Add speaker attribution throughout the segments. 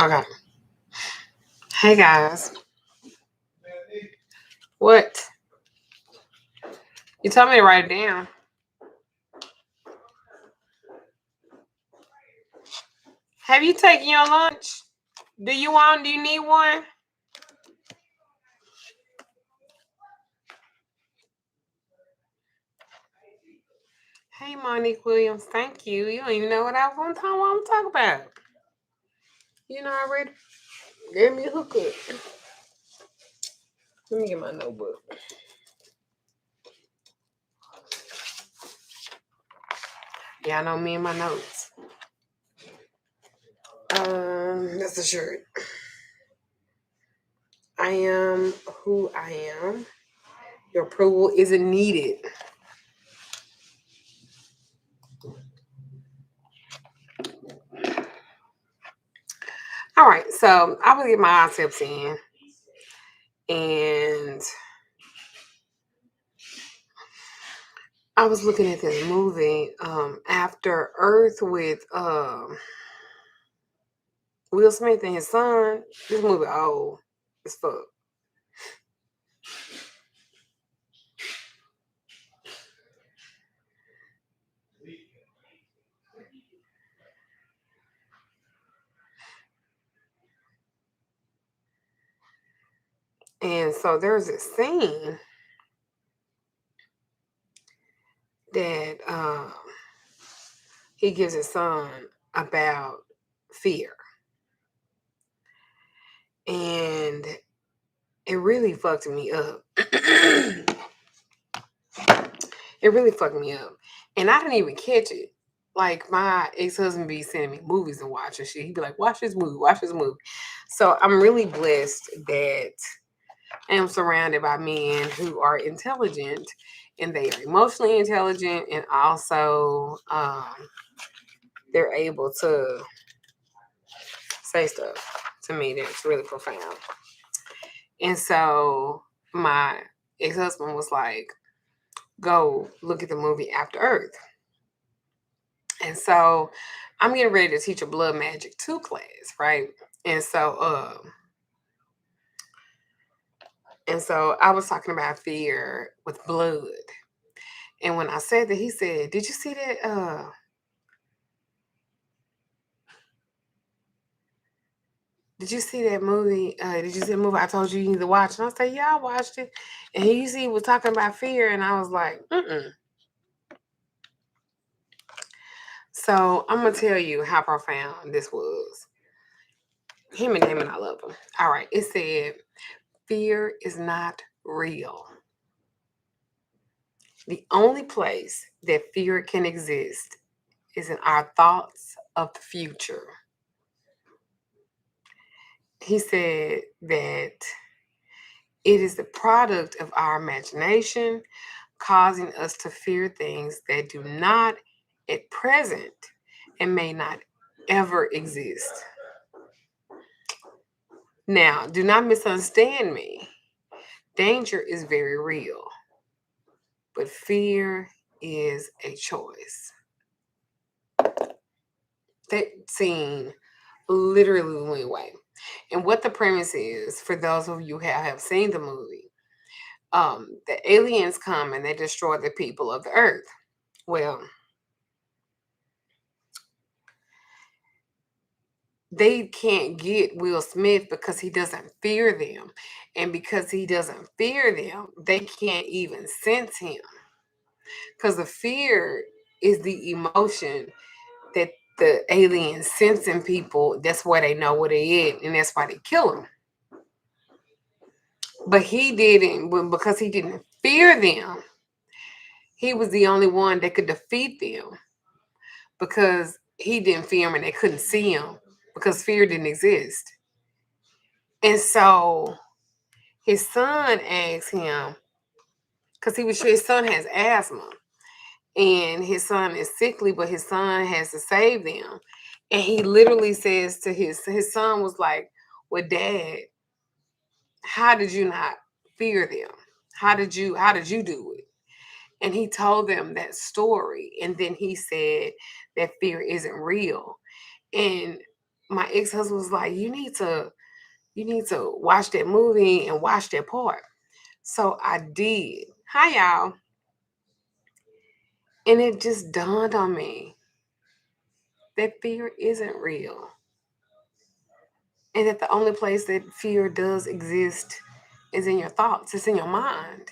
Speaker 1: Okay. Hey guys. What? You told me to write it down. Have you taken your lunch? Do you need one? Hey Monique Williams, thank you. You don't even know what I was on time what I'm talking about. You know already. Give me a hookup. Let me get my notebook. Y'all know me and my notes. That's a shirt. I am who I am. Your approval isn't needed. All right, so I will get my tips in, and I was looking at this movie, After Earth with Will Smith and his son. This movie old as fuck. And so there's this scene that he gives his son about fear. And it really fucked me up. It really fucked me up. And I didn't even catch it. Like my ex-husband be sending me movies to watch and shit. He'd be like, watch this movie. So I'm really blessed that I am surrounded by men who are intelligent, and they are emotionally intelligent, and also they're able to say stuff to me that's really profound. And so my ex-husband was like, go look at the movie After Earth. And so I'm getting ready to teach a blood magic 2 class, right? And so I was talking about fear with blood. And when I said that, he said, did you see that did you see that movie? Did you see the movie I told you need to watch? And I said, yeah, I watched it. And he was talking about fear, and I was like, mm-mm. So I'm gonna tell you how profound this was. Him and Damon, I love him. All right, it said, fear is not real. The only place that fear can exist is in our thoughts of the future. He said that it is the product of our imagination, causing us to fear things that do not at present and may not ever exist. Now, do not misunderstand me. Danger is very real, but fear is a choice. That scene literally blew me away. And what the premise is, for those of you who have seen the movie, the aliens come and they destroy the people of the earth. Well, they can't get Will Smith because he doesn't fear them. And because he doesn't fear them, they can't even sense him. Because the fear is the emotion that the aliens sense in people. That's why they know what they is, and that's why they kill him. But he didn't, because he didn't fear them. He was the only one that could defeat them because he didn't fear them and they couldn't see him because fear didn't exist. And so his son asked him, because his son has asthma and his son is sickly, but his son has to save them. And he literally says to his son was like, well, Dad, how did you not fear them? How did you do it? And he told them that story. And then he said that fear isn't real. And my ex-husband was like, you need to watch that movie and watch that part. So I did. Hi y'all. And it just dawned on me that fear isn't real. And that the only place that fear does exist is in your thoughts. It's in your mind.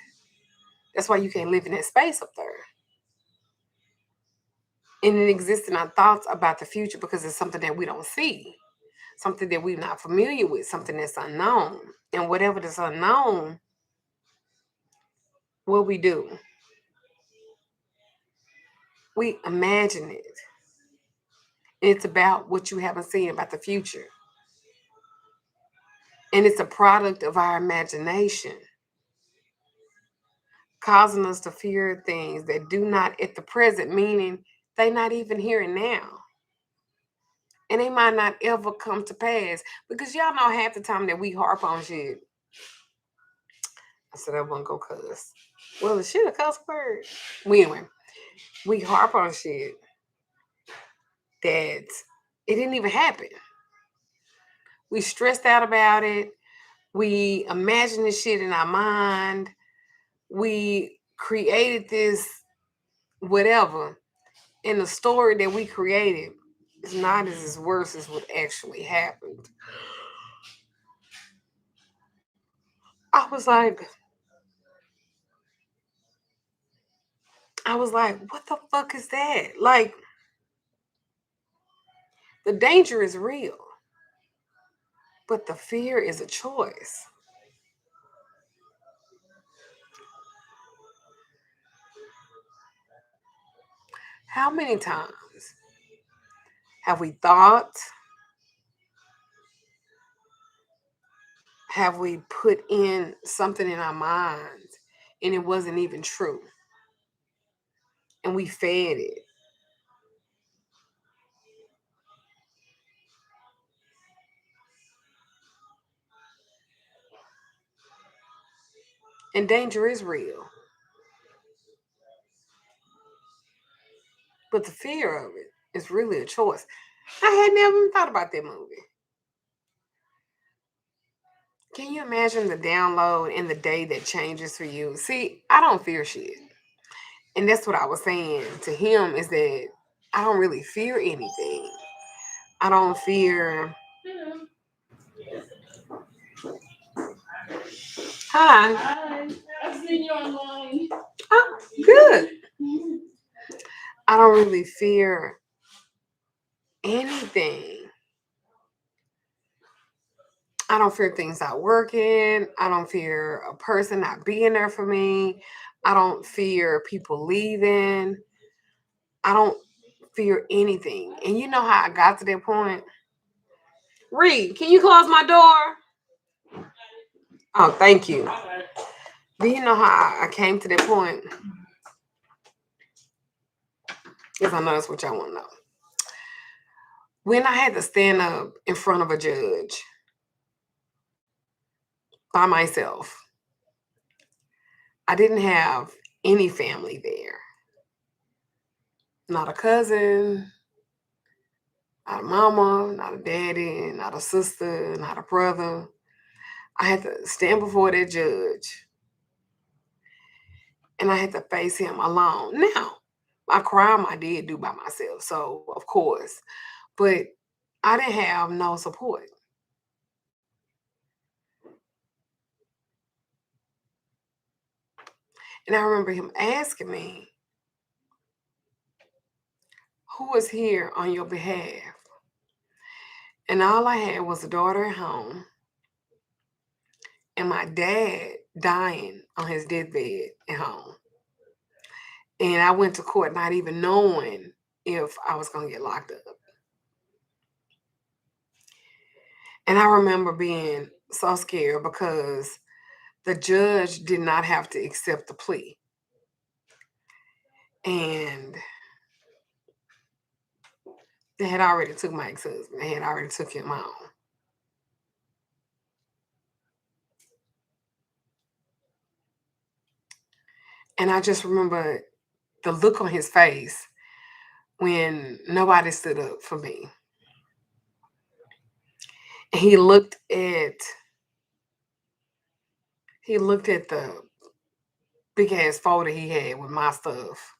Speaker 1: That's why you can't live in that space up there. And it exists in our thoughts about the future because it's something that we don't see, something that we're not familiar with, something that's unknown. And whatever that's unknown, what we do, we imagine it. And it's about what you haven't seen about the future. And it's a product of our imagination, causing us to fear things that do not at the present, meaning they not even here and now. And they might not ever come to pass. Because y'all know half the time that we harp on shit. I said I wasn't gonna cuss. Well, is shit a cuss word? Well, anyway, we harp on shit that it didn't even happen. We stressed out about it. We imagine this shit in our mind. We created this whatever. And the story that we created is not as worse as what actually happened. I I was like, what the fuck is that? Like, the danger is real, but the fear is a choice. How many times have we thought, have we put in something in our minds and it wasn't even true? And we fed it. And danger is real, but the fear of it is really a choice. I had never even thought about that movie. Can you imagine the download and the day that changes for you? See, I don't fear shit. And that's what I was saying to him is that I don't really fear anything. I don't fear. Hi. Hi. I've seen you online. Oh, good. I don't really fear anything. I don't fear things not working. I don't fear a person not being there for me. I don't fear people leaving. I don't fear anything. And you know how I got to that point? Reed, can you close my door? Oh, thank you. Do you know how I came to that point? Because I know that's what y'all want to know. When I had to stand up in front of a judge by myself, I didn't have any family there. Not a cousin, not a mama, not a daddy, not a sister, not a brother. I had to stand before that judge and I had to face him alone. Now, my crime I did do by myself, so of course, but I didn't have no support. And I remember him asking me, who is here on your behalf? And all I had was a daughter at home and my dad dying on his deathbed at home. And I went to court not even knowing if I was going to get locked up. And I remember being so scared because the judge did not have to accept the plea. And they had already took my ex-husband. They had already took him on. And I just remember the look on his face when nobody stood up for me. And he looked at the big ass folder he had with my stuff.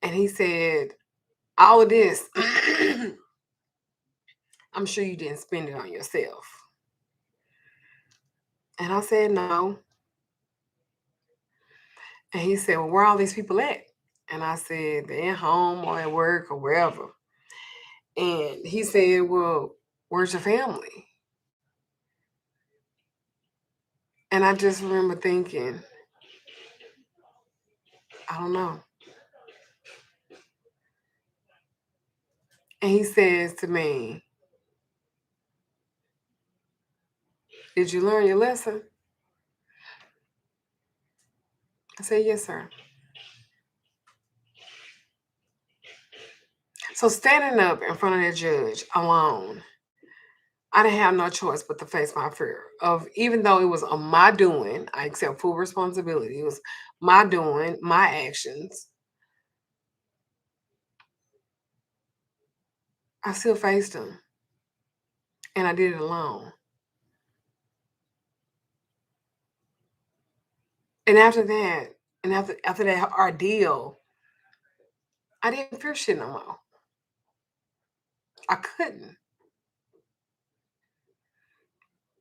Speaker 1: And he said, all of this, I'm sure you didn't spend it on yourself. And I said, no. And he said, well, where are all these people at? And I said, they're at home or at work or wherever. And he said, well, where's your family? And I just remember thinking, I don't know. And he says to me, did you learn your lesson? I said, yes, sir. So standing up in front of that judge alone, I didn't have no choice but to face my fear of, even though it was on my doing, I accept full responsibility. It was my doing, my actions. I still faced them. And I did it alone. And after that, and after that ordeal, I didn't fear shit no more. I couldn't.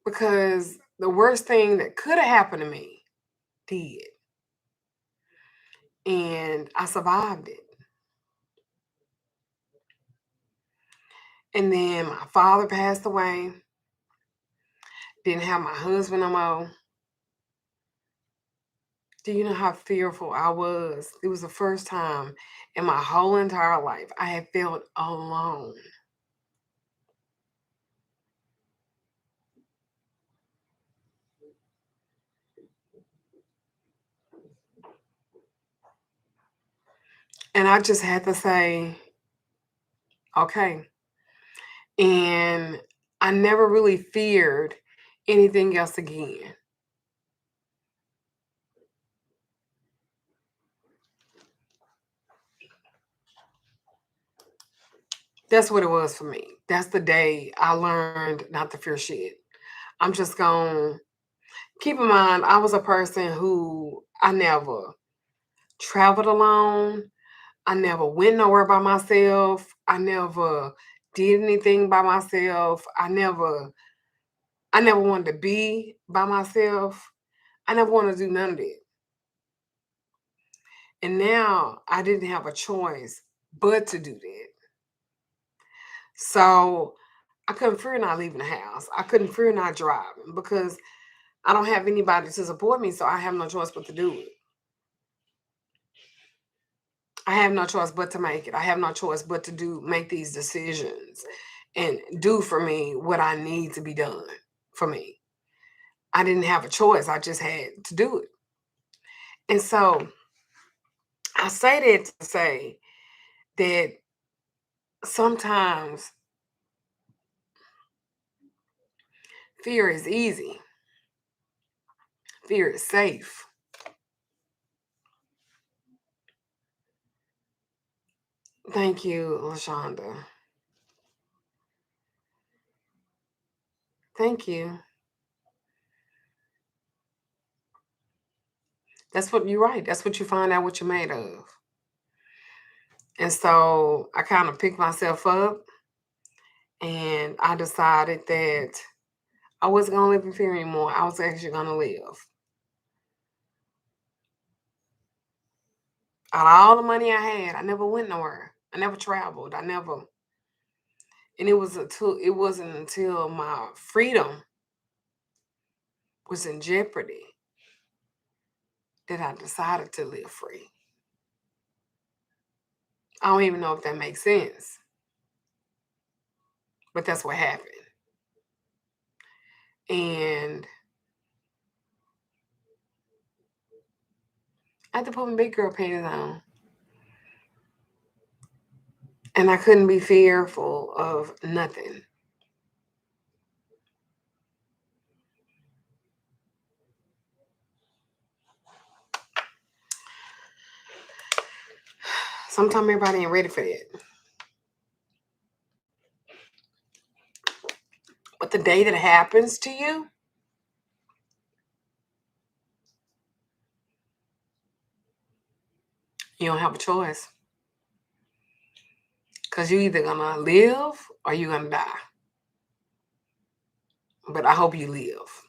Speaker 1: Because the worst thing that could have happened to me did. And I survived it. And then my father passed away. Didn't have my husband no more. Do you know how fearful I was? It was the first time in my whole entire life I had felt alone. And I just had to say, okay. And I never really feared anything else again. That's what it was for me. That's the day I learned not to fear shit. I'm just going to keep in mind, I was a person who I never traveled alone. I never went nowhere by myself. I never did anything by myself. I never wanted to be by myself. I never wanted to do none of it. And now I didn't have a choice but to do that. So I couldn't fear not leaving the house. I couldn't fear not driving because I don't have anybody to support me, so I have no choice but to do it. I have no choice but to make it. I have no choice but to make these decisions and do for me what I need to be done for me. I didn't have a choice. I just had to do it. And so I say that to say that sometimes fear is easy. Fear is safe. Thank you, LaShonda. Thank you. That's what you're right. That's what you find out what you're made of. And so I kind of picked myself up and I decided that I wasn't going to live in fear anymore. I was actually going to live. Out of all the money I had, I never went nowhere. I never traveled. And it wasn't until my freedom was in jeopardy that I decided to live free. I don't even know if that makes sense, but that's what happened. And I had to put my big girl panties on. And I couldn't be fearful of nothing. Sometimes everybody ain't ready for that. But the day that it happens to you, you don't have a choice. Because you're either going to live or you're going to die. But I hope you live.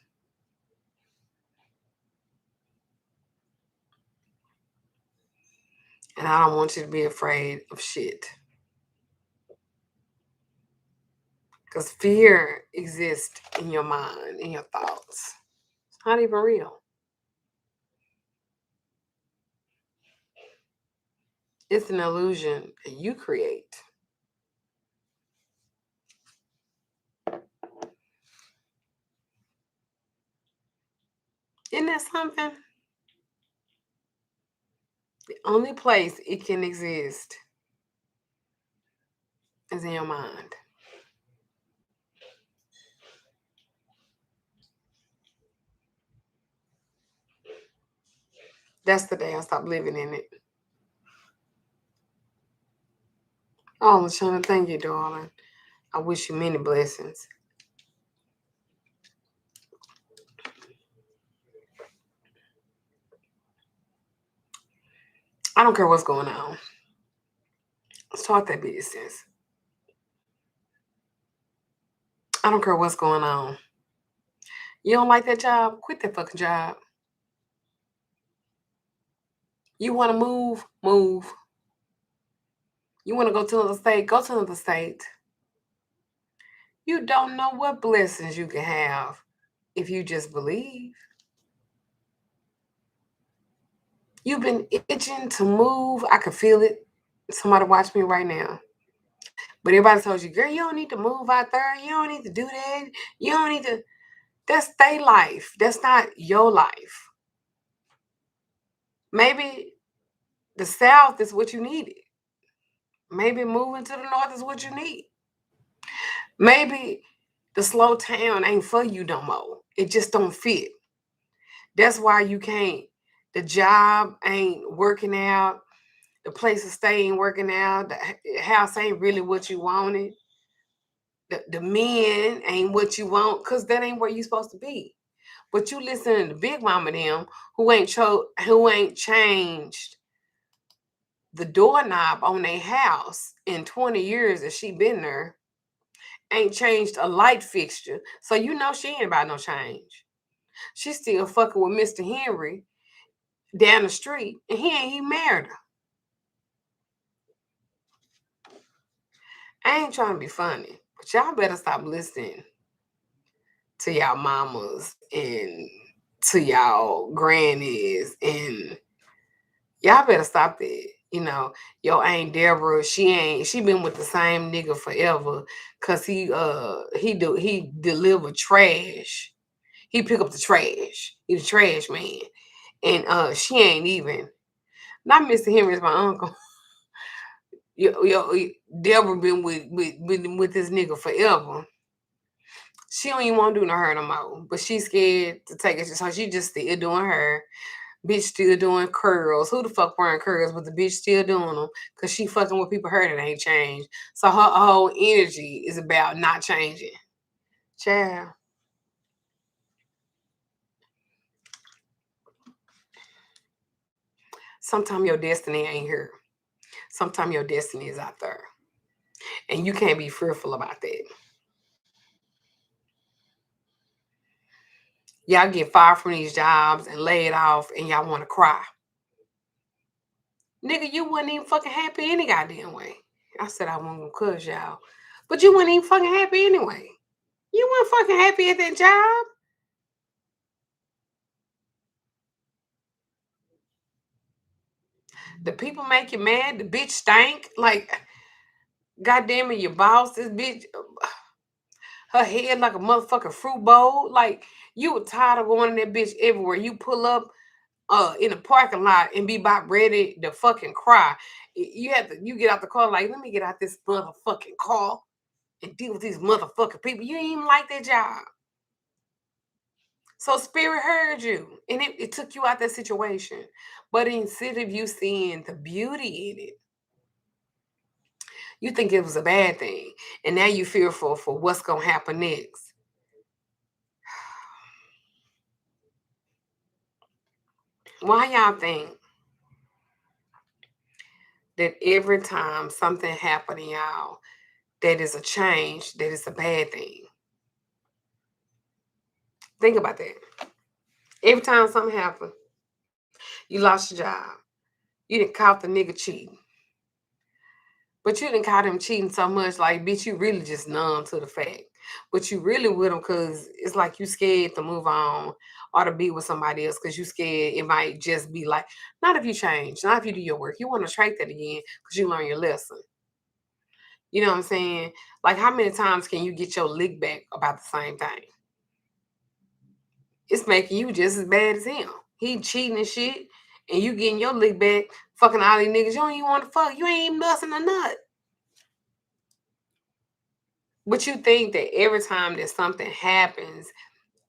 Speaker 1: And I don't want you to be afraid of shit. Because fear exists in your mind, in your thoughts. It's not even real. It's an illusion that you create. Isn't that something? The only place it can exist is in your mind. That's the day I stopped living in it. Oh, LaShawna, thank you, darling. I wish you many blessings. I don't care what's going on. Let's talk that business. I don't care what's going on. You don't like that job? Quit that fucking job. You want to move? Move. You want to go to another state? Go to another state. You don't know what blessings you can have if you just believe. You've been itching to move. I can feel it. Somebody watch me right now. But everybody told you, girl, you don't need to move out there. You don't need to do that. You don't need to. That's their life. That's not your life. Maybe the South is what you needed. Maybe moving to the North is what you need. Maybe the slow town ain't for you no more. It just don't fit. That's why you can't. The job ain't working out. The place to stay ain't working out. The house ain't really what you wanted. The men ain't what you want, because that ain't where you supposed to be. But you listen to Big Mama them who ain't changed the doorknob on their house in 20 years that she been there, ain't changed a light fixture. So you know she ain't about no change. She still fucking with Mr. Henry down the street, and he ain't even married her. I ain't trying to be funny, but y'all better stop listening to y'all mamas and to y'all grannies, and y'all better stop that. You know, your Aunt Deborah, she been with the same nigga forever, cause he deliver trash. He pick up the trash. He the trash man. And she ain't even, not Mr. Henry's my uncle. Yo, Deborah been with this nigga forever. She don't even want to do no her no more. But she's scared to take it. So she just still doing her. Bitch still doing curls. Who the fuck wearing curls? But the bitch still doing them. Because she fucking with people her that ain't changed. So her whole energy is about not changing. Child. Sometimes your destiny ain't here. Sometimes your destiny is out there. And you can't be fearful about that. Y'all get fired from these jobs and laid off and y'all want to cry. Nigga, you wasn't even fucking happy any goddamn way. I said I wasn't gonna cuss y'all. But you wasn't even fucking happy anyway. You weren't fucking happy at that job. The people make you mad. The bitch stank. Like, goddamn it, your boss, this bitch, her head like a motherfucking fruit bowl. Like, you were tired of going in that bitch everywhere. You pull up in the parking lot and be about ready to fucking cry. You get out the car like, let me get out this motherfucking car and deal with these motherfucking people. You ain't even like that job. So spirit heard you and it took you out that situation. But instead of you seeing the beauty in it, you think it was a bad thing. And now you fearful for what's gonna happen next. Why y'all think that every time something happen to y'all that is a change, that is a bad thing? Think about that. Every time something happen, you lost your job. You didn't caught the nigga cheating. But you didn't caught him cheating so much, like, bitch, you really just numb to the fact. But you really with him because it's like you scared to move on or to be with somebody else because you scared it might just be like, not if you change, not if you do your work. You want to trait that again because you learn your lesson. You know what I'm saying? Like, how many times can you get your lick back about the same thing? It's making you just as bad as him. He cheating and shit, and you getting your lick back, fucking all these niggas you don't even want to fuck. You ain't even busting a nut. But you think that every time that something happens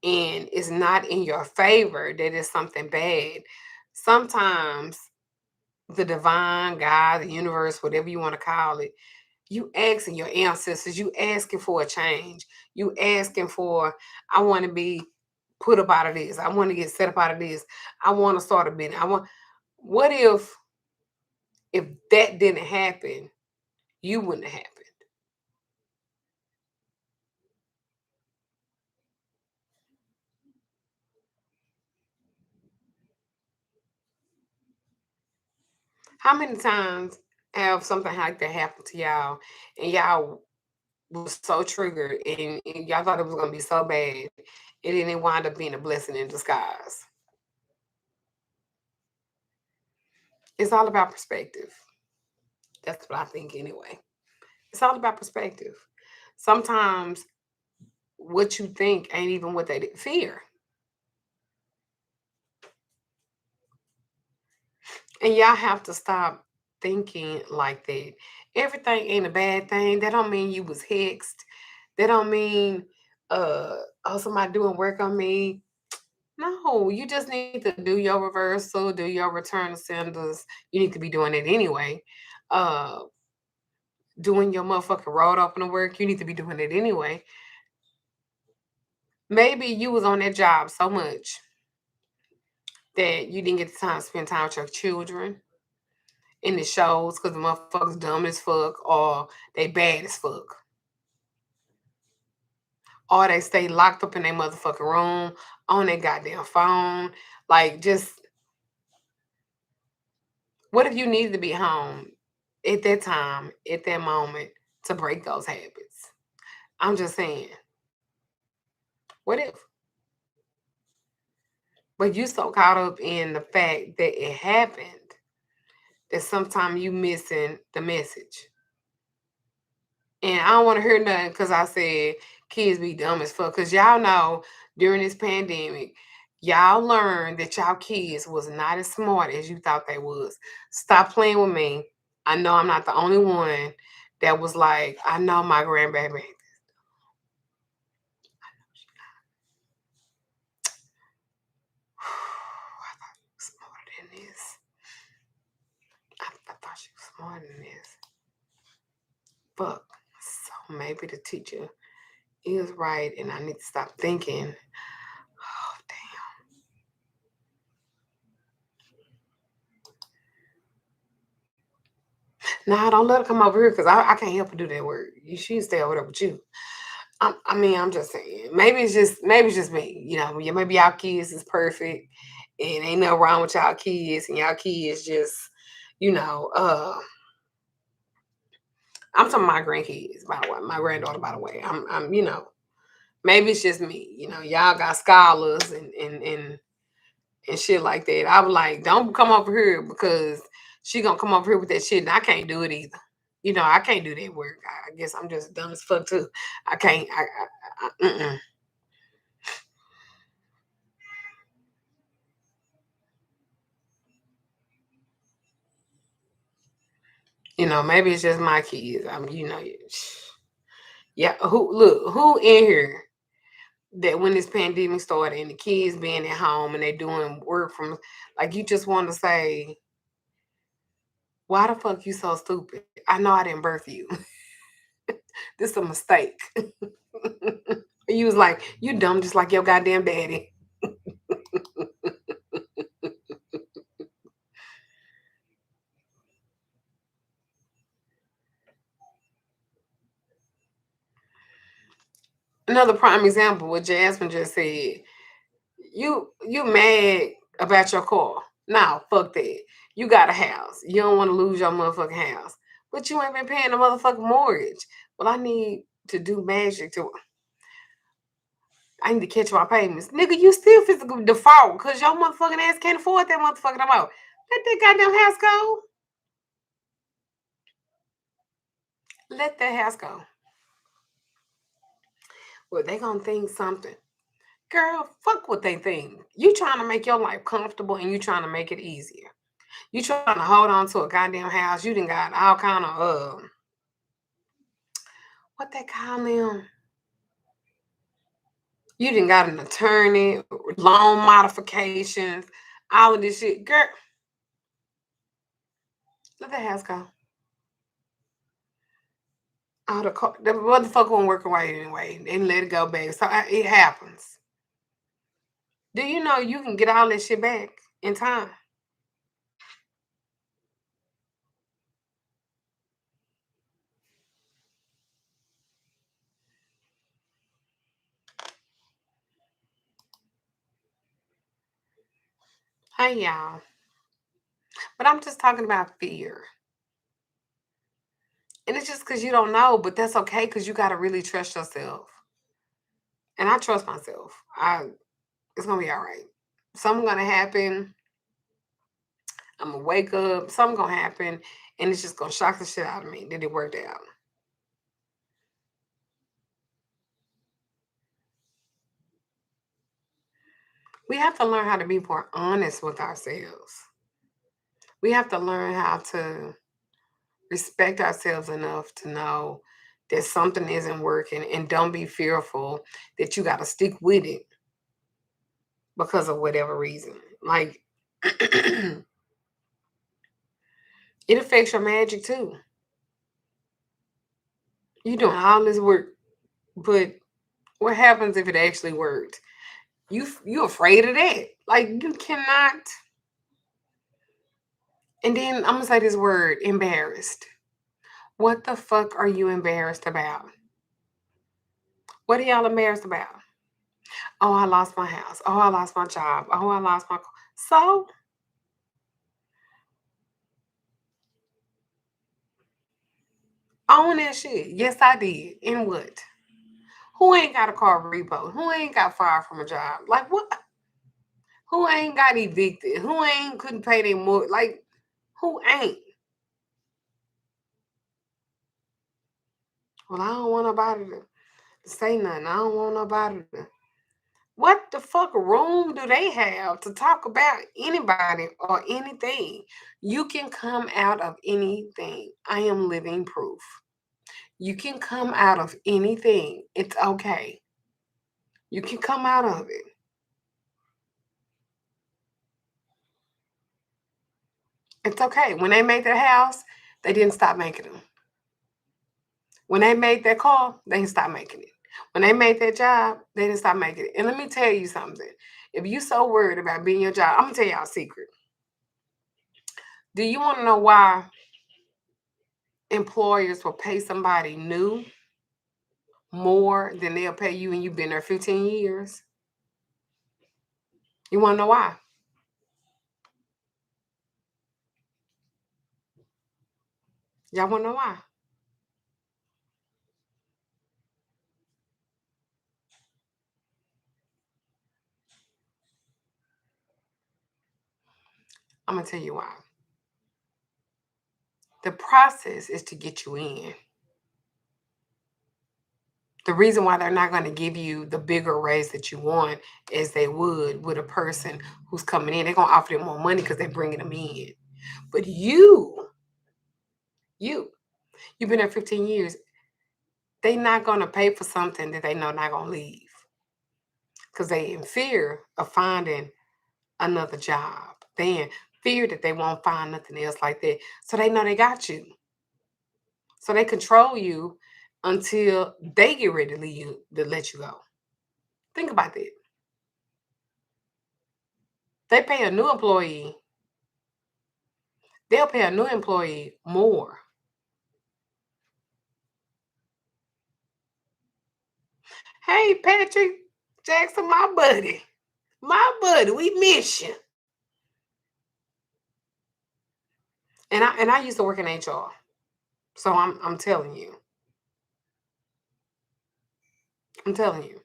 Speaker 1: and it's not in your favor, that it's something bad. Sometimes the divine, God, the universe, whatever you want to call it, you asking your ancestors, you asking for a change. You asking for, I want to be put up out of this. I want to get set up out of this. I want to start a business. What if that didn't happen, you wouldn't have happened? How many times have something like that happened to y'all and y'all was so triggered and y'all thought it was gonna be so bad and then it wound up being a blessing in disguise? It's all about perspective. That's what I think anyway. It's all about perspective. Sometimes what you think ain't even what they fear. And y'all have to stop thinking like that. Everything ain't a bad thing. That don't mean you was hexed. That don't mean oh somebody doing work on me. No, you just need to do your reversal, do your return of senders. You need to be doing it anyway. Uh doing your motherfucking road opener work, you need to be doing it anyway. Maybe you was on that job so much that you didn't get the time to spend time with your children in the shows because the motherfuckers dumb as fuck or they bad as fuck. Or they stay locked up in their motherfucking room on their goddamn phone. Like, just what if you needed to be home at that time, at that moment, to break those habits? I'm just saying, what if? But you so caught up in the fact that it happened that sometimes you missing the message. And I don't want to hear nothing because I said kids be dumb as fuck. Because y'all know during this pandemic, y'all learned that y'all kids was not as smart as you thought they was. Stop playing with me. I know I'm not the only one that was like, I know my grandbaby. I thought she was smarter than this. I thought she was smarter than this. Fuck. So maybe the teacher is right and I need to stop thinking. Oh, damn. Nah, don't let her come over here because I can't help her do that work. She can stay over there with you. I mean, I'm just saying. Maybe it's just me. You know, maybe y'all kids is perfect and ain't nothing wrong with y'all kids and y'all kids just, you know, I'm talking my grandkids, by the way, my granddaughter, by the way. You know, maybe it's just me. You know, y'all got scholars and shit like that. I was like, don't come over here because she gonna come over here with that shit and I can't do it either. You know, I can't do that work. I guess I'm just dumb as fuck too. I can't. You know, maybe it's just my kids. You know, yeah. Who in here that when this pandemic started and the kids being at home and they doing work from, like, you just want to say, why the fuck you so stupid? I know I didn't birth you. This a mistake. You was like, you dumb just like your goddamn daddy. Another prime example, what Jasmine just said. You mad about your car. Nah, fuck that. You got a house. You don't want to lose your motherfucking house. But you ain't been paying the motherfucking mortgage. Well, I need to do magic to I need to catch my payments. Nigga, you still physical default because your motherfucking ass can't afford that motherfucking amount. Let that goddamn house go. Let that house go. Well, they gonna think something. Girl, fuck what they think. You trying to make your life comfortable and you trying to make it easier. You trying to hold on to a goddamn house. You done got all kind of what they call them? You done got an attorney, loan modifications, all of this shit. Girl, let the house go. Oh, the motherfucker won't work right anyway. And let it go back. So it happens. Do you know you can get all that shit back in time? Hey, y'all. But I'm just talking about fear. And it's just because you don't know, but that's okay because you got to really trust yourself. And I trust myself. It's going to be all right. Something going to happen. I'm going to wake up. Something going to happen. And it's just going to shock the shit out of me that it worked out. We have to learn how to be more honest with ourselves. We have to learn how to respect ourselves enough to know that something isn't working and don't be fearful that you got to stick with it because of whatever reason. Like, it affects your magic too. You doing all this work, but what happens if it actually worked? You afraid of that? Like you cannot. And then I'm gonna say this word: embarrassed. What the fuck are you embarrassed about? What are y'all embarrassed about? Oh, I lost my house. Oh, I lost my job. Oh, I lost my. So own that shit. Yes, I did. And what? Who ain't got a car repo? Who ain't got fired from a job? Like what? Who ain't got evicted? Who ain't couldn't pay their mortgage? Like who ain't? Well, I don't want nobody to say nothing. I don't want nobody to. What the fuck room do they have to talk about anybody or anything? You can come out of anything. I am living proof. You can come out of anything. It's okay. You can come out of it. It's okay. When they made their house, they didn't stop making them. When they made their car, they didn't stop making it. When they made their job, they didn't stop making it. And let me tell you something. If you so worried about being your job, I'm gonna tell y'all a secret. Do you want to know why employers will pay somebody new more than they'll pay you when you've been there 15 years? You want to know why? Y'all want to know why? I'm gonna tell you why. The process is to get you in. The reason why they're not going to give you the bigger raise that you want as they would with a person who's coming in. They're going to offer them more money because they're bringing them in. But you, you've been there 15 years. They're not going to pay for something that they know not going to leave because they in fear of finding another job. They in fear that they won't find nothing else like that. So they know they got you. So they control you until they get ready to leave you to let you go. Think about that. They pay a new employee, they'll pay a new employee more. Hey, Patrick Jackson, my buddy. My buddy, we miss you. And I used to work in HR. So I'm telling you. I'm telling you.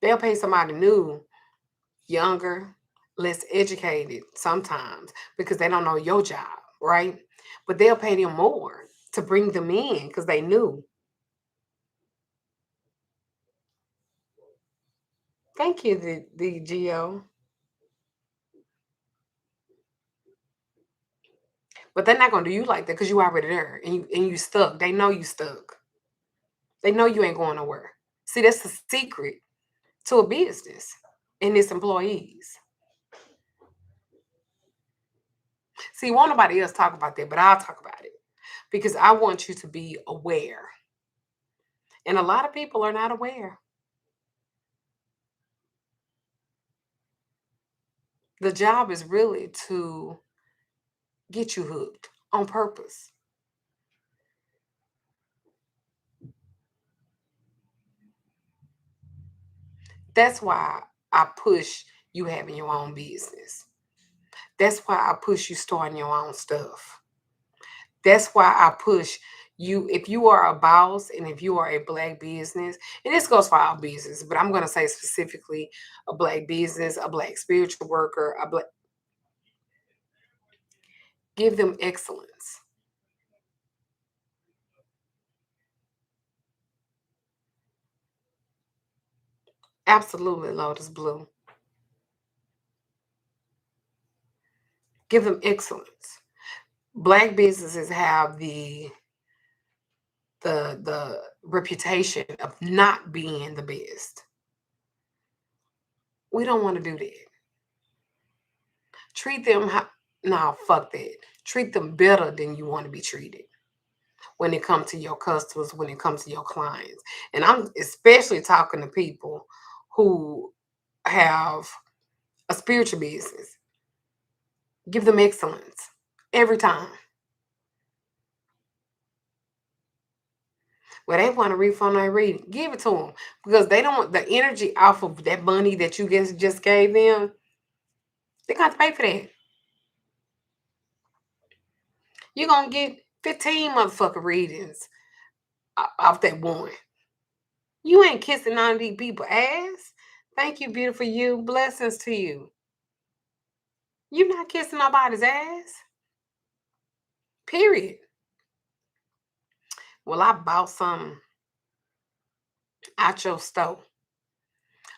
Speaker 1: They'll pay somebody new, younger, less educated sometimes because they don't know your job, right? But they'll pay them more to bring them in because they knew. Thank you, the Geo. But they're not gonna do you like that because you already there and you stuck. They know you stuck. They know you ain't going nowhere. See, that's the secret to a business and its employees. See, won't nobody else talk about that, but I'll talk about it because I want you to be aware. And a lot of people are not aware. The job is really to get you hooked on purpose. That's why I push you having your own business. That's why I push you starting your own stuff. That's why I push you. If you are a boss and if you are a black business, and this goes for all business, but I'm going to say specifically a black business, a black spiritual worker, a black, give them excellence. Absolutely, Lotus Blue. Give them excellence. Black businesses have the reputation of not being the best. We don't want to do that. Treat them no, fuck that. Treat them better than you want to be treated when it comes to your customers, when it comes to your clients. And I'm especially talking to people who have a spiritual business. Give them excellence every time. Well, they want a refund on their reading. Give it to them because they don't. The energy off of that money that you guys just gave them, they got to pay for that. You're gonna get 15 motherfucking readings off that one. You ain't kissing none of these people ass. Thank you, beautiful you. Blessings to you. You not kissing nobody's ass. Period. Well, I bought some out your store.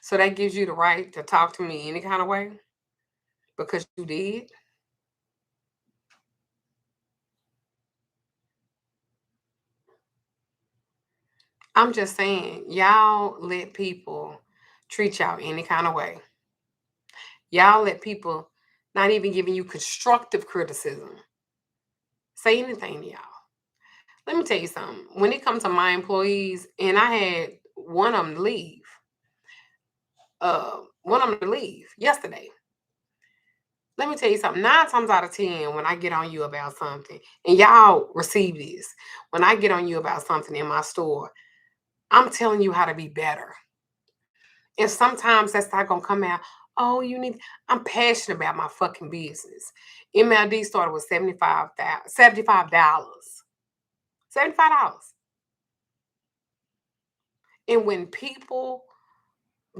Speaker 1: So that gives you the right to talk to me any kind of way because you did. I'm just saying, y'all let people treat y'all any kind of way. Y'all let people not even giving you constructive criticism say anything to y'all. Let me tell you something. When it comes to my employees, and I had one of them leave, one of them to leave yesterday. Let me tell you something. 9 times out of 10, when I get on you about something, and y'all receive this, when I get on you about something in my store, I'm telling you how to be better. And sometimes that's not gonna come out. Oh, you need. I'm passionate about my fucking business. MLD started with $75. $75. And when people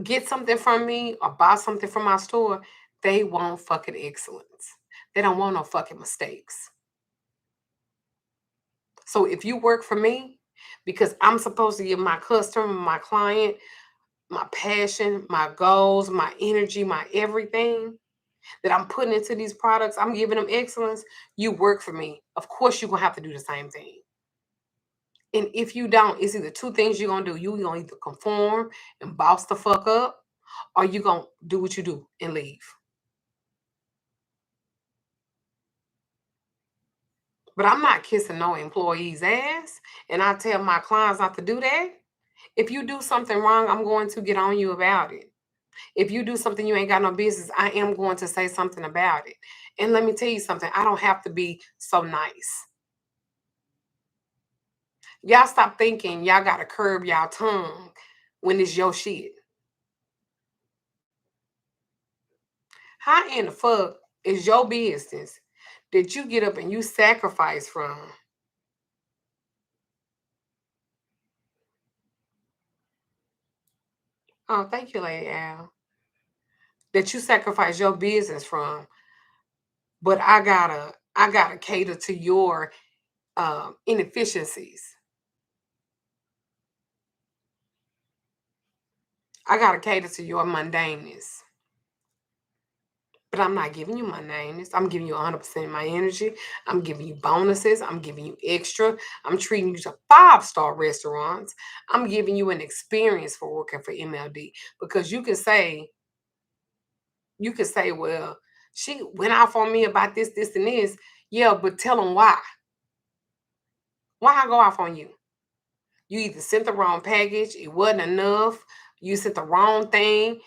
Speaker 1: get something from me or buy something from my store, they want fucking excellence. They don't want no fucking mistakes. So if you work for me, because I'm supposed to give my customer, my client, my passion, my goals, my energy, my everything that I'm putting into these products, I'm giving them excellence. You work for me. Of course, you're gonna have to do the same thing. And if you don't, it's either two things you're gonna do. You're gonna either conform and boss the fuck up, or you gonna do what you do and leave. But I'm not kissing no employee's ass. And I tell my clients not to do that. If you do something wrong, I'm going to get on you about it. If you do something you ain't got no business, I am going to say something about it. And let me tell you something, I don't have to be so nice. Y'all stop thinking y'all got to curb y'all tongue when it's your shit? How in the fuck is your business that you get up and you sacrifice from? Oh, thank you, Lady Al. That you sacrifice your business from, but I gotta cater to your inefficiencies. I gotta cater to your mundaneness. But I'm not giving you mundaneness. I'm giving you 100% of my energy. I'm giving you bonuses. I'm giving you extra. I'm treating you to five-star restaurants. I'm giving you an experience for working for MLD because you can say, well, she went off on me about this, this, and this. Yeah, but tell them why. Why I go off on you? You either sent the wrong package, it wasn't enough, you sent the wrong thing.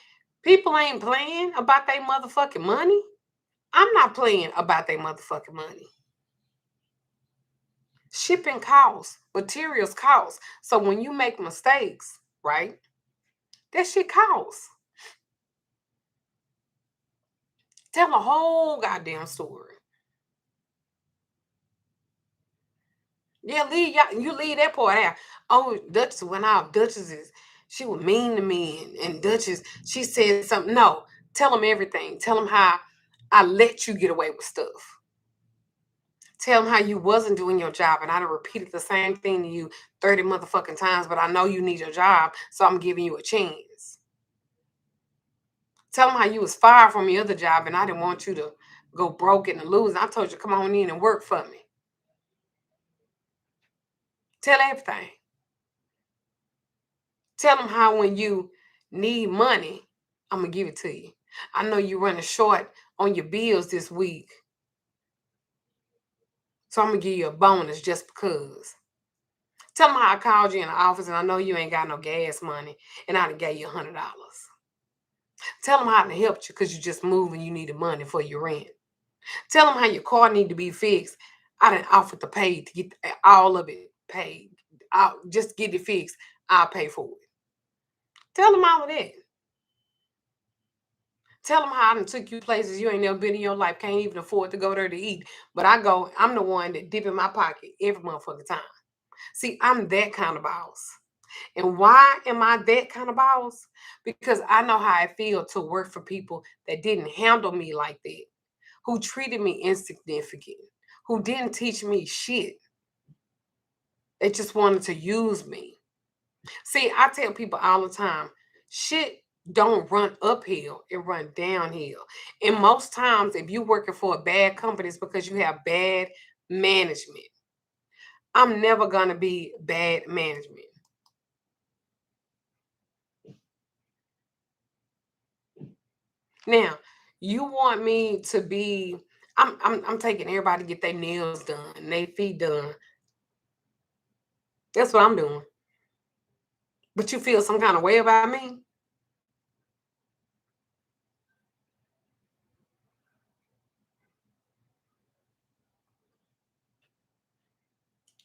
Speaker 1: People ain't playing about their motherfucking money. I'm not playing about their motherfucking money. Shipping costs, materials costs. So when you make mistakes, right, that shit costs. Tell the whole goddamn story. Yeah, you leave that part out. Oh, Duchess went out. She was mean to me, and Duchess, she said something. No, tell them everything. Tell them how I let you get away with stuff. Tell them how you wasn't doing your job, and I'd have repeated the same thing to you 30 motherfucking times, but I know you need your job, so I'm giving you a chance. Tell them how you was fired from your other job, and I didn't want you to go broke and lose. I told you, come on in and work for me. Tell everything. Tell them how when you need money, I'm gonna give it to you. I know you're running short on your bills this week, so I'm gonna give you a bonus just because. Tell them how I called you in the office and I know you ain't got no gas money and I done gave you $100. Tell them how I helped you because you just moved and you needed money for your rent. Tell them how your car need to be fixed. I done offered to pay to get all of it paid. I'll just get it fixed. I'll pay for it. Tell them all of that. Tell them how I done took you places you ain't never been in your life, can't even afford to go there to eat. But I go, I'm the one that dip in my pocket every motherfucking time. See, I'm that kind of boss. And why am I that kind of boss? Because I know how I feel to work for people that didn't handle me like that, who treated me insignificant, who didn't teach me shit. They just wanted to use me. See, I tell people all the time, shit don't run uphill, it run downhill. And most times, if you're working for a bad company, it's because you have bad management. I'm never gonna be bad management. Now, you want me to be I'm taking everybody to get their nails done, their feet done. That's what I'm doing. But you feel some kind of way about me?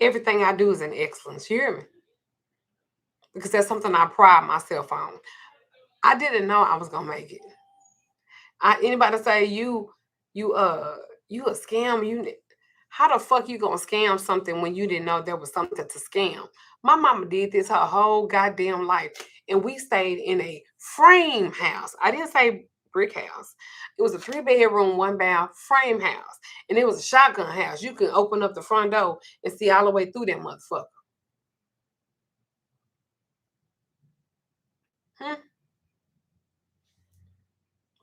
Speaker 1: Everything I do is in excellence. You hear me? Because that's something I pride myself on. I didn't know I was gonna make it. Anybody say you a scam, how the fuck you gonna scam something when you didn't know there was something to scam? My mama did this her whole goddamn life, and we stayed in a frame house. I didn't say brick house. It was a three-bedroom, one bath frame house, and it was a shotgun house. You can open up the front door and see all the way through that motherfucker. Hmm?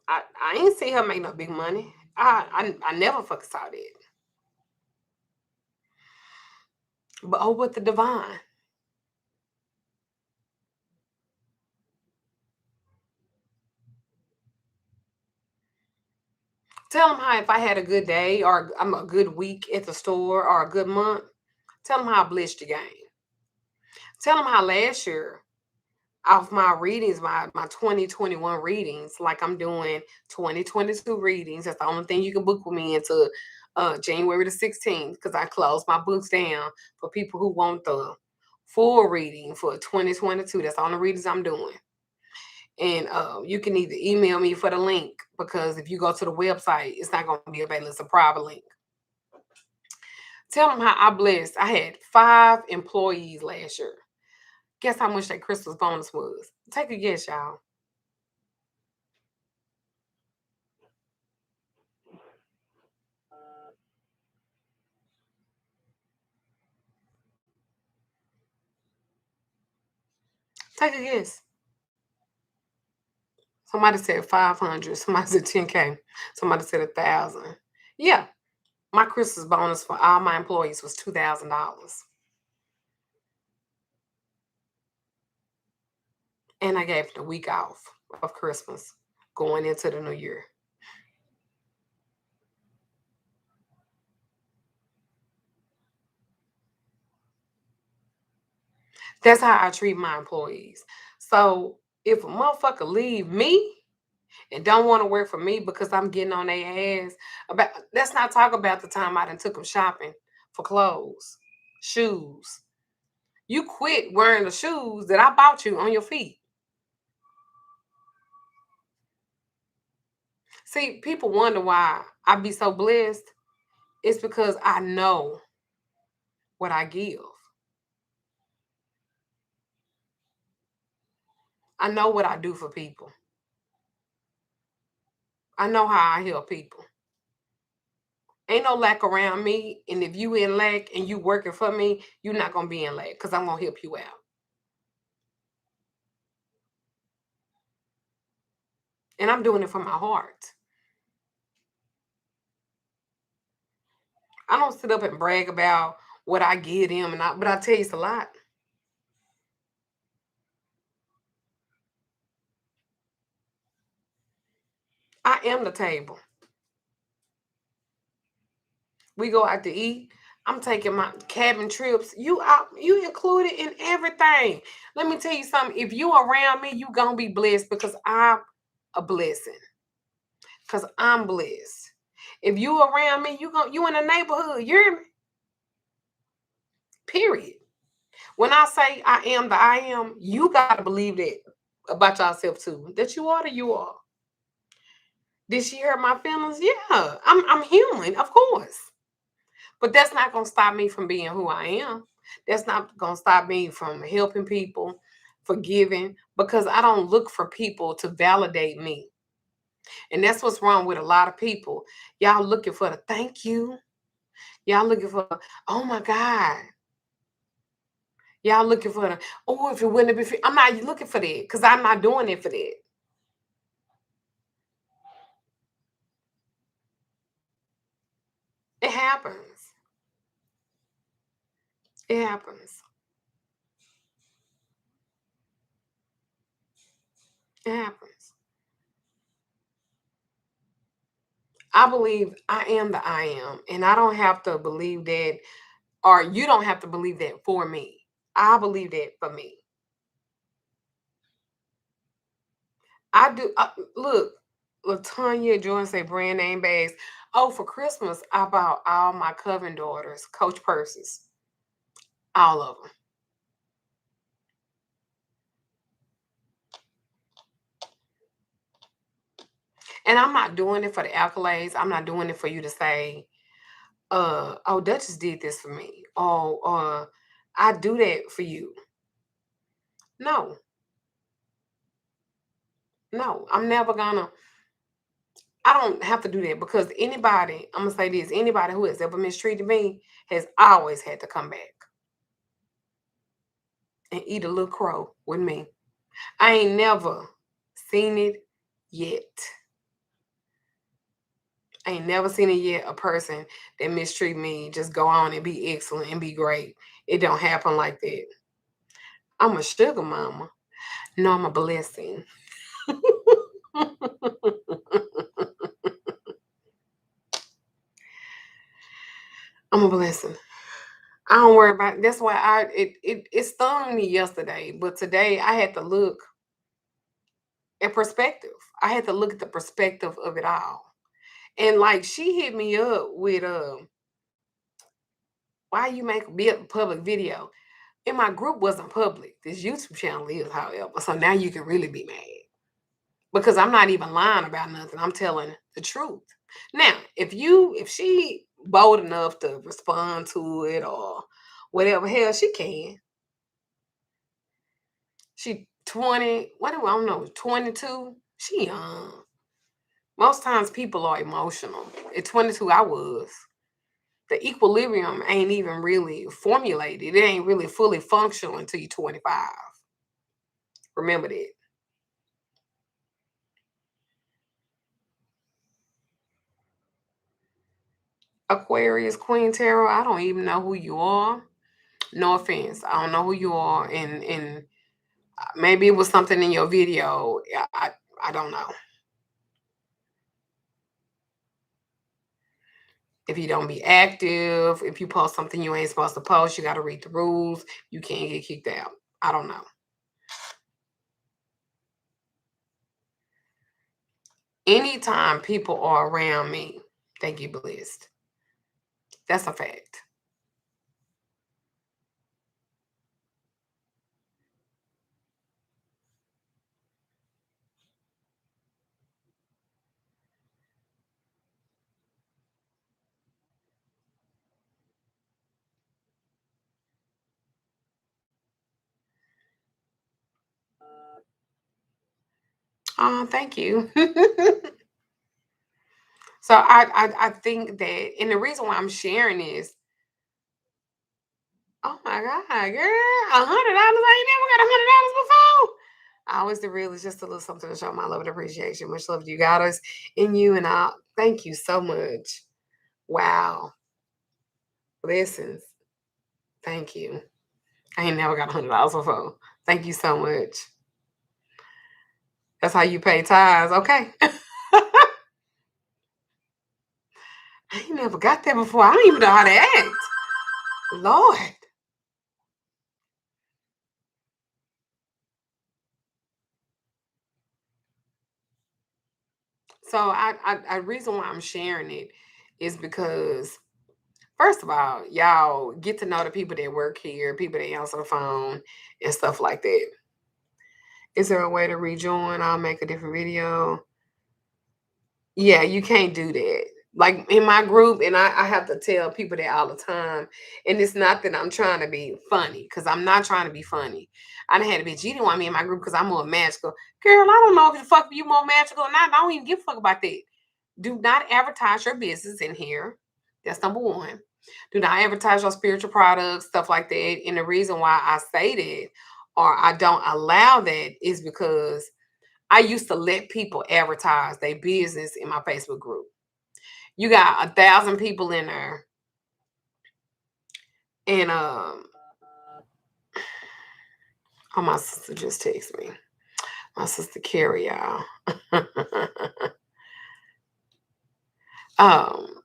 Speaker 1: I ain't see her make no big money. I never fucking saw that. But oh, what the divine. Tell them how if I had a good day or I'm a good week at the store or a good month, tell them how I blessed the game. Tell them how last year, off my readings, my 2021 readings, like I'm doing 2022 readings. That's the only thing you can book with me into January the 16th because I closed my books down for people who want the full reading for 2022. That's all the readings I'm doing. And you can either email me for the link, because if you go to the website, it's not going to be available. It's a private link. Tell them how I blessed. I had 5 employees last year. Guess how much that Christmas bonus was? Take a guess, y'all. Take a guess. Somebody said 500. Somebody said 10K. Somebody said 1,000. Yeah, my Christmas bonus for all my employees was $2,000. And I gave the week off of Christmas going into the new year. That's how I treat my employees. So if a motherfucker leave me and don't want to work for me because I'm getting on their ass, about, let's not talk about the time I done took them shopping for clothes, shoes. You quit wearing the shoes that I bought you on your feet. See, people wonder why I be so blessed. It's because I know what I give. I know what I do for people. I know how I help people. Ain't no lack around me. And if you in lack and you working for me, you're not gonna be in lack, because I'm gonna help you out. And I'm doing it from my heart. I don't sit up and brag about what I give them, but I tell you it's a lot. I am the table. We go out to eat. I'm taking my cabin trips. You included in everything. Let me tell you something. If you around me, you gonna be blessed, because I'm a blessing. Because I'm blessed. If you around me, you in the neighborhood. You hear me? Period. When I say I am the I am, you gotta believe that about yourself too. That you are the you are. Did she hurt my feelings? Yeah. I'm human, of course. But that's not gonna stop me from being who I am. That's not gonna stop me from helping people, forgiving, because I don't look for people to validate me. And that's what's wrong with a lot of people. Y'all looking for the thank you. Y'all looking for, oh my God. Y'all looking for the, oh, if it wouldn't have been, I'm not looking for that, because I'm not doing it for that. It happens. It happens. It happens. I believe I am the I am, and I don't have to believe that, or you don't have to believe that for me. I believe that for me. I do. Look, Latanya Jordan say brand name bags. Oh, for Christmas, I bought all my Coven daughters Coach purses, all of them. And I'm not doing it for the accolades. I'm not doing it for you to say, oh, Duchess did this for me. Oh, I do that for you. No, no, I'm never gonna. I don't have to do that, because anybody, I'm gonna say this, anybody who has ever mistreated me has always had to come back and eat a little crow with me. I ain't never seen it yet. I ain't never seen it yet. A person that mistreat me just go on and be excellent and be great. It don't happen like that. I'm a sugar mama. No, I'm a blessing. I'm a blessing. I don't worry about it. That's why it stung me yesterday, but today I had to look at perspective. I had to look at the perspective of it all. And like, she hit me up with why you make a public video? And my group wasn't public. This YouTube channel is, however. So now you can really be mad. Because I'm not even lying about nothing. I'm telling the truth. Now, if she bold enough to respond to it or whatever, hell, she can. She 20, what do I don't know, 22? She young. Most times people are emotional. At 22, I was. The equilibrium ain't even really formulated. It ain't really fully functional until you're 25. Remember that. Aquarius, Queen Tarot, I don't even know who you are. No offense. I don't know who you are. And maybe it was something in your video. I don't know. If you don't be active, if you post something you ain't supposed to post, you got to read the rules. You can't get kicked out. I don't know. Anytime people are around me, they get blessed. That's a fact. Oh, thank you. So I think that, and the reason why I'm sharing is, oh my God, girl, $100! I ain't never got $100 before. I always the real is just a little something to show my love and appreciation. Much love to you, goddess, in you, and I thank you so much. Wow, blessings. Thank you. I ain't never got $100 before. Thank you so much. That's how you pay tithes, okay? I ain't never got that before. I don't even know how to act. Lord. So I reason why I'm sharing it is because, first of all, y'all get to know the people that work here, people that answer the phone and stuff like that. Is there a way to rejoin? I'll make a different video. Yeah, you can't do that. Like in my group, and I have to tell people that all the time. And it's not that I'm trying to be funny, because I'm not trying to be funny. I done had a bitch, you didn't want me in my group because I'm more magical. Girl, I don't know if the fuck you more magical or not. I don't even give a fuck about that. Do not advertise your business in here. That's number one. Do not advertise your spiritual products, stuff like that. And the reason why I say that or I don't allow that is because I used to let people advertise their business in my Facebook group. You got 1,000 people in there, and oh, my sister just texted me. My sister Carrie, y'all. um,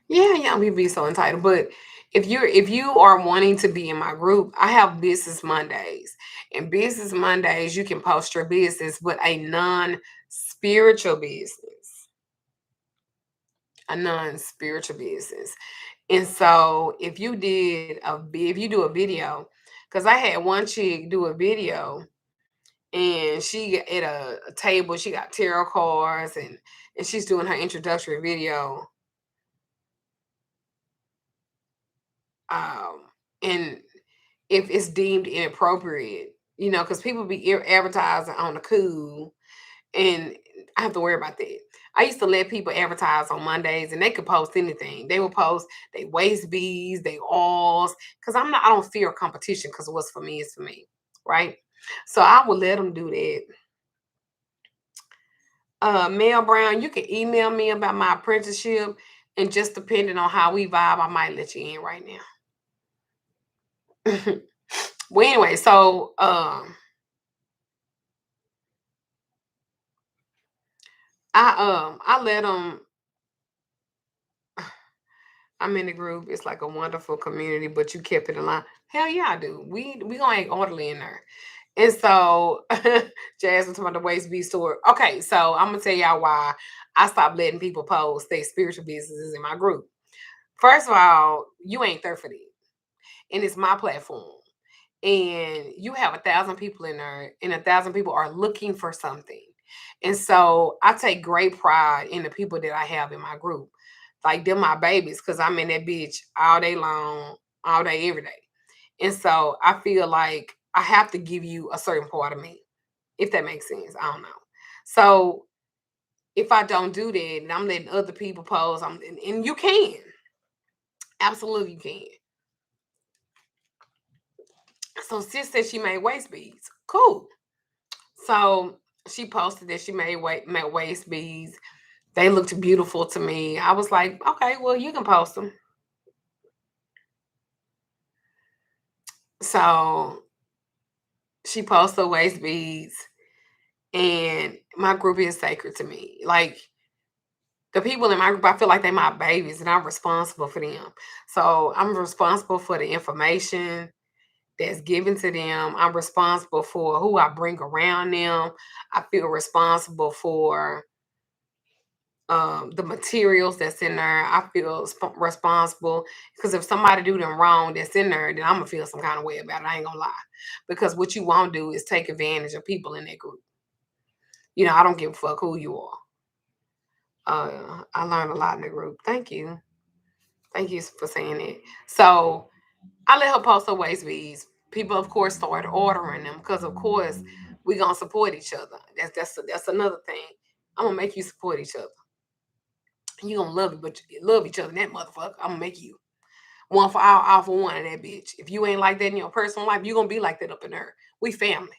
Speaker 1: yeah, yeah, we be so entitled. But if you are wanting to be in my group, I have business Mondays. And business Mondays, you can post your business, but a non-spiritual business. A non-spiritual business. And so if you do a video, because I had one chick do a video and she at a table, she got tarot cards and she's doing her introductory video. Um, and if it's deemed inappropriate, because people be advertising on the cool, and I have to worry about that. I used to let people advertise on Mondays, and they could post anything. They would post they waist beads, they alls, because I don't fear competition, because what's for me is for me, right? So I would let them do that. Mel Brown, you can email me about my apprenticeship, and just depending on how we vibe, I might let you in right now. Well, anyway, so I let them. I'm in the group. It's like a wonderful community, but you kept it alive. Hell yeah, I do. We gonna act orderly in there. And so Jasmine talking about the waist bead store. Okay, so I'm gonna tell y'all why I stopped letting people post their spiritual businesses in my group. First of all, you ain't there for that. And it's my platform. And you have 1,000 people in there, and 1,000 people are looking for something. And so I take great pride in the people that I have in my group. Like them my babies, because I'm in that bitch all day long, all day, every day. And so I feel like I have to give you a certain part of me, if that makes sense. I don't know. So if I don't do that and I'm letting other people post, and you can. Absolutely you can. So sis said she made waist beads. Cool. So she posted that she made waist beads. They looked beautiful to me. I was like, okay, well, you can post them. So she posted waist beads, and my group is sacred to me. Like the people in my group, I feel like they're my babies, and I'm responsible for them. So I'm responsible for the information that's given to them. I'm responsible for who I bring around them. I feel responsible for the materials that's in there. I feel responsible because if somebody do them wrong that's in there, then I'm gonna feel some kind of way about it. I ain't gonna lie, because what you won't do is take advantage of people in that group. I don't give a fuck who you are. I learned a lot in the group. Thank you for saying it. So I let her post her waist beads. People, of course, started ordering them because, of course, we gonna support each other. That's another thing. I'm gonna make you support each other. You gonna love it, but you love each other. In that motherfucker, I'm gonna make you one for all for one of that bitch. If you ain't like that in your personal life, you gonna be like that up in there. We family.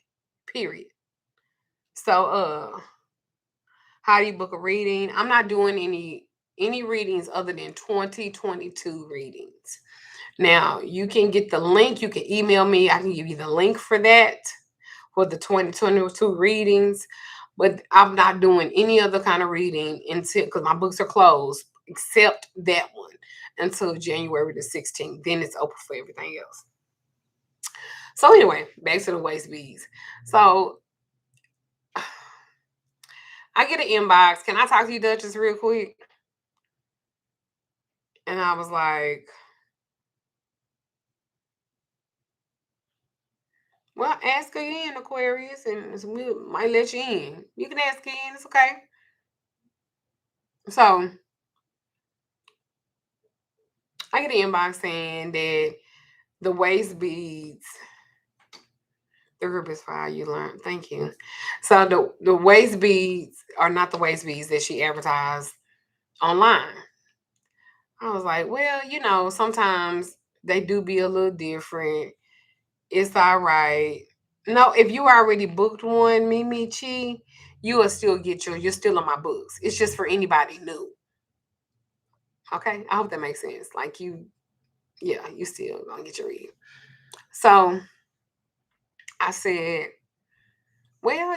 Speaker 1: Period. So how do you book a reading? I'm not doing any readings other than 2022 readings. Now you can get the link, you can email me, I can give you the link for that for the 2022 readings. But I'm not doing any other kind of reading until, because my books are closed, except that one until January the 16th. Then it's open for everything else. So anyway, back to the waist beads. So I get an inbox. Can I talk to you, Duchess, real quick? And I was like, well, ask again, Aquarius, and we might let you in. You can ask again. It's okay. So I get an inbox saying that the waist beads, the group is fire. You learn. Thank you. So the waist beads are not the waist beads that she advertised online. I was like, well, sometimes they do be a little different. It's all right. No, if you already booked one, Mimi Chi, you will still get you're still on my books. It's just for anybody new. Okay. I hope that makes sense. Like yeah, you still gonna get your read. So I said, well,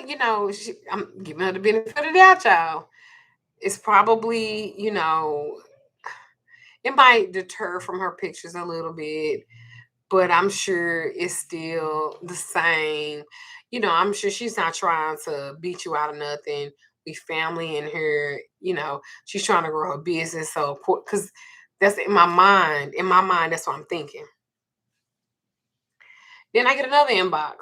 Speaker 1: I'm giving her the benefit of the doubt, y'all. It's probably, it might deter from her pictures a little bit, but I'm sure it's still the same. I'm sure she's not trying to beat you out of nothing. We family in her, she's trying to grow her business. So, because that's in my mind. In my mind, that's what I'm thinking. Then I get another inbox.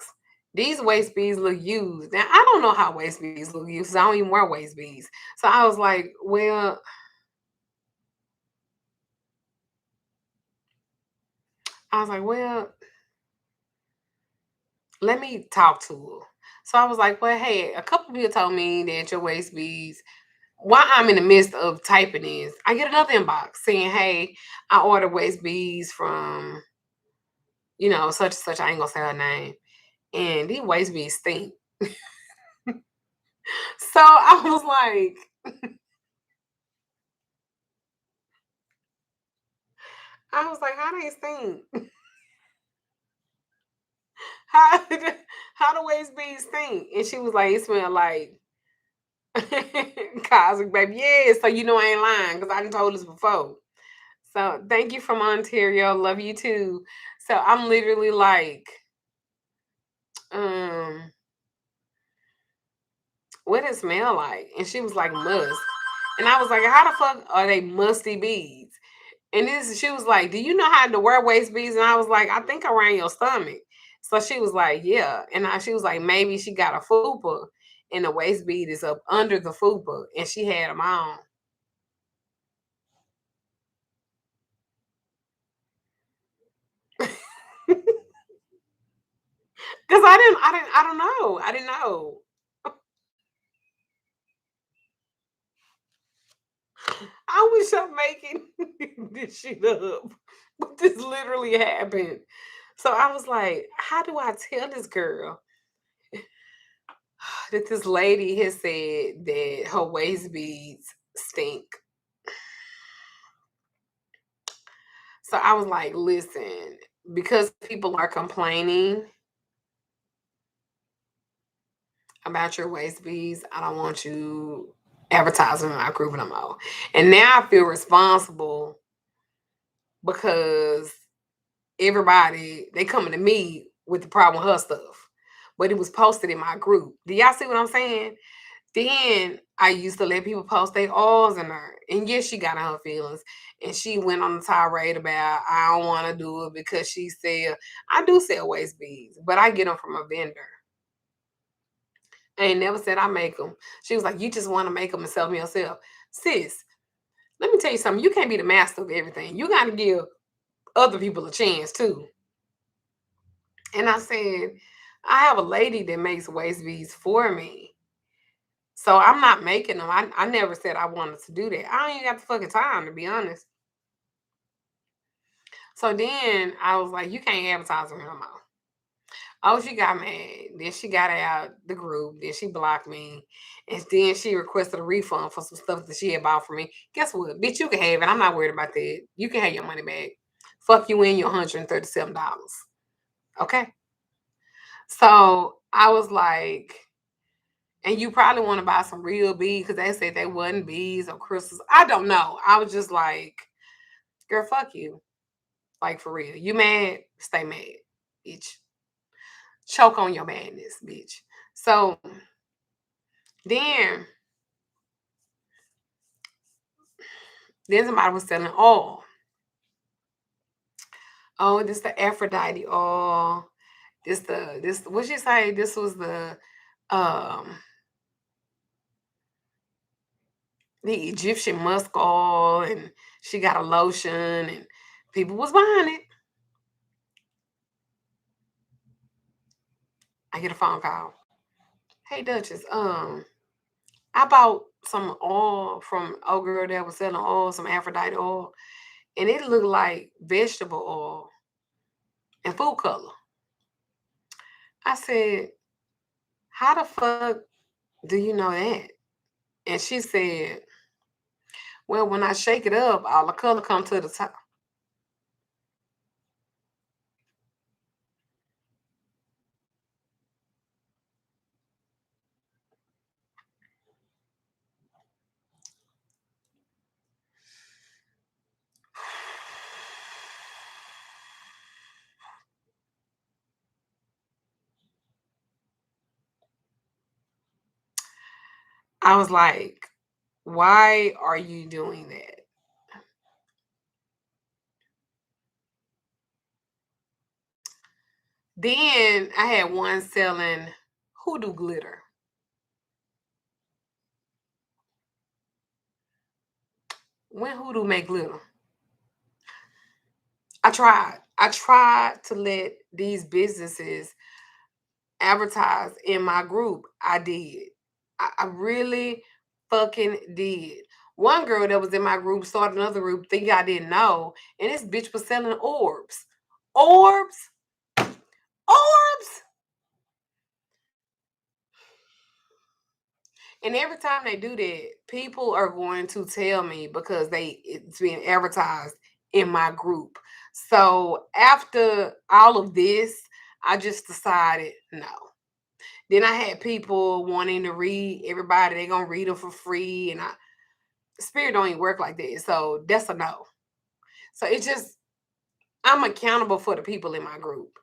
Speaker 1: These waist beads look used. Now, I don't know how waist beads look used. I don't even wear waist beads. So I was like, well, let me talk to her. So I was like, well, hey, a couple people told me that your waist beads, while I'm in the midst of typing this, I get another inbox saying, hey, I ordered waist beads from, such and such. I ain't gonna say her name. And these waist beads stink. So I was how they stink? How how the waist beads stink? And she was like, it smell like cosmic baby. Yeah, so I ain't lying because I done told this before. So thank you from Ontario. Love you too. So I'm literally like, what it smell like? And she was like, musk. And I was like, how the fuck are they musty beads? And she was like, do you know how to wear waist beads? And I was like, I think around your stomach. So she was like, yeah. And she was like, maybe she got a fupa and the waist bead is up under the fupa. And she had them on. Because I don't know. I didn't know. I wish I'm making this shit up. But this literally happened. So I was like, how do I tell this girl that this lady has said that her waist beads stink? So I was like, listen, because people are complaining about your waist beads, I don't want you advertising in my group no more. And now I feel responsible because everybody they coming to me with the problem with her stuff. But it was posted in my group. Do y'all see what I'm saying? Then I used to let people post their alls in her. And yes, she got in her feelings. And she went on the tirade about I don't want to do it because she said I do sell waist beads, but I get them from a vendor. I ain't never said I make them. She was like, you just want to make them and sell them yourself. Sis, let me tell you something. You can't be the master of everything. You got to give other people a chance too. And I said, I have a lady that makes waist beads for me. So I'm not making them. I never said I wanted to do that. I ain't got the fucking time, to be honest. So then I was like, you can't advertise with her no more. Oh, she got mad. Then she got out the group. Then she blocked me. And then she requested a refund for some stuff that she had bought for me. Guess what? Bitch, you can have it. I'm not worried about that. You can have your money back. Fuck you in your $137. Okay? So I was like, and you probably want to buy some real beads because they said they wasn't beads or crystals. I don't know. I was just like, girl, fuck you. Like for real. You mad? Stay mad, bitch. Choke on your madness, bitch. So then, then somebody was selling oil. Oh, this the Aphrodite oil. This what she say? This was um the Egyptian musk oil, and she got a lotion, and people was buying it. I get a phone call. Hey Duchess, I bought some oil from old girl that was selling oil, some Aphrodite oil, and it looked like vegetable oil and food color. I said, how the fuck do you know that? And she said, well, when I shake it up, all the color come to the top. I was like, why are you doing that? Then I had one selling hoodoo glitter. When hoodoo make glitter? I tried. I tried to let these businesses advertise in my group. I did. I really fucking did. One girl that was in my group started another group, think I didn't know, and this bitch was selling orbs. Orbs? Orbs? And every time they do that, people are going to tell me because it's being advertised in my group. So after all of this, I just decided no. Then I had people wanting to read everybody. They gonna read them for free, and spirit don't even work like that. So that's a no. So it's just I'm accountable for the people in my group.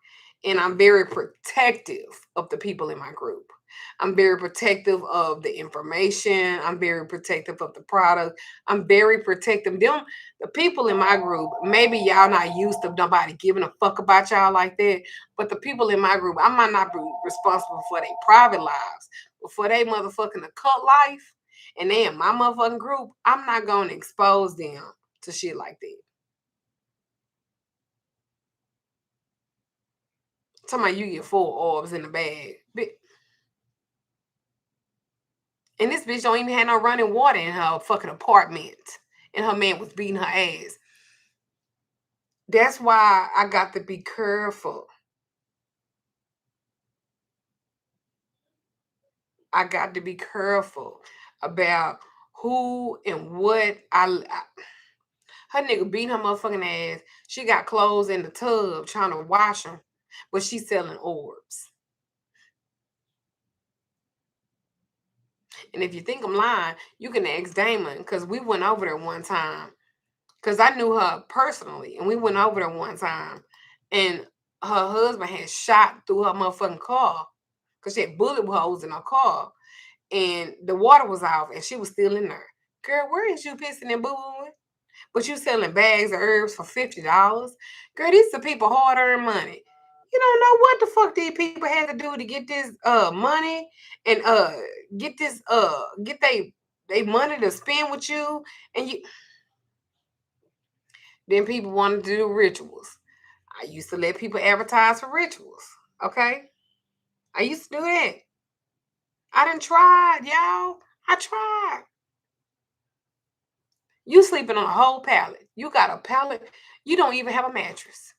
Speaker 1: and I'm very protective of the people in my group. I'm very protective of the information. I'm very protective of the product. I'm very protective. The people in my group, maybe y'all not used to nobody giving a fuck about y'all like that, but the people in my group, I might not be responsible for their private lives, but for their motherfucking occult life, and they in my motherfucking group, I'm not going to expose them to shit like that. Talking about you get 4 orbs in the bag. And this bitch don't even have no running water in her fucking apartment. And her man was beating her ass. That's why I got to be careful. I got to be careful about who and what her nigga beating her motherfucking ass. She got clothes in the tub trying to wash them, but she's selling orbs. And if you think I'm lying, you can ask Damon, because we went over there one time. Because I knew her personally, and we went over there one time. And her husband had shot through her motherfucking car because she had bullet holes in her car. And the water was off, and she was still in there. Girl, where is you pissing and boo-booing? But you selling bags of herbs for $50. Girl, these are people hard-earned money. You don't know what the fuck these people had to do to get this money and get this get they money to spend with you. And you then people wanted to do rituals. I used to let people advertise for rituals. Okay? I used to do that. I done tried, y'all. I tried. You sleeping on a whole pallet. You got a pallet. You don't even have a mattress,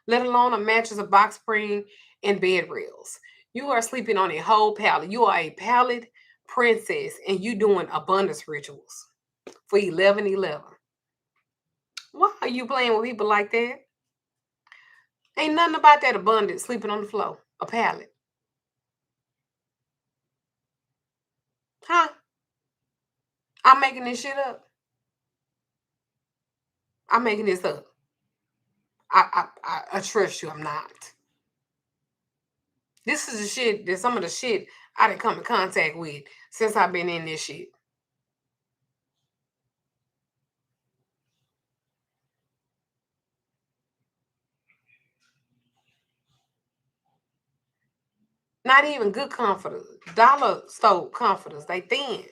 Speaker 1: let alone a mattress, a box spring, and bed rails. You are sleeping on a whole pallet. You are a pallet princess, and you doing abundance rituals for 11/11. Why are you playing with people like that? Ain't nothing about that abundance sleeping on the floor, a pallet. Huh? I'm making this shit up. I'm making this up. I trust you. I'm not. This is the shit that some of the shit I didn't come in contact with since I've been in this shit. Not even good comforters. Dollar store comforters. They thin.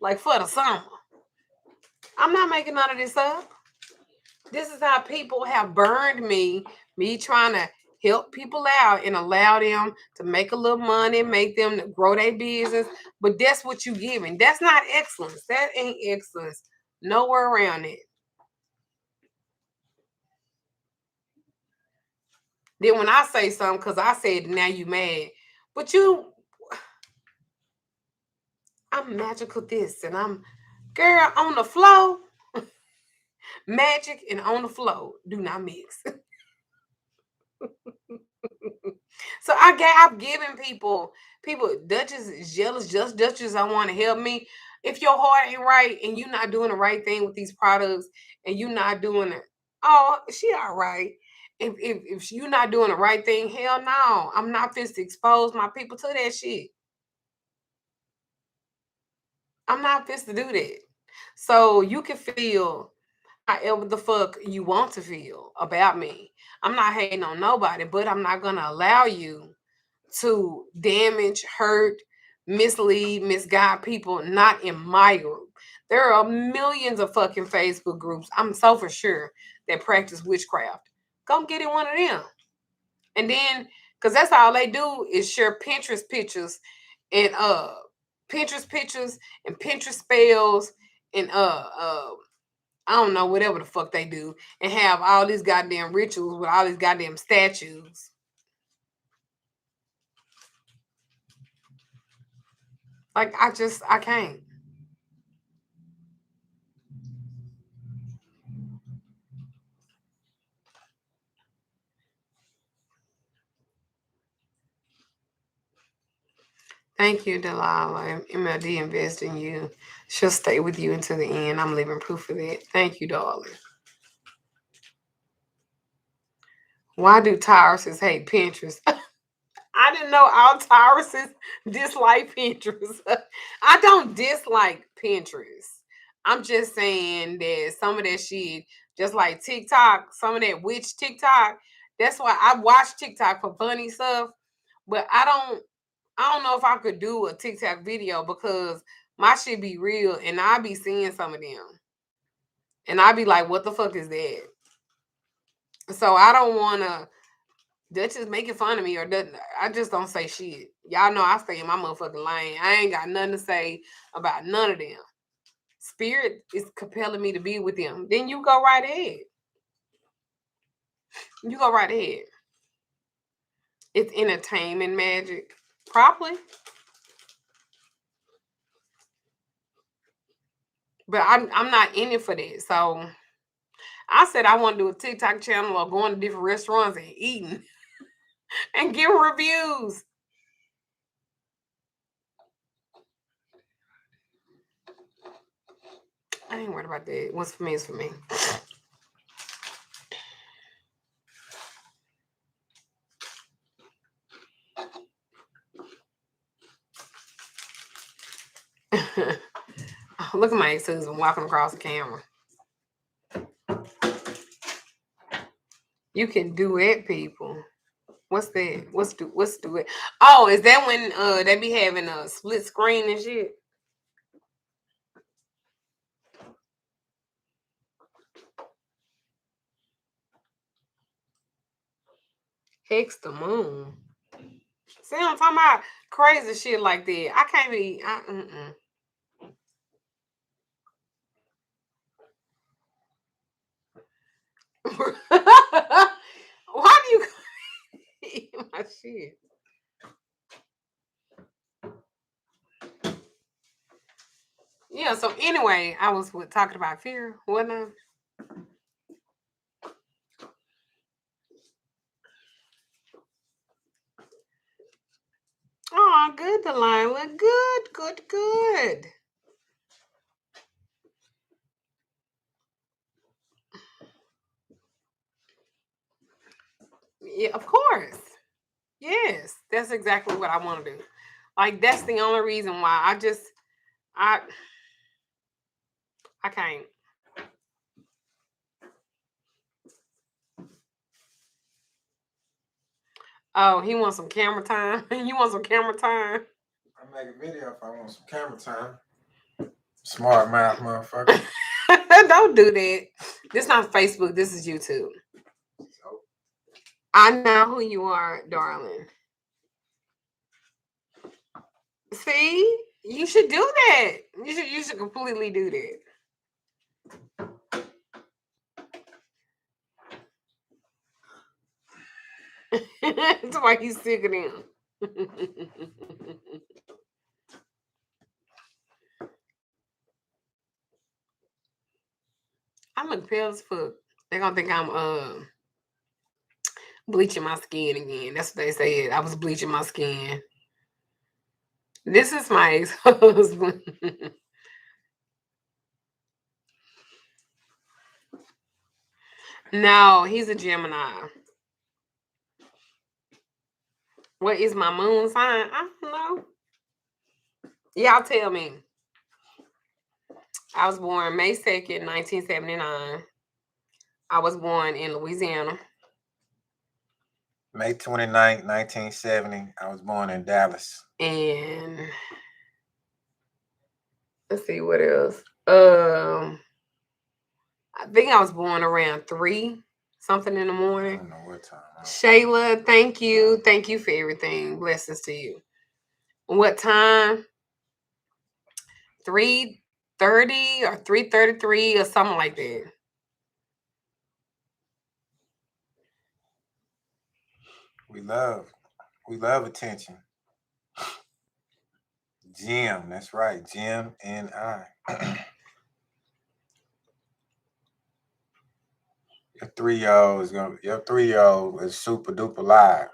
Speaker 1: Like for the summer. I'm not making none of this up. This is how people have burned me trying to help people out and allow them to make a little money, make them to grow their business. But that's what you giving. That's not excellence. That ain't excellence. Nowhere around it. Then when I say something, because I said now you mad. But I'm magical this and I'm girl on the flow. Magic and on the flow do not mix. So I've given people Duchess is jealous, just Duchess I want to help me. If your heart ain't right and you're not doing the right thing with these products and you're not doing it, oh, she all right. If you're not doing the right thing, hell no. I'm not fit to expose my people to that shit. I'm not fit to do that. So you can feel however the fuck you want to feel about me. I'm not hating on nobody, but I'm not gonna allow you to damage, hurt, mislead, misguide people not in my group. There are millions of fucking Facebook groups, I'm so for sure, that practice witchcraft. Go get in one of them. And then, because that's all they do is share and Pinterest pictures and Pinterest spells and I don't know, whatever the fuck they do, and have all these goddamn rituals with all these goddamn statues. Like I can't. Thank you, Delilah. MLD invest in you. She'll stay with you until the end. I'm living proof of that. Thank you, darling. Why do Tauruses hate Pinterest? I didn't know all Tauruses dislike Pinterest. I don't dislike Pinterest. I'm just saying that some of that shit, just like TikTok, some of that witch TikTok, that's why I watch TikTok for funny stuff. But I don't know if I could do a TikTok video because my shit be real and I be seeing some of them. And I be like, what the fuck is that? So I don't wanna Duchess making fun of me or doesn't. I just don't say shit. Y'all know I stay in my motherfucking lane. I ain't got nothing to say about none of them. Spirit is compelling me to be with them. Then you go right ahead. You go right ahead. It's entertainment magic. Probably. But I'm not in it for that. So I said I want to do a TikTok channel or going to different restaurants and eating and giving reviews. I ain't worried about that. What's for me is for me. Look at my ex-husband walking across the camera. You can duet people. What's that? What's duet? Oh, is that when they be having a split screen and shit? Hex the moon. See, I'm talking about crazy shit like that. I can't be. Why do you eat my shit? Yeah. So anyway, I was talking about fear. What now? Oh, good, Delilah. Good, good, good. Yeah, of course. Yes, that's exactly what I want to do. Like that's the only reason why I I can't. Oh, he wants some camera time. You want some camera time?
Speaker 2: I make a video if I want some camera time. Smart mouth motherfucker.
Speaker 1: Don't do that. This not Facebook. This is YouTube.
Speaker 2: So,
Speaker 1: I know who you are, darling. See, you should do that. You should completely do that. That's why he's sick of them. I look pale as fuck. They're gonna think I'm bleaching my skin again. That's what they said. I was bleaching my skin. This is my ex-husband. No, he's a Gemini. What is my moon sign? I don't know. Y'all tell me. I was born May 2nd, 1979. I was born in Louisiana.
Speaker 2: May 29th, 1970. I was born in Dallas.
Speaker 1: And let's see what else. I think I was born around 3 something in the
Speaker 2: I
Speaker 1: morning.
Speaker 2: don't know what time.
Speaker 1: Shayla, thank you. Thank you for everything. Blessings to you. What time? 3:30 or 3:33 or something like that.
Speaker 2: We love attention. Jim, that's right. Jim and I. Your 3-year-old is super duper live.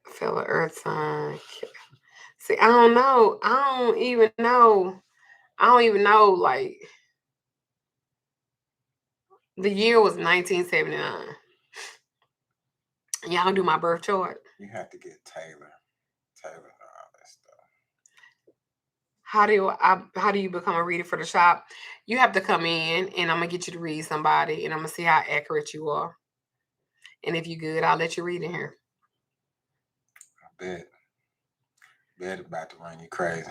Speaker 1: Fellow Earth sign. See, I don't know. I don't even know. Like The year was 1979. Y'all do my birth chart.
Speaker 2: You have to get Taylor. Taylor and all that stuff.
Speaker 1: How do you become a reader for the shop? You have to come in, and I'm gonna get you to read somebody, and I'm gonna see how accurate you are. And if you're good, I'll let you read in here.
Speaker 2: I bet. Bet about to run you crazy.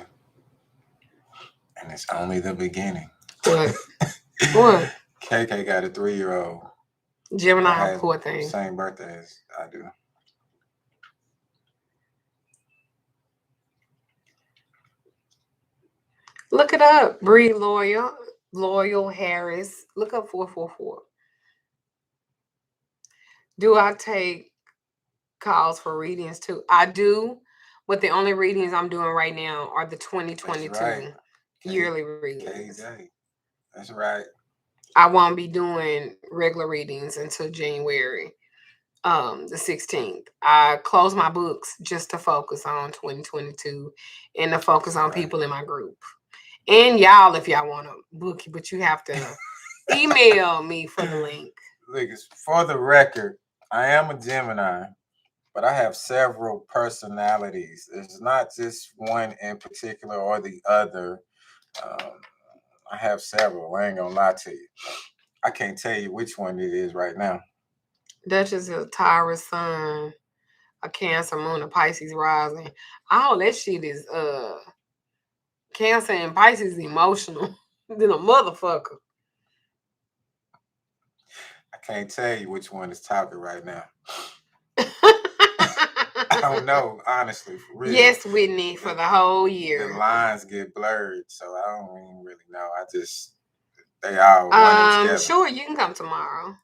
Speaker 2: And it's only the beginning.
Speaker 1: What? What?
Speaker 2: KK got a 3-year-old.
Speaker 1: Gemini, poor thing.
Speaker 2: Same birthday as I do.
Speaker 1: Look it up. Bree Loyal Harris. Look up 444. Do I take calls for readings too? I do, but the only readings I'm doing right now are the 2022 yearly readings.
Speaker 2: KJ. That's right.
Speaker 1: I won't be doing regular readings until January the 16th. I close my books just to focus on 2022 and to focus on people in my group. And y'all, if y'all want to book, but you have to email me for the link.
Speaker 2: Look, for the record, I am a Gemini, but I have several personalities. It's not just one in particular or the other. I have several. I ain't gonna lie to you. I can't tell you which one it is right now.
Speaker 1: Duchess is a Taurus sun, a Cancer moon, a Pisces rising. All that shit is Cancer and Pisces emotional than a motherfucker.
Speaker 2: I can't tell you which one is topping right now. I don't know, honestly, for real.
Speaker 1: Yes, Whitney, for the whole year.
Speaker 2: The lines get blurred, so I don't even really know. They all running together.
Speaker 1: Sure, you can come tomorrow.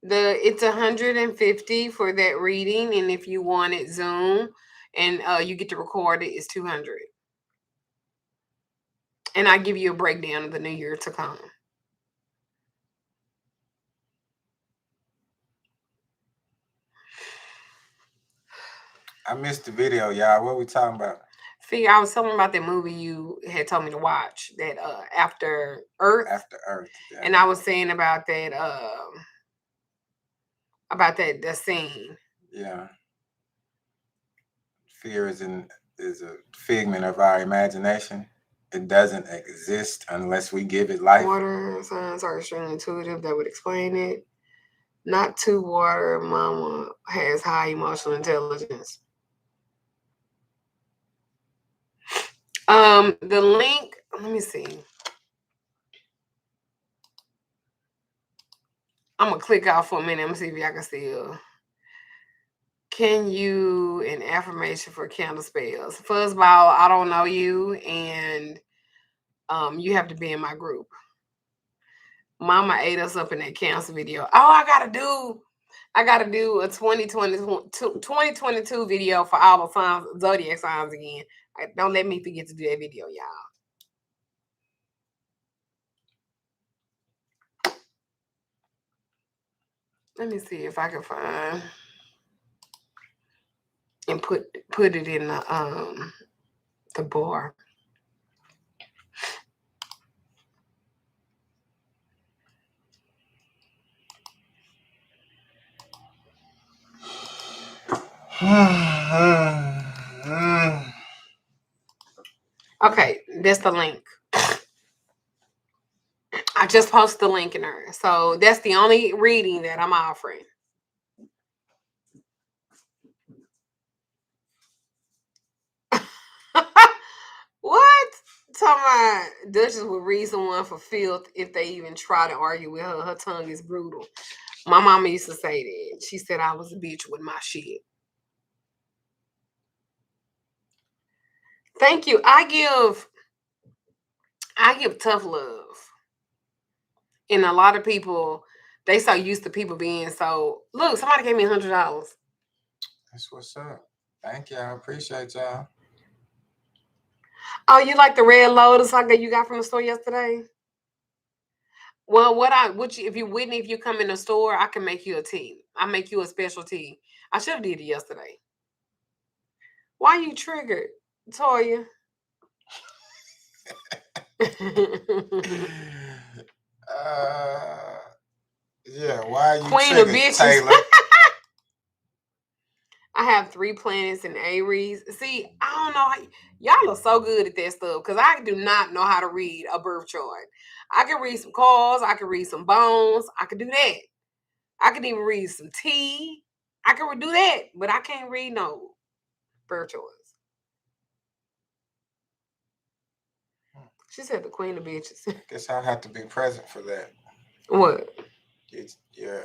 Speaker 1: It's 150 for that reading, and if you want it Zoom and you get to record it, it's 200. And I give you a breakdown of the new year to come.
Speaker 2: I missed the video, y'all. What we talking about?
Speaker 1: Figure, I was telling about that movie you had told me to watch, that After Earth.
Speaker 2: After Earth.
Speaker 1: Yeah. And I was saying about that the scene.
Speaker 2: Yeah. Fear is a figment of our imagination. It doesn't exist unless we give it life.
Speaker 1: Water signs are extremely intuitive. That would explain it. Not too water. Mama has high emotional intelligence. The link, let me see. I'm gonna click out for a minute. I'm gonna see if y'all can still. Can you an affirmation for candle spells? Fuzzball, I don't know you, and you have to be in my group. Mama ate us up in that cancer video. Oh, I gotta do a 2022 video for all the signs, zodiac signs again. Don't let me forget to do that video, y'all. Let me see if I can find and put it in the bar. Okay, that's the link. I just posted the link in there. So that's the only reading that I'm offering. What? Talking about Duchess would read someone for filth if they even try to argue with her. Her tongue is brutal. My mama used to say that. She said I was a bitch with my shit. Thank you. I give tough love. And a lot of people, they so used to people being so, look, somebody gave me $100.
Speaker 2: That's what's up. Thank y'all. Appreciate y'all.
Speaker 1: Oh, you like the Red Lotus like you got from the store yesterday? Well, if you come in the store, I can make you a tea. I make you a special tea. I should have did it yesterday. Why you triggered, Toya?
Speaker 2: Yeah, why are you
Speaker 1: Queen of
Speaker 2: triggered,
Speaker 1: bitches.
Speaker 2: Taylor?
Speaker 1: I have 3 planets in Aries. See, I don't know. Y'all are so good at that stuff because I do not know how to read a birth chart. I can read some cards. I can read some bones. I can do that. I can even read some tea. I can do that, but I can't read no birth charts. She said the queen of bitches.
Speaker 2: I guess I'll have to be present for that.
Speaker 1: What?
Speaker 2: Your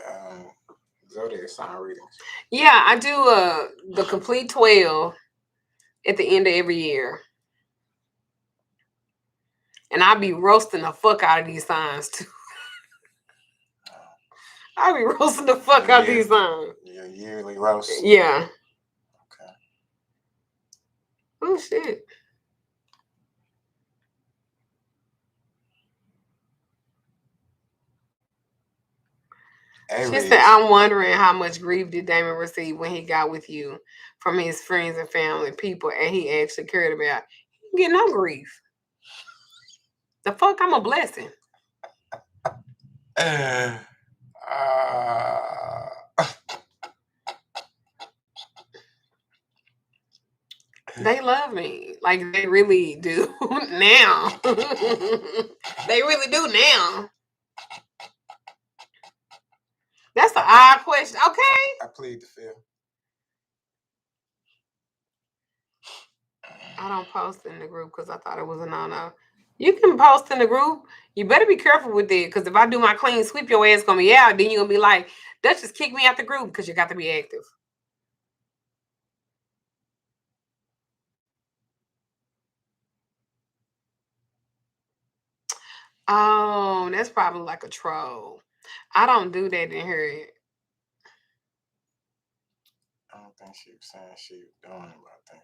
Speaker 2: zodiac sign readings.
Speaker 1: Yeah, I do the complete 12 at the end of every year. And I be roasting the fuck out of these signs too. I be roasting the fuck out these signs.
Speaker 2: Your yearly roast.
Speaker 1: Yeah.
Speaker 2: Okay.
Speaker 1: Oh shit. She said, I'm wondering how much grief did Damon receive when he got with you from his friends and family, people, and he actually cared about. He didn't get no grief. The fuck, I'm a blessing. They love me. Like, they really do now. They really do now. That's an odd question. Okay.
Speaker 2: I plead the fifth.
Speaker 1: I don't post in the group because I thought it was a no-no. You can post in the group. You better be careful with it because if I do my clean sweep, your ass gonna be out. Then you're gonna be like, Duchess, kick me out the group because you got to be active. Oh, that's probably like a troll. I don't do that in here.
Speaker 2: I don't think she was saying she was doing about that.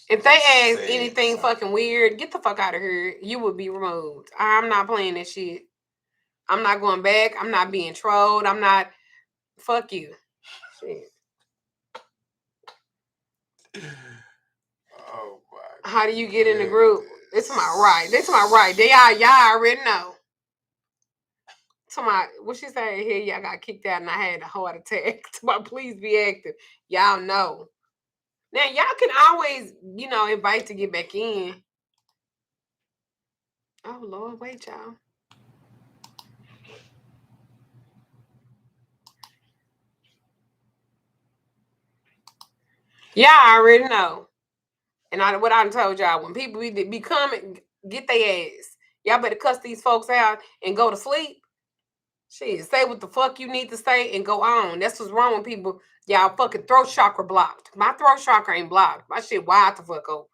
Speaker 1: If they ask anything fucking weird, get the fuck out of here. You will be removed. I'm not playing this shit. I'm not going back. I'm not being trolled. I'm not. Fuck you. Shit.
Speaker 2: Oh my.
Speaker 1: How do you get in the group? It's to my right. They to my right. Y'all already know. To my what she saying here, y'all got kicked out and I had a heart attack. To my please be active. Y'all know. Now y'all can always, invite to get back in. Oh Lord, wait, y'all. Y'all already know. And what I told y'all, when people be coming, get their ass. Y'all better cuss these folks out and go to sleep. Shit, say what the fuck you need to say and go on. That's what's wrong with people. Y'all fucking throat chakra blocked. My throat chakra ain't blocked. My shit wide the fuck open.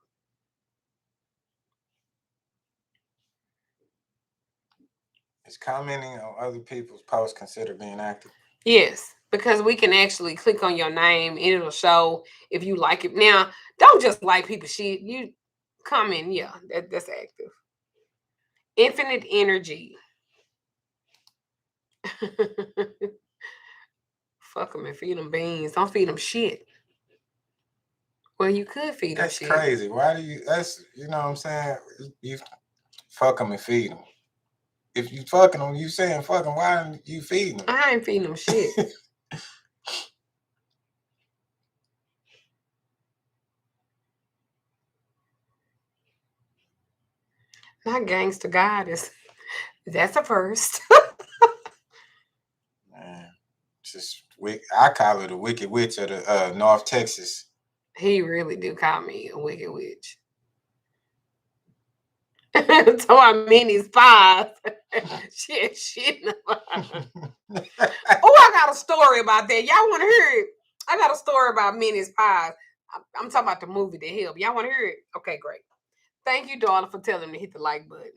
Speaker 2: Is commenting on other people's posts considered being active?
Speaker 1: Yes, because we can actually click on your name and it'll show if you like it. Now, don't just like people's shit. You comment, yeah, that's active. Infinite energy. Fuck them and feed them beans. Don't feed them shit. Well, you could feed them shit.
Speaker 2: That's crazy. Why do you? That's you know what I'm saying. You fuck them and feed them. If you fucking them, you saying fuck them. Why aren't you feeding them?
Speaker 1: I ain't feeding them shit. Not gangster goddess. That's a first.
Speaker 2: Man, just I call her the Wicked Witch of the North Texas.
Speaker 1: He really do call me a wicked witch. So I mean his spies. shit. Oh, I got a story about that. Y'all want to hear it? I got a story about Minnie's Pies. I'm talking about the movie The Help. Y'all want to hear it? Okay, great. Thank you, darling, for telling me to hit the like button.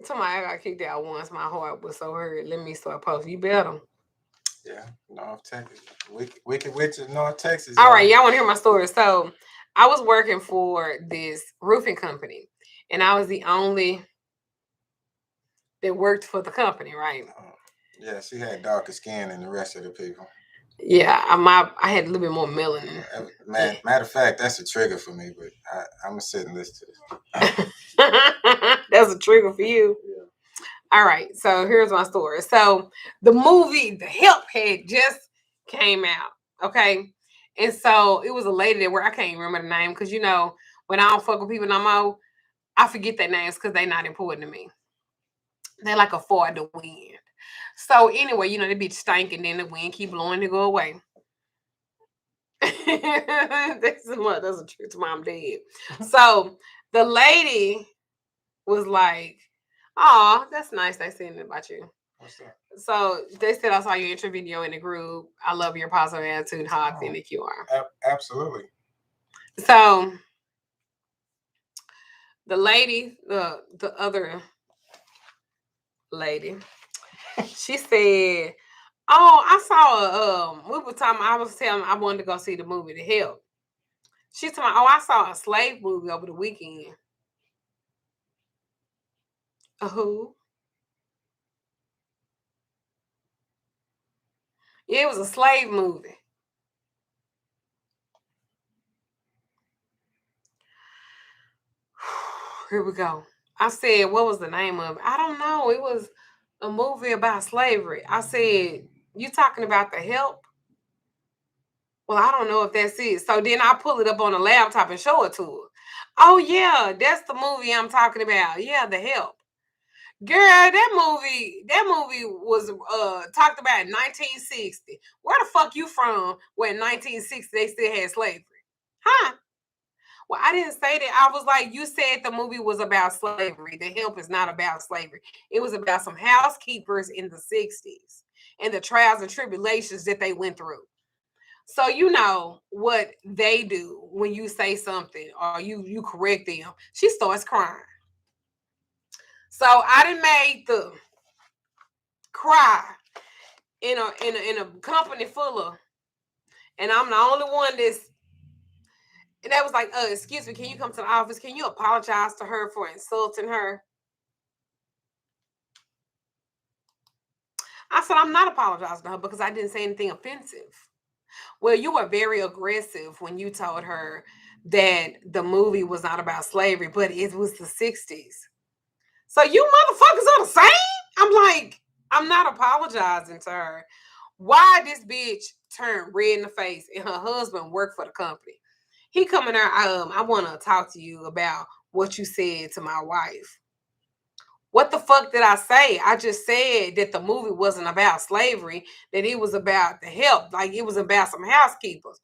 Speaker 1: Somebody got kicked out once. My heart was so hurt. Let me start posting. You better.
Speaker 2: Yeah, North Texas. Wicked Witch of North Texas.
Speaker 1: All right, y'all want to hear my story? So I was working for this roofing company, and I was the only that worked for the company, right?
Speaker 2: Yeah, she had darker skin than the rest of the people.
Speaker 1: Yeah, I had a little bit more melanin.
Speaker 2: Man, matter of fact, that's a trigger for me, but I'm gonna sit and listen to this.
Speaker 1: That's a trigger for you. Yeah. All right, so here's my story. So the movie The Help had just came out, okay? And so it was a lady that where I can't remember the name because when I don't fuck with people no more, I forget their names because they're not important to me. They're like a fart the wind. So anyway, the bitch stank and then the wind keep blowing to go away. That's a trick to mom dead. So the lady was like, "Oh, that's nice. They saying about you."
Speaker 2: What's that?
Speaker 1: So they said I saw your intro video in the group. I love your positive attitude, how authentic you are.
Speaker 2: Absolutely.
Speaker 1: So the lady, the other lady, she said, "Oh, I saw we were talking. I was telling I wanted to go see the movie The Help." She's talking, "Oh, I saw a slave movie over the weekend." Who? Yeah, it was a slave movie. Here we go. I said, what was the name of it? I don't know. It was a movie about slavery. I said, you talking about The Help? Well, I don't know if that's it. So then I pull it up on the laptop and show it to her. Oh, yeah, that's the movie I'm talking about. Yeah, The Help. Girl, that movie was talked about in 1960. Where the fuck you from where in 1960 they still had slavery? Huh? Well, I didn't say that. I was like, you said the movie was about slavery. The Help is not about slavery. It was about some housekeepers in the 60s and the trials and tribulations that they went through. So you know what they do when you say something or you correct them. She starts crying. So I done made the cry in a company full of, and I'm the only one that's. And that was like, excuse me, can you come to the office? Can you apologize to her for insulting her? I said, I'm not apologizing to her because I didn't say anything offensive. Well, you were very aggressive when you told her that the movie was not about slavery, but it was the 60s. So you motherfuckers are the same? I'm like, I'm not apologizing to her. Why this bitch turned red in the face and her husband worked for the company? He coming there, I want to talk to you about what you said to my wife. What the fuck did I say? I just said that the movie wasn't about slavery, that it was about the help, like it was about some housekeepers.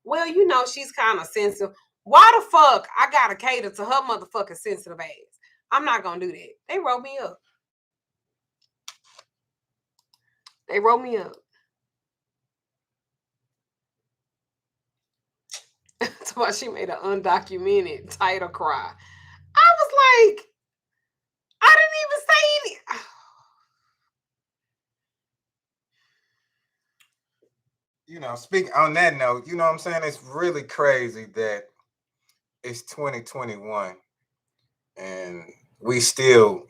Speaker 1: Well, she's kind of sensitive. Why the fuck I gotta cater to her motherfucking sensitive ass? I'm not gonna do that. They wrote me up. They wrote me up. That's why she made an undocumented title cry. I was like, I didn't even say any.
Speaker 2: Speaking on that note, you know what I'm saying? It's really crazy that it's 2021 and we still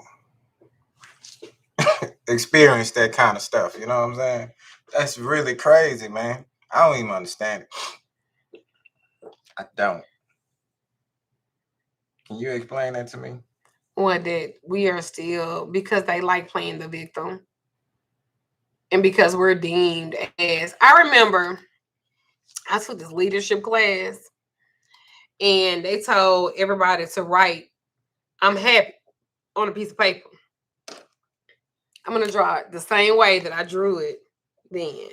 Speaker 2: experience that kind of stuff. You know what I'm saying? That's really crazy, man. I don't even understand it. I don't. Can you explain that to me?
Speaker 1: What, that we are still, because they like playing the victim. And because we're deemed as, I remember I took this leadership class and they told everybody to write, I'm happy, on a piece of paper. I'm going to draw it the same way that I drew it then.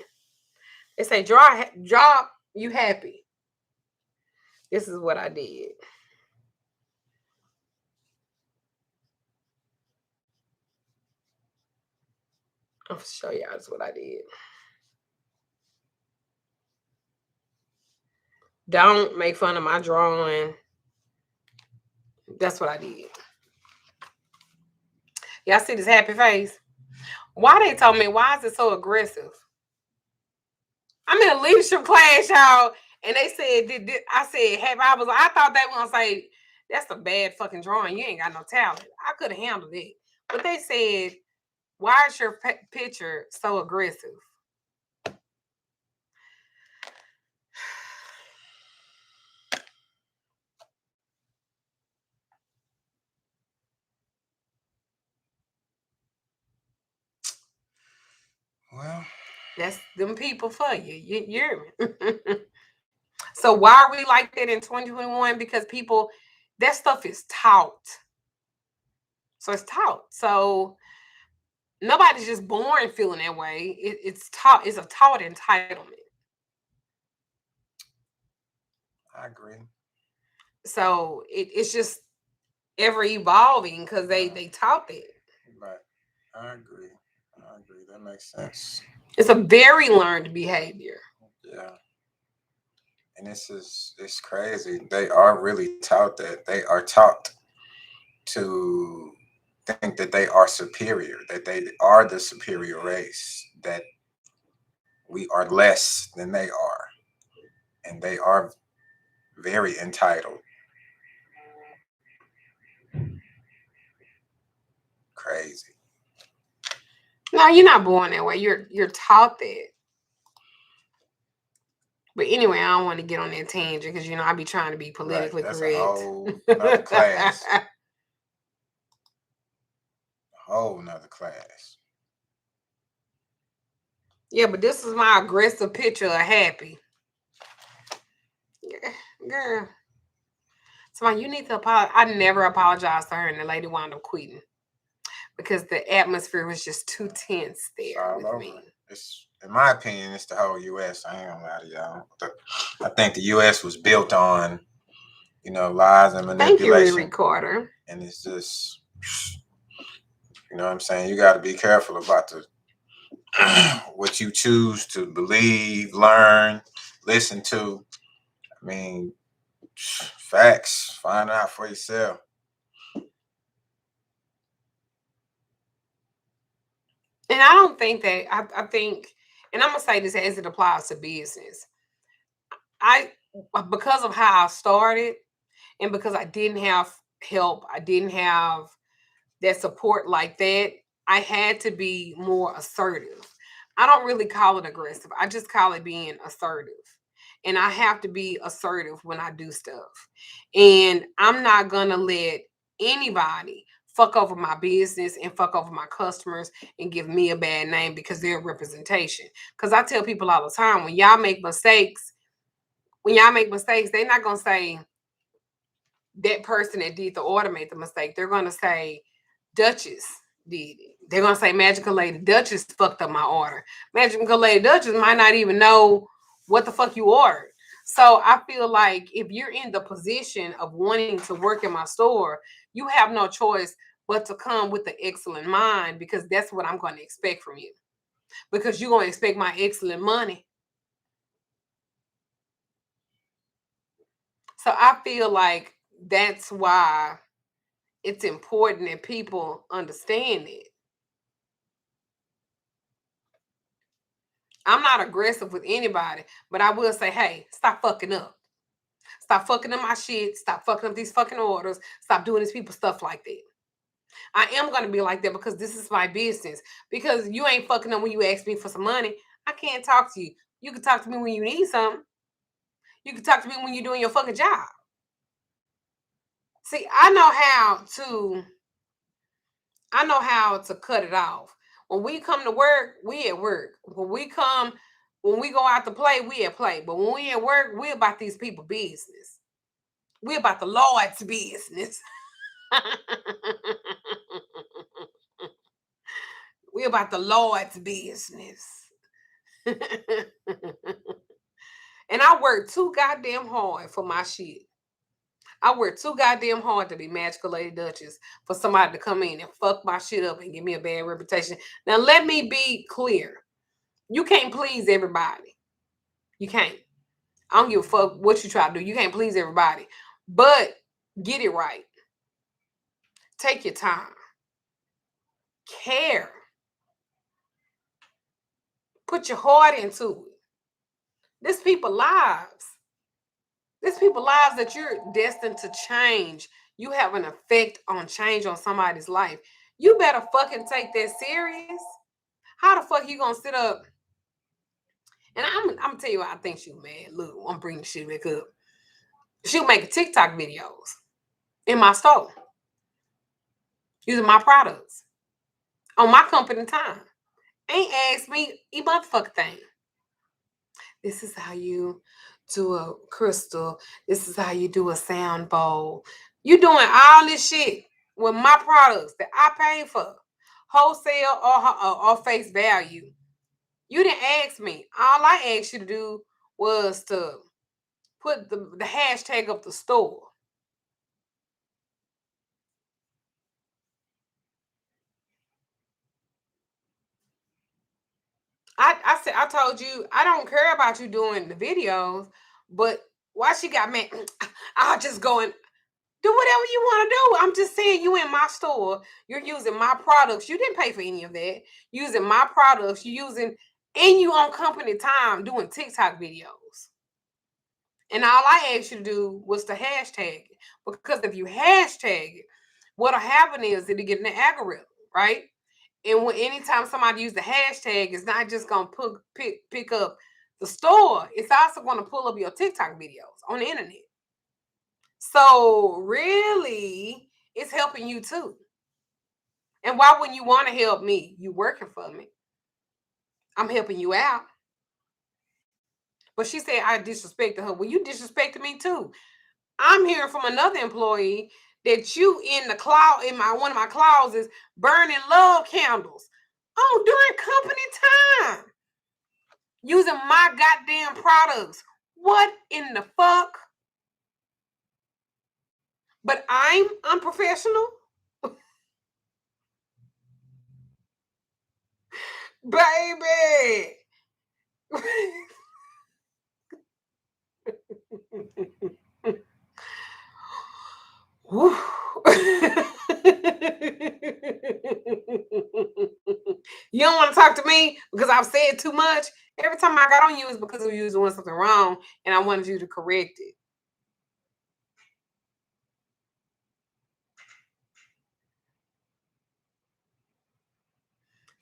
Speaker 1: They say, draw you happy. This is what I did. I'll show y'all this what I did. Don't make fun of my drawing. That's what I did. Y'all see this happy face? Why they told me, why is it so aggressive? I'm in a leadership class, y'all, and they said, I said, happy. I thought they were gonna say, that's a bad fucking drawing. You ain't got no talent. I could have handled it. But they said, why is your picture so aggressive?
Speaker 2: Well,
Speaker 1: That's them people for you. You hear me? So why are we like that in 2021? Because people, that stuff is taught. So it's taught. So nobody's just born feeling that way. It's taught. It's a taught entitlement.
Speaker 2: I agree.
Speaker 1: So it's just ever evolving because they taught that.
Speaker 2: Right. I agree. I agree. That makes sense.
Speaker 1: It's a very learned behavior.
Speaker 2: Yeah. And it's crazy. They are really taught that. They are taught to think that they are superior, that they are the superior race, that we are less than they are. And they are very entitled. Crazy.
Speaker 1: No, you're not born that way. You're taught that. But anyway, I don't want to get on that tangent because I be trying to be
Speaker 2: Right.
Speaker 1: politically
Speaker 2: That's a
Speaker 1: correct.
Speaker 2: whole nother class. A whole nother class.
Speaker 1: Yeah, but this is my aggressive picture of Happy. Girl. So you need to apologize. I never apologized to her, and the lady wound up quitting because the atmosphere was just too tense
Speaker 2: It's
Speaker 1: there
Speaker 2: all
Speaker 1: with
Speaker 2: over.
Speaker 1: me.
Speaker 2: It's, in my opinion, it's the whole U.S. I ain't gonna lie to y'all. I think the U.S. was built on, lies and
Speaker 1: Thank you,
Speaker 2: manipulation,
Speaker 1: Riri Carter.
Speaker 2: and it's just, what I'm saying. You got to be careful about the what you choose to believe, learn, listen to. I mean, facts. Find out for yourself.
Speaker 1: And I don't think that I think, and I'm gonna say this as it applies to business. I because of how I started, and because I didn't have help, I didn't have that support like that. I had to be more assertive. I don't really call it aggressive. I just call it being assertive. And I have to be assertive when I do stuff. And I'm not going to let anybody fuck over my business and fuck over my customers and give me a bad name because they're representation. Because I tell people all the time, when y'all make mistakes, they're not going to say that person that did the order made the mistake. They're going to say Duchess did it. They're going to say Magical Lady Duchess fucked up my order. Magical Lady Duchess might not even know what the fuck you ordered. So I feel like if you're in the position of wanting to work in my store, you have no choice but to come with an excellent mind, because that's what I'm going to expect from you. Because you're going to expect my excellent money. So I feel like that's why it's important that people understand it. I'm not aggressive with anybody, but I will say, hey, stop fucking up. Stop fucking up my shit. Stop fucking up these fucking orders. Stop doing these people stuff like that. I am going to be like that because this is my business. Because you ain't fucking up when you ask me for some money. I can't talk to you. You can talk to me when you need something. You can talk to me when you're doing your fucking job. See, I know how to cut it off. When we come to work, we at work. When we go out to play, we at play. But when we at work, we about these people business. We about the Lord's business. We about the Lord's business. And I work too goddamn hard for my shit. I work too goddamn hard to be Magical Lady Duchess for somebody to come in and fuck my shit up and give me a bad reputation. Now, let me be clear. You can't please everybody. You can't. I don't give a fuck what you try to do. You can't please everybody. But get it right. Take your time. Care. Put your heart into it. This people lives. This people lives that you're destined to change. You have an effect on change on somebody's life. You better fucking take that serious. How the fuck you gonna sit up? And I'm gonna tell you what I think she was mad. Look, I'm bringing shit back up. She'll make TikTok videos in my store using my products on my company time. Ain't asked me a motherfucking thing. This is how you do a crystal. This is how you do a sound bowl. You doing all this shit with my products that I paid for, wholesale or face value. You didn't ask me. All I asked you to do was to put the hashtag of the store. I said I told you I don't care about you doing the videos, but why she got mad? I'll just go and do whatever you want to do. I'm just saying you in my store. You're using my products. You didn't pay for any of that. Using my products. You using and you on company time doing TikTok videos. And all I asked you to do was to hashtag it. Because if you hashtag it, what'll happen is it'll get in the algorithm, right? And when anytime somebody use the hashtag, it's not just gonna pick up the store, it's also gonna pull up your TikTok videos on the internet. So really, it's helping you too. And why wouldn't you want to help me? You working for me. I'm helping you out. But she said I disrespected her. Well, you disrespected me too. I'm hearing from another employee that you in the cloud in my one of my closets burning love candles. Oh, during company time. Using my goddamn products. What in the fuck? But I'm unprofessional? Baby. You don't want to talk to me because I've said too much. Every time I got on you is because you was doing something wrong and I wanted you to correct it.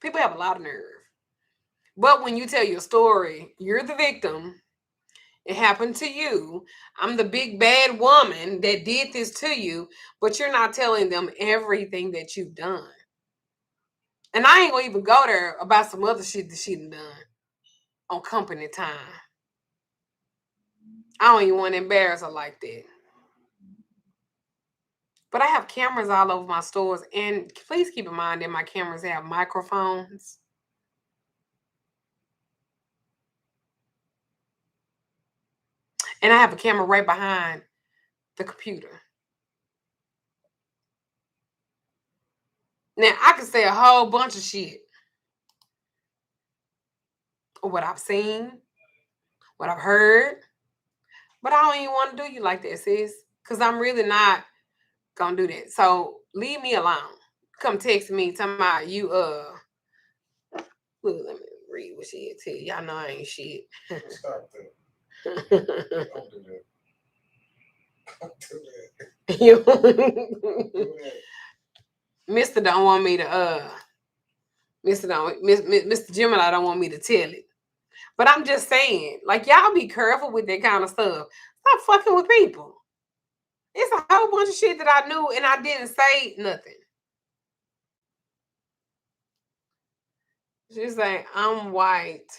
Speaker 1: People have a lot of nerve. But when you tell your story, you're the victim. It happened to you. I'm the big bad woman that did this to you, but you're not telling them everything that you've done. And I ain't gonna even go there about some other shit that she done on company time. I don't even want to embarrass her like that. But I have cameras all over my stores, and please keep in mind that my cameras have microphones. And I have a camera right behind the computer. Now, I can say a whole bunch of shit. What I've seen, what I've heard, but I don't even want to do you like that, sis. Because I'm really not gonna do that. So leave me alone. Come text me, talking about you, look, let me read what she had tell you. Y'all know I ain't shit.
Speaker 2: Stop that. Don't do that. Don't do that.
Speaker 1: You
Speaker 2: Do that.
Speaker 1: Mr. don't want me to Mr. Gemini don't want me to tell it. But I'm just saying, like y'all be careful with that kind of stuff. Stop fucking with people. It's a whole bunch of shit that I knew and I didn't say nothing. She's like, I'm white.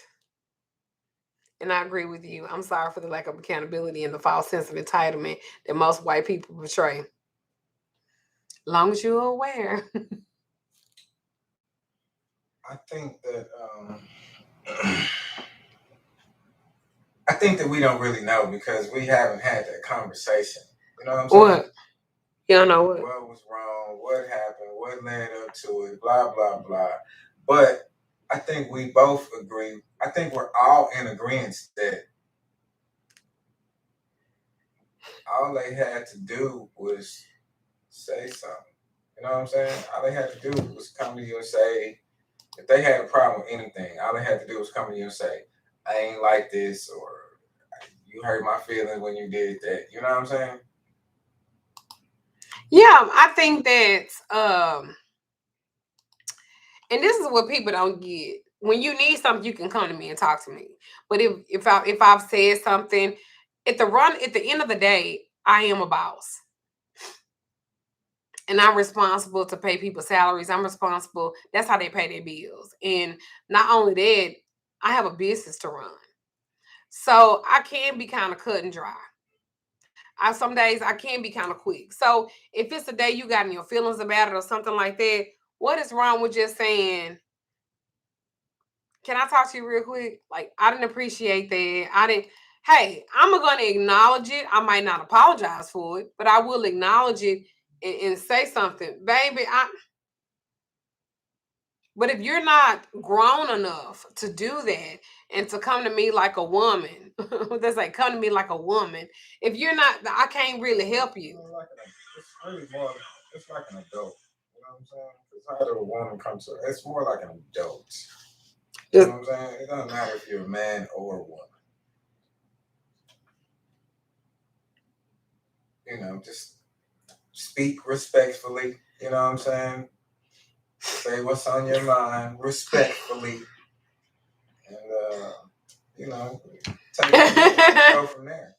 Speaker 1: And I agree with you. I'm sorry for the lack of accountability and the false sense of entitlement that most white people portray. Long as you're aware.
Speaker 2: I think that we don't really know because we haven't had that conversation. You know what I'm saying?
Speaker 1: What? You don't know what?
Speaker 2: What was wrong? What happened? What led up to it? Blah blah blah. But I think we both agree. I think we're all in agreement that all they had to do was say something. You know what I'm saying? All they had to do was come to you and say, if they had a problem with anything, all they had to do was come to you and say, I ain't like this, or you hurt my feelings when you did that. You know what I'm saying?
Speaker 1: Yeah, I think that and this is what people don't get. When you need something, you can come to me and talk to me. But if I've said something, at the end of the day, I am a boss. and I'm responsible to pay people salaries. I'm responsible. That's how they pay their bills. And not only that, I have a business to run. So I can be kind of cut and dry. Some days I can be kind of quick. So if it's a day you got in your feelings about it or something like that, what is wrong with just saying, can I talk to you real quick? Like, I didn't appreciate that. Hey, I'm going to acknowledge it. I might not apologize for it, but I will acknowledge it and say something. Baby, but if you're not grown enough to do that and to come to me like a woman, that's like come to me like a woman. If you're not, I can't really help you.
Speaker 2: It's really more. It's like an adult. You know what I'm saying? Because how do a woman come to? It's more like an adult. You know what I'm saying? It doesn't matter if you're a man or a woman. You know, just speak respectfully. You know what I'm saying? Say what's on your mind respectfully, and you know, take it go from there.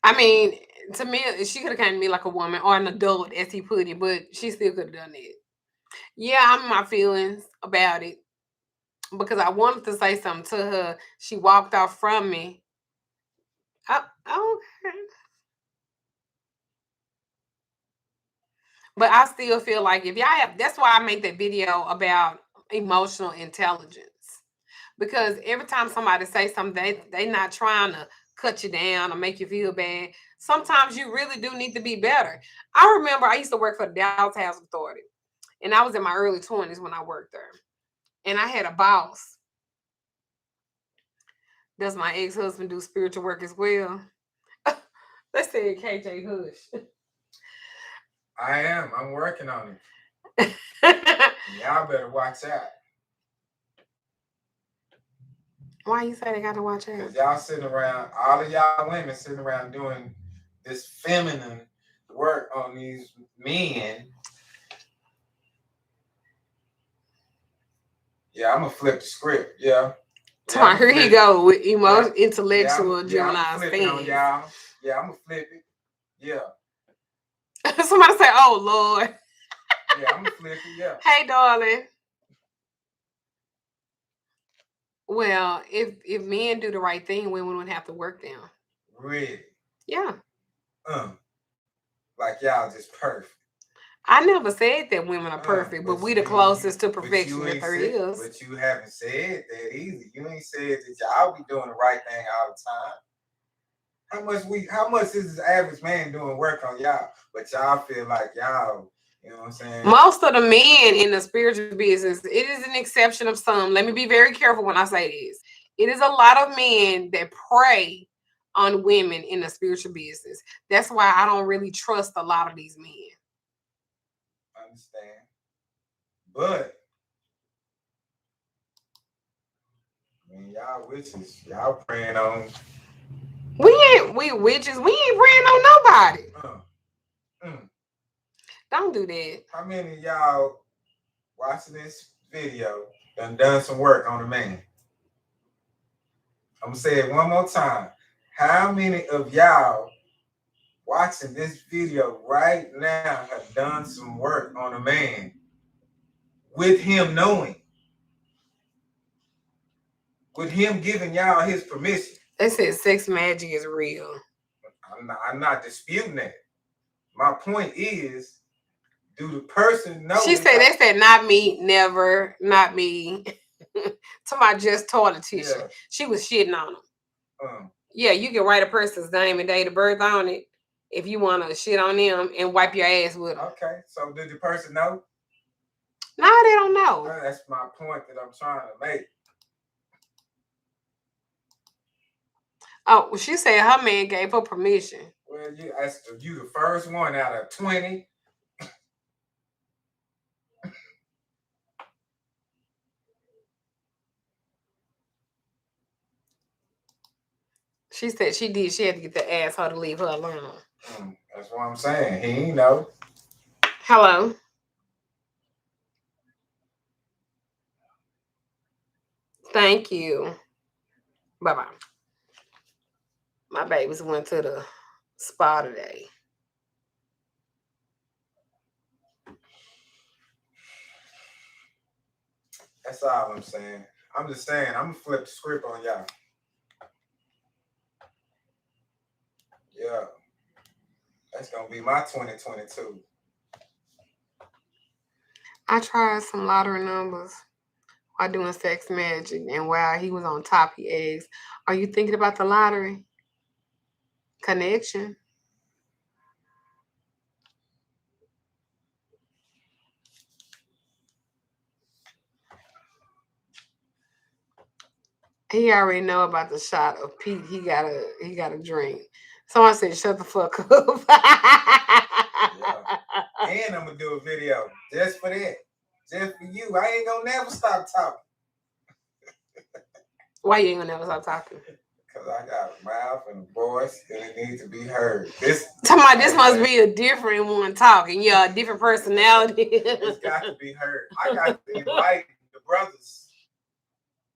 Speaker 1: I mean, to me, she could have came to me like a woman or an adult, as he put it, but she still could have done it. Yeah, I'm in my feelings about it because I wanted to say something to her. She walked off from me. Okay. But I still feel like if y'all have, that's why I make that video about emotional intelligence. Because every time somebody say something, they not trying to cut you down or make you feel bad. Sometimes you really do need to be better. I remember I used to work for the Dallas Housing Authority, and I was in my early 20s when I worked there. And I had a boss. Does my ex-husband do spiritual work as well? Let's say KJ Hush.
Speaker 2: I am. I'm working on it. Y'all better watch out.
Speaker 1: Why you say they got to watch out?
Speaker 2: Because y'all sitting around, all of y'all women sitting around doing this feminine work on these men. Yeah, I'm gonna flip the script. Yeah.
Speaker 1: Yeah, here he go with intellectual Gemini
Speaker 2: flipping on y'all. Yeah, I'm gonna flip it. Yeah.
Speaker 1: Somebody say, "Oh Lord."
Speaker 2: Yeah, I'm gonna flip it. Yeah.
Speaker 1: Hey, darling. Well, if men do the right thing, women wouldn't have to work them.
Speaker 2: Really?
Speaker 1: Yeah.
Speaker 2: Like y'all just perfect.
Speaker 1: I never said that women are perfect, but we the closest to perfection that there is.
Speaker 2: But you haven't said that either. You ain't said that y'all be doing the right thing all the time. How much is the average man doing work on y'all? But y'all feel like y'all, you know what I'm saying?
Speaker 1: Most of the men in the spiritual business, it is an exception of some. Let me be very careful when I say this. It is a lot of men that prey on women in the spiritual business. That's why I don't really trust a lot of these men.
Speaker 2: Understand. But I mean, y'all witches, y'all praying on.
Speaker 1: We witches. We ain't praying on nobody. Don't do that.
Speaker 2: How many of y'all watching this video done some work on a man? I'm gonna say it one more time. How many of y'all watching this video right now have done some work on a man with him knowing? With him giving y'all his permission?
Speaker 1: They said sex magic is real.
Speaker 2: I'm not disputing that. My point is, do the person know?
Speaker 1: They said not me, never, not me. To my just toilet tissue. Yeah. She was shitting on him. Yeah, you can write a person's name and date of birth on it if you want to shit on them and wipe your ass with them.
Speaker 2: Okay, so did the person know?
Speaker 1: No, they don't know.
Speaker 2: That's my point that I'm trying to make.
Speaker 1: Oh, well, she said her man gave her permission.
Speaker 2: Well, you the first one out of 20.
Speaker 1: She said she did. She had to get the asshole to leave her alone.
Speaker 2: That's what I'm saying. He ain't know.
Speaker 1: Hello. Thank you. Bye-bye. My babies went to the spa today.
Speaker 2: That's all I'm saying. I'm just saying, I'm gonna flip the script on y'all. Yeah. That's gonna be my 2022.
Speaker 1: I tried some lottery numbers while doing sex magic, and while he was on top, he asked, "Are you thinking about the lottery connection?" He already know about the shot of Pete. He got a drink. Someone said, "Shut the fuck up."
Speaker 2: Yeah. And I'm gonna do a video just for that, just for you. I ain't gonna never stop talking.
Speaker 1: Why you ain't gonna never stop talking?
Speaker 2: Cause I got a mouth and a voice, and it needs to be heard. This
Speaker 1: must be a different one talking. Yeah, a different personality.
Speaker 2: It's got to be heard. I got to invite the brothers.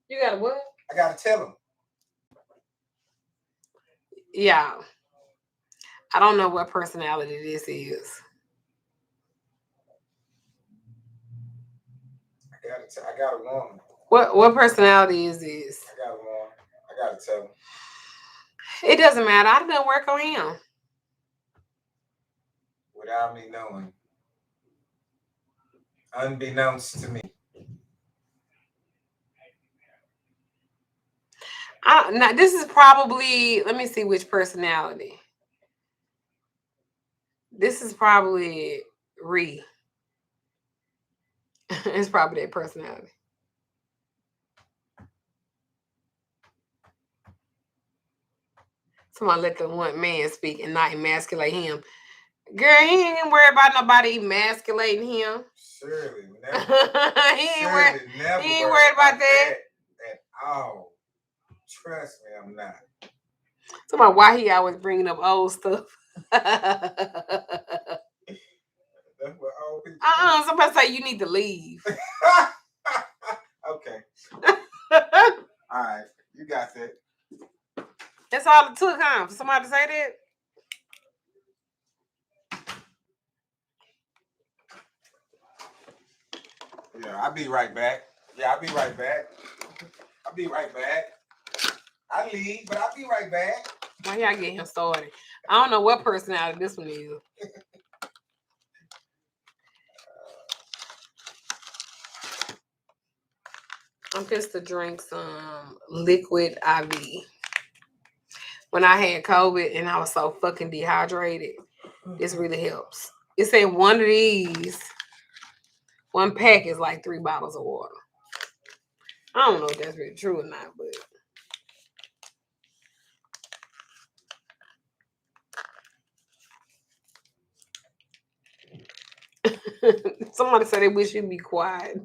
Speaker 1: You got what?
Speaker 2: I got to tell them.
Speaker 1: Yeah. I don't know what personality this is.
Speaker 2: I got to warn them.
Speaker 1: What personality is this?
Speaker 2: I got to warn them. I got to tell them.
Speaker 1: It doesn't matter. I done work on him.
Speaker 2: Without me knowing. Unbeknownst to me.
Speaker 1: Now, this is probably, let me see which personality. This is probably Ree. It's probably that personality. Somebody let the one man speak and not emasculate him. Girl, he ain't worried about nobody emasculating him.
Speaker 2: Surely,
Speaker 1: never. he ain't worried about that
Speaker 2: at all. Trust me, I'm not.
Speaker 1: Somebody, why he always bringing up old stuff?
Speaker 2: That's what old people
Speaker 1: somebody say you need to leave.
Speaker 2: Okay. All right, you got that.
Speaker 1: That's all it took, huh? For somebody to say that?
Speaker 2: Yeah, I'll be right back. I'll be right back. I leave, but I'll be right back.
Speaker 1: Why y'all get him started? I don't know what personality this one is. I'm just to drink some liquid IV. When I had COVID and I was so fucking dehydrated, this really helps. It said one of these, one pack is like 3 bottles of water. I don't know if that's really true or not, but somebody said they wish you'd be quiet.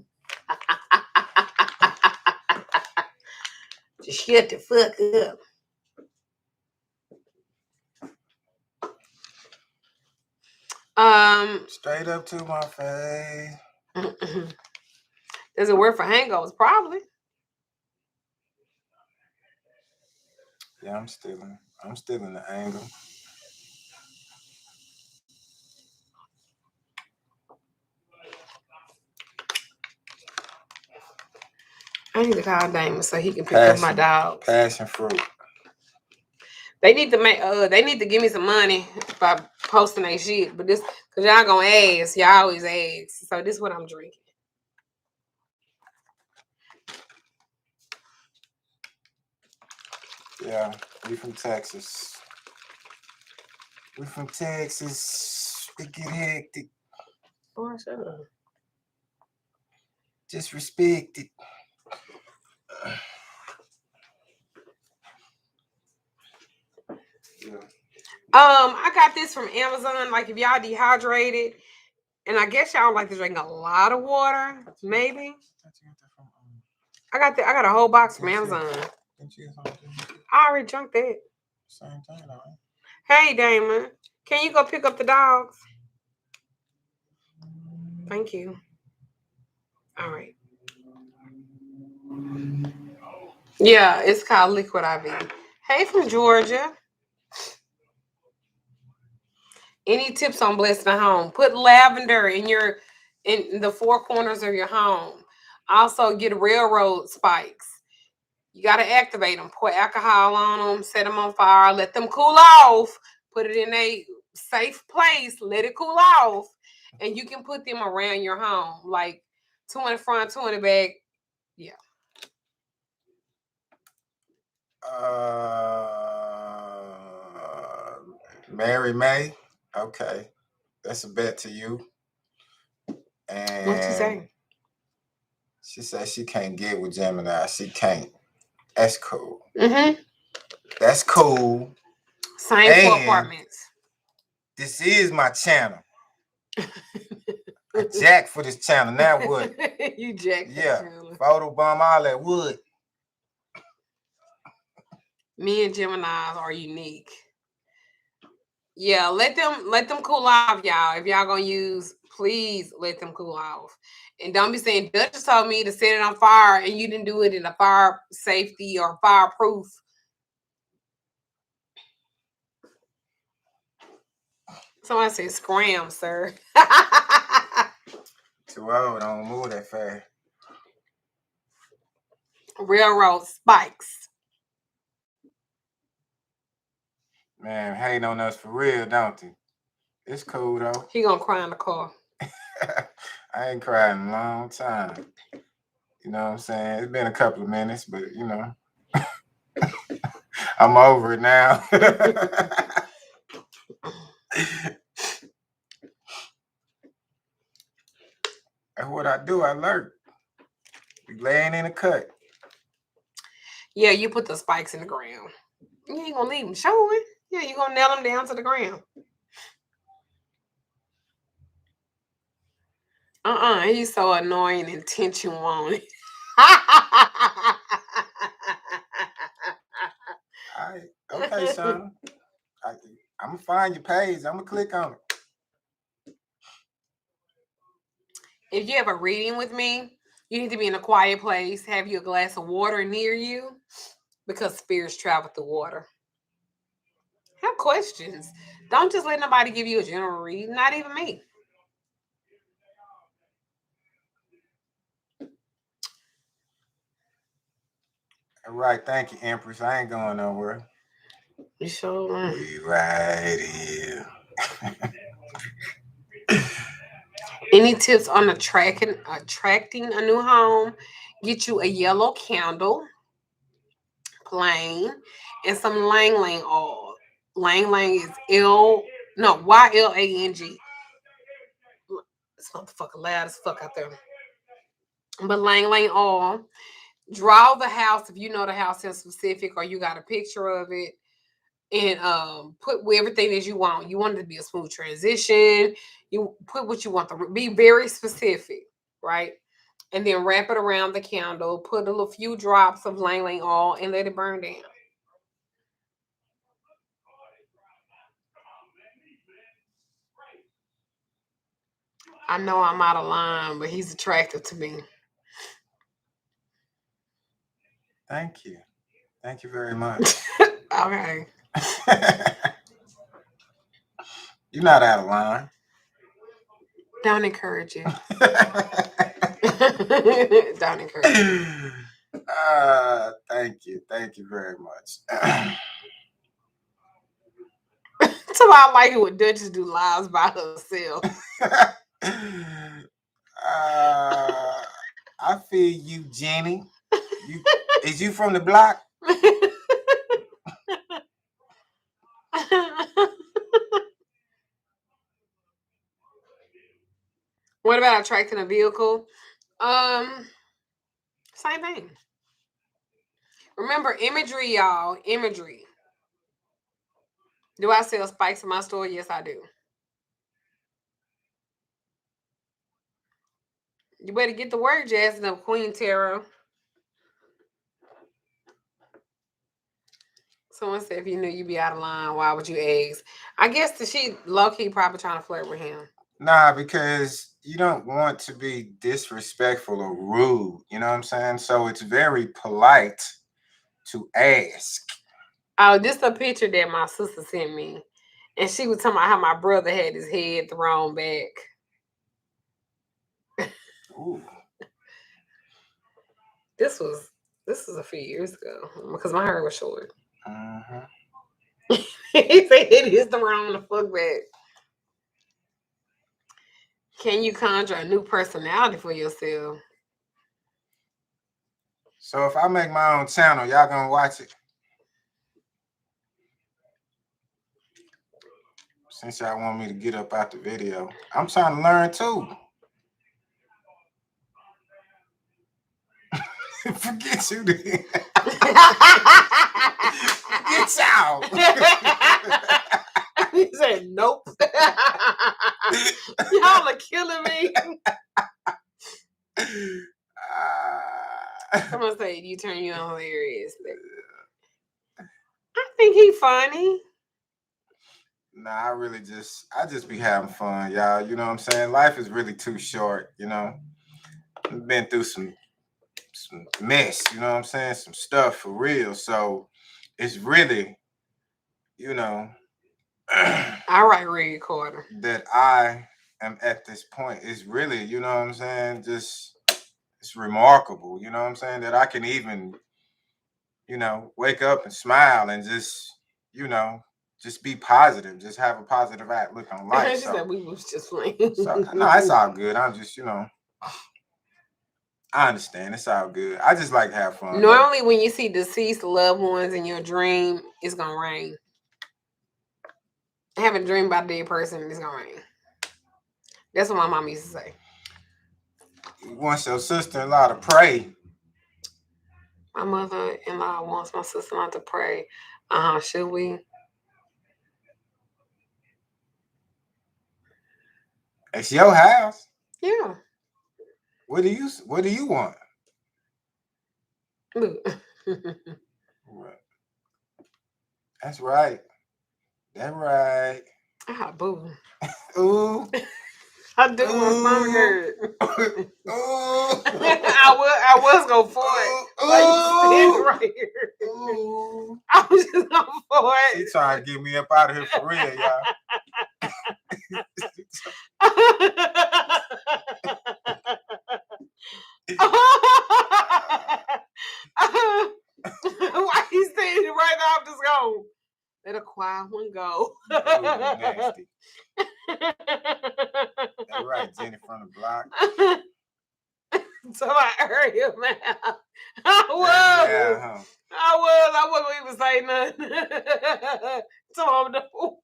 Speaker 1: Just shut the fuck up.
Speaker 2: Straight up to my face.
Speaker 1: Does it work for hangovers? Probably.
Speaker 2: Yeah, I'm still in the angle.
Speaker 1: I need to call Damon so he can pick up my dog.
Speaker 2: Passion fruit.
Speaker 1: They need to make they need to give me some money by posting their shit. But this, cause y'all gonna ask. Y'all always ask. So this is what I'm drinking.
Speaker 2: Yeah, we from Texas. It get hectic.
Speaker 1: Oh, shut up.
Speaker 2: Just respect it. Yeah.
Speaker 1: I got this from Amazon. Like if y'all dehydrated, and I guess y'all like to drink a lot of water, maybe. I got a whole box from Amazon. I already drunk that.
Speaker 2: Same thing, though.
Speaker 1: Hey, Damon, can you go pick up the dogs? Thank you. All right. Yeah, it's called Liquid IV. Hey, from Georgia. Any tips on blessing a home? Put lavender in the 4 corners of your home. Also, get railroad spikes. You got to activate them. Pour alcohol on them. Set them on fire. Let them cool off. Put it in a safe place. Let it cool off. And you can put them around your home. Like 2 in the front, 2 in the back. Yeah.
Speaker 2: Mary May. Okay. That's a bet to you.
Speaker 1: What you
Speaker 2: And
Speaker 1: say?
Speaker 2: she said she can't get with Gemini. She can't. That's cool.
Speaker 1: Mm-hmm.
Speaker 2: That's cool.
Speaker 1: Same for apartments.
Speaker 2: This is my channel. I jack for this channel. Now what?
Speaker 1: You jack for the channel.
Speaker 2: Photo bomb, all that wood.
Speaker 1: Me and Geminis are unique. Yeah, let them cool off, y'all. If y'all gonna use, please let them cool off. And don't be saying Duchess told me to set it on fire and you didn't do it in a fire safety or fireproof. Someone said scram, sir.
Speaker 2: Too old, don't move that fast.
Speaker 1: Railroad spikes.
Speaker 2: Man, hating on us for real, don't he? It's cool though.
Speaker 1: He gonna cry in the car.
Speaker 2: I ain't cried in a long time. You know what I'm saying? It's been a couple of minutes, but you know, I'm over it now. That's what I do. I learn. We laying in a cut.
Speaker 1: Yeah, you put the spikes in the ground. You ain't gonna leave them showing. Yeah, you gonna nail them down to the ground. He's so annoying and tension on it.
Speaker 2: Okay, son. I'm gonna find your page. I'm gonna click on it.
Speaker 1: If you have a reading with me, you need to be in a quiet place. Have you a glass of water near you, because spirits travel through water. Have questions. Don't just let nobody give you a general read. Not even me.
Speaker 2: All right, thank you, Empress. I ain't going nowhere.
Speaker 1: You sure?
Speaker 2: We right here.
Speaker 1: Any tips on attracting a new home? Get you a yellow candle, plain, and some Lang Lang oil. Lang Lang is YLANG. This motherfucker loud as fuck out there. But Lang Lang oil. Draw the house if you know the house in specific or you got a picture of it. And put everything that you want. You want it to be a smooth transition. You put what you want to be very specific, right? And then wrap it around the candle. Put a few drops of Lang Lang oil and let it burn down. I know I'm out of line, but he's attractive to me.
Speaker 2: Thank you. Thank you very much.
Speaker 1: Okay.
Speaker 2: You're not out of line.
Speaker 1: Don't encourage it. Don't encourage it.
Speaker 2: Thank you. Thank you very much.
Speaker 1: So I like it when Duchess do lives by herself.
Speaker 2: I feel you, Jenny. Is you from the block?
Speaker 1: What about attracting a vehicle? Same thing. Remember imagery, y'all. Imagery. Do I sell spikes in my store? Yes, I do. You better get the word jazzing up, Queen Tarot. Someone said if you knew you'd be out of line, why would you ask? I guess that she low-key probably trying to flirt with him.
Speaker 2: Nah, because you don't want to be disrespectful or rude. You know what I'm saying? So it's very polite to ask.
Speaker 1: Oh, this is a picture that my sister sent me. And she was talking about how my brother had his head thrown back.
Speaker 2: Ooh.
Speaker 1: This was a few years ago because my hair was short.
Speaker 2: Mm-hmm.
Speaker 1: He said it is the wrong the fuck back. Can you conjure a new personality for yourself?
Speaker 2: So if I make my own channel, y'all gonna watch it? Since y'all want me to get up out the video, I'm trying to learn too. Forget you then. Forget y'all.
Speaker 1: He said, nope. Y'all are killing me. Someone say you turn you on hilarious. I think he funny.
Speaker 2: Nah, I just be having fun, y'all. You know what I'm saying? Life is really too short, you know. I've been through some mess, you know what I'm saying? Some stuff for real. So it's really, you know,
Speaker 1: All right, Red Carter.
Speaker 2: that I am at this point. It's really, you know what I'm saying? Just it's remarkable, you know what I'm saying? That I can even, you know, wake up and smile and just, you know, just be positive, just have a positive outlook on life.
Speaker 1: She said we was just playing.
Speaker 2: So no, it's all good. I'm just, you know, I understand. It's all good. I just like to have fun.
Speaker 1: Normally, when you see deceased loved ones in your dream, it's gonna rain. I have a dream about a dead person, it's gonna rain. That's what my mom used to say.
Speaker 2: You want your sister-in-law to pray.
Speaker 1: My mother-in-law wants my sister-in-law to pray. Should we?
Speaker 2: It's your house.
Speaker 1: Yeah.
Speaker 2: What do you want? That's right. That's right.
Speaker 1: Ah, boo.
Speaker 2: Ooh.
Speaker 1: I do my stomach hurt.
Speaker 2: Ooh.
Speaker 1: I was gonna fart. Like you standing right here.
Speaker 2: Ooh.
Speaker 1: I was just gonna fart.
Speaker 2: She trying to get me up out of here for real, y'all.
Speaker 1: Why you standing right now? I'm just going. Let a quiet one go.
Speaker 2: Ooh, nasty. That's right, Jenny from the block.
Speaker 1: So I heard him out. I wasn't even saying nothing. So no.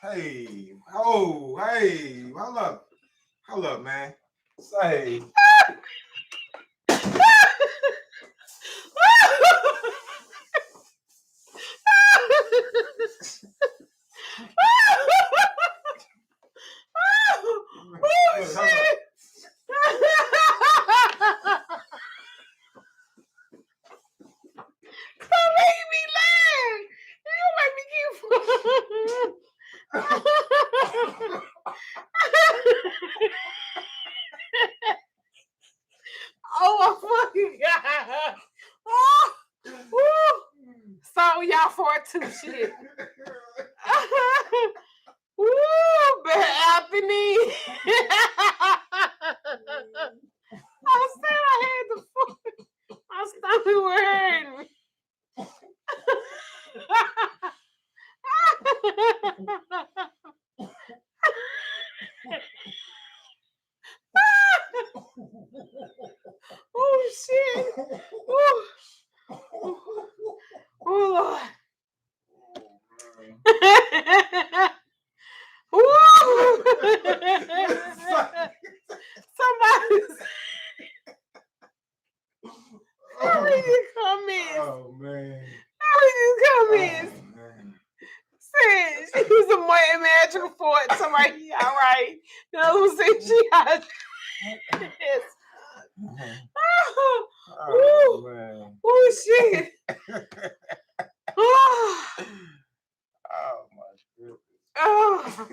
Speaker 2: Hey, hold up, man. Say.
Speaker 1: Oh, shit. Don't make me laugh. You make me keep. Oh my fucking god. Oh, woo. So y'all for it too, shit. Woo, bad Anthony. I said I had the food. My stomach was hurting. Oh shit. Oh Lord. Somebody's read these comments.
Speaker 2: Oh man.
Speaker 1: I read these comments. Said she was a more magical for it. Somebody, all right. The other one said she had this.
Speaker 2: Oh man.
Speaker 1: Oh shit. Oh.
Speaker 2: Oh my goodness.
Speaker 1: Oh.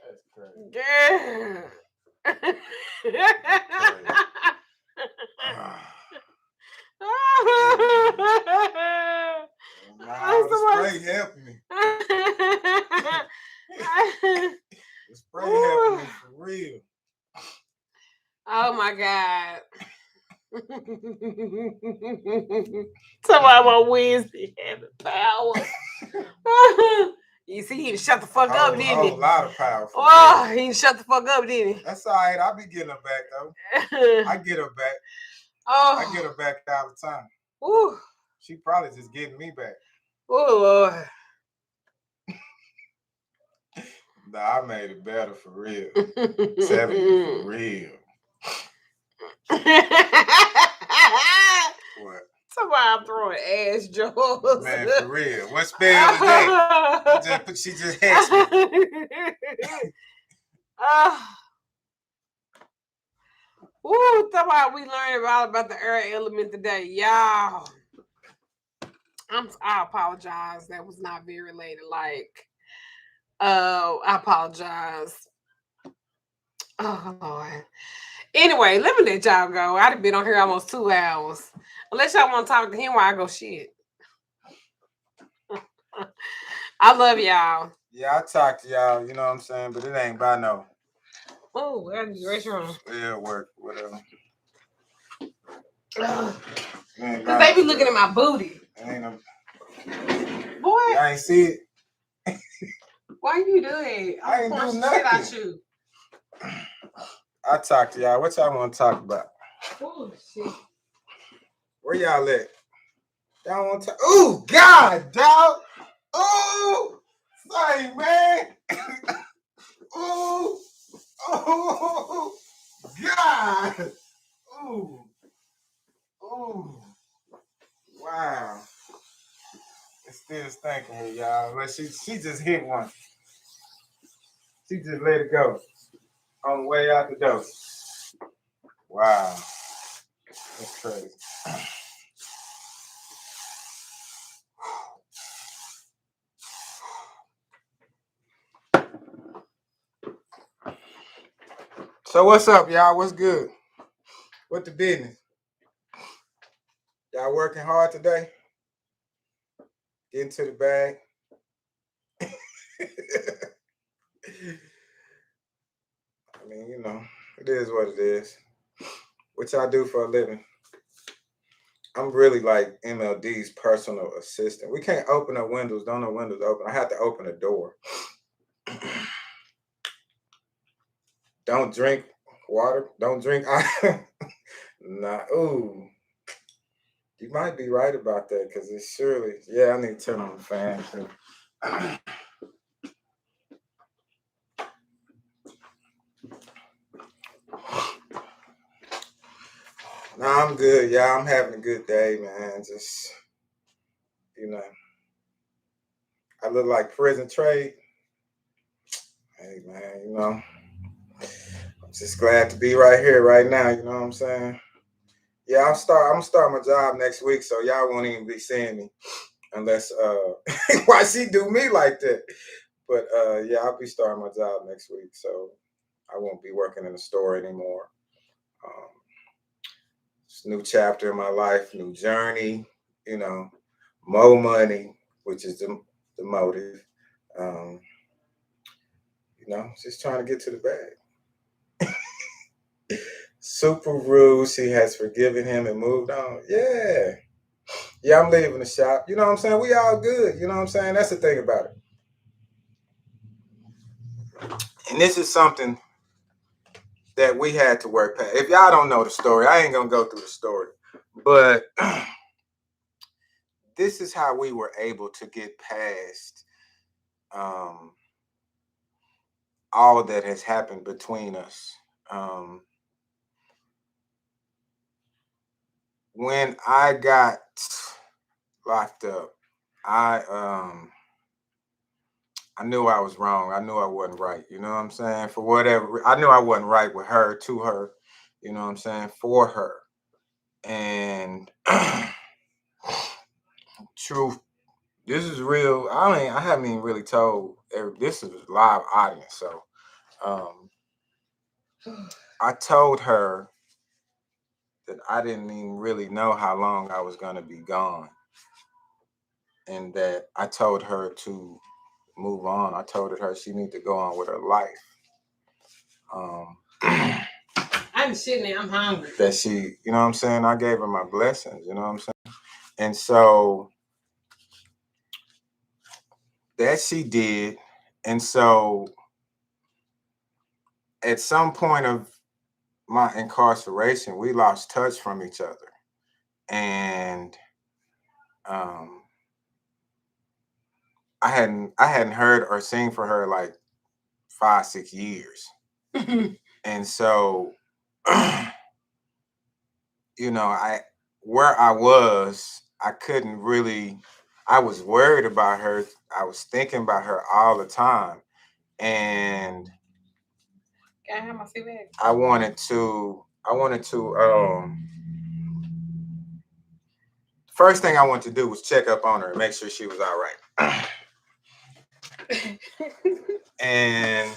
Speaker 2: That's crazy.
Speaker 1: Yeah.
Speaker 2: The spray helped me. The spray helped me for real.
Speaker 1: Somebody on Wednesday had the power. You see, he shut the fuck up, didn't he?
Speaker 2: Whole lot of power.
Speaker 1: Oh, he shut the fuck up, didn't he?
Speaker 2: That's all right. I'll be getting her back though. I get her back.
Speaker 1: Oh,
Speaker 2: I get her back all the time.
Speaker 1: Ooh.
Speaker 2: She probably just getting me back.
Speaker 1: Oh Lord.
Speaker 2: Nah, I made it better for real. Telling you for real. What?
Speaker 1: Somebody I'm throwing ass jokes.
Speaker 2: Man, for real. What spell is that? She just hexed me.
Speaker 1: Ooh, somebody we learned about the air element today, y'all. I apologize. That was not very ladylike. I apologize. Oh Lord. Anyway, let me let y'all go. I've been on here almost 2 hours. Unless y'all want to talk to him while I go shit. I love y'all.
Speaker 2: Yeah, I talk to y'all, you know what I'm saying? But it ain't by no.
Speaker 1: Oh, that's the restaurant.
Speaker 2: Yeah, work, whatever.
Speaker 1: Because they be looking at my booty.
Speaker 2: Ain't no...
Speaker 1: Boy.
Speaker 2: I ain't see it.
Speaker 1: Why you do it?
Speaker 2: I ain't do nothing.
Speaker 1: At you.
Speaker 2: I talk to y'all. What y'all want to talk about?
Speaker 1: Oh, shit.
Speaker 2: Where y'all at? Y'all want to talk? Ooh, God, dog. Ooh, say, man. Ooh, ooh, God. Ooh, ooh. Wow. It's still stinking here, y'all. But she just hit one. She just let it go on the way out the door. Wow. That's crazy. So what's up, y'all? What's good? What the business? Y'all working hard today? Getting to the bag? I mean, you know, it is what it is. What y'all do for a living? I'm really like MLD's personal assistant. We can't open up windows. Don't know windows open. I have to open a door. Don't drink water. Don't drink ice. Nah. Ooh. You might be right about that because it's surely. Yeah, I need to turn on the fan too. Nah, I'm good. Yeah, I'm having a good day, man. Just, you know, I look like prison trade. Hey, man, you know, I'm just glad to be right here, right now. You know what I'm saying? Yeah, I'm gonna start my job next week, so y'all won't even be seeing me unless why she do me like that. But yeah, I'll be starting my job next week, so I won't be working in the store anymore. It's a new chapter in my life, new journey, you know, more money, which is the motive. You know, just trying to get to the bag. Super rude. She has forgiven him and moved on. Yeah. Yeah, I'm leaving the shop. You know what I'm saying? We all good. You know what I'm saying? That's the thing about it. And this is something that we had to work past. If y'all don't know the story, I ain't going to go through the story. But this is how we were able to get past all that has happened between us. When I got locked up, I knew I was wrong. I knew I wasn't right. You know what I'm saying? For whatever, I knew I wasn't right with her, to her. You know what I'm saying? For her. And truth, this is real. I haven't even really told. This is a live audience, so I told her that I didn't even really know how long I was gonna be gone, and that I told her to move on. I told her she needed to go on with her life.
Speaker 1: I I'm sitting there. I'm hungry.
Speaker 2: That she, you know what I'm saying? I gave her my blessings, you know what I'm saying? And so that she did. And so at some point of my incarceration, we lost touch from each other. And um, I hadn't heard or seen for her like 5-6 years. And so you know, where I was, I couldn't really, I was worried about her. I was thinking about her all the time. And
Speaker 1: Can I have my seat back?
Speaker 2: I wanted to first thing I wanted to do was check up on her and make sure she was all right. And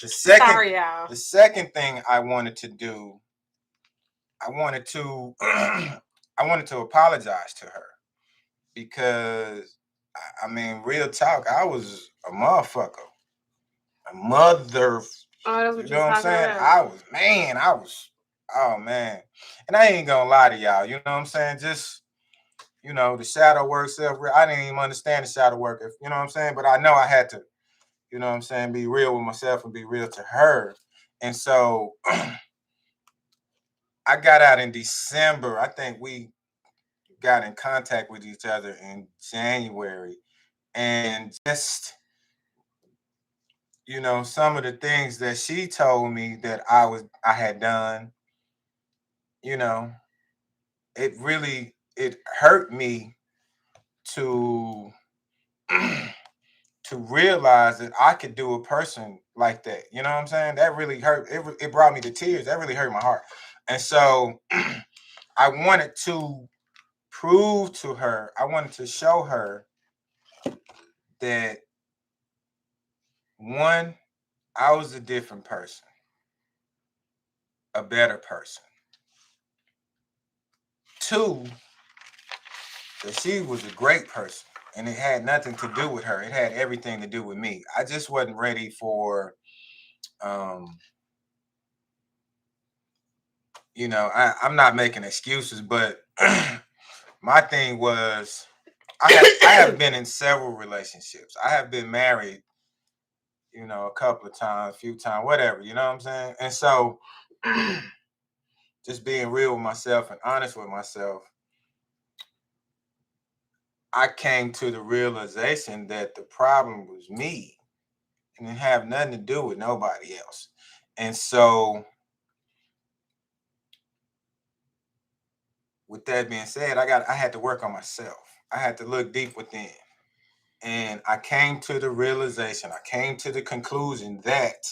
Speaker 2: the second
Speaker 1: Sorry, y'all.
Speaker 2: the second thing I wanted to do, I wanted to I wanted to apologize to her because I mean, real talk, I was a motherfucker. A mother.
Speaker 1: Oh, that's what
Speaker 2: You
Speaker 1: you
Speaker 2: know what I'm
Speaker 1: talking
Speaker 2: saying?
Speaker 1: about.
Speaker 2: Oh man. And I ain't gonna lie to y'all, you know what I'm saying? Just, the shadow work, I didn't even understand the shadow work, if you know what I'm saying? But I know I had to, you know what I'm saying, be real with myself and be real to her. And so I got out in December. I think we got in contact with each other in January. And just some of the things that she told me that I had done, you know, it hurt me to to realize that I could do a person like that. You know what I'm saying? That really hurt. It brought me to tears. That really hurt my heart. And so I wanted to prove to her, I wanted to show her that one, I was a different person, a better person. Two, that she was a great person, and it had nothing to do with her. It had everything to do with me. I just wasn't ready for, I'm not making excuses, but my thing was, I have been in several relationships. I have been married, a couple of times, a few times, whatever, you know what I'm saying? And so just being real with myself and honest with myself, I came to the realization that the problem was me and it have nothing to do with nobody else. And so with that being said, I had to work on myself. I had to look deep within. And I came to the realization, I came to the conclusion that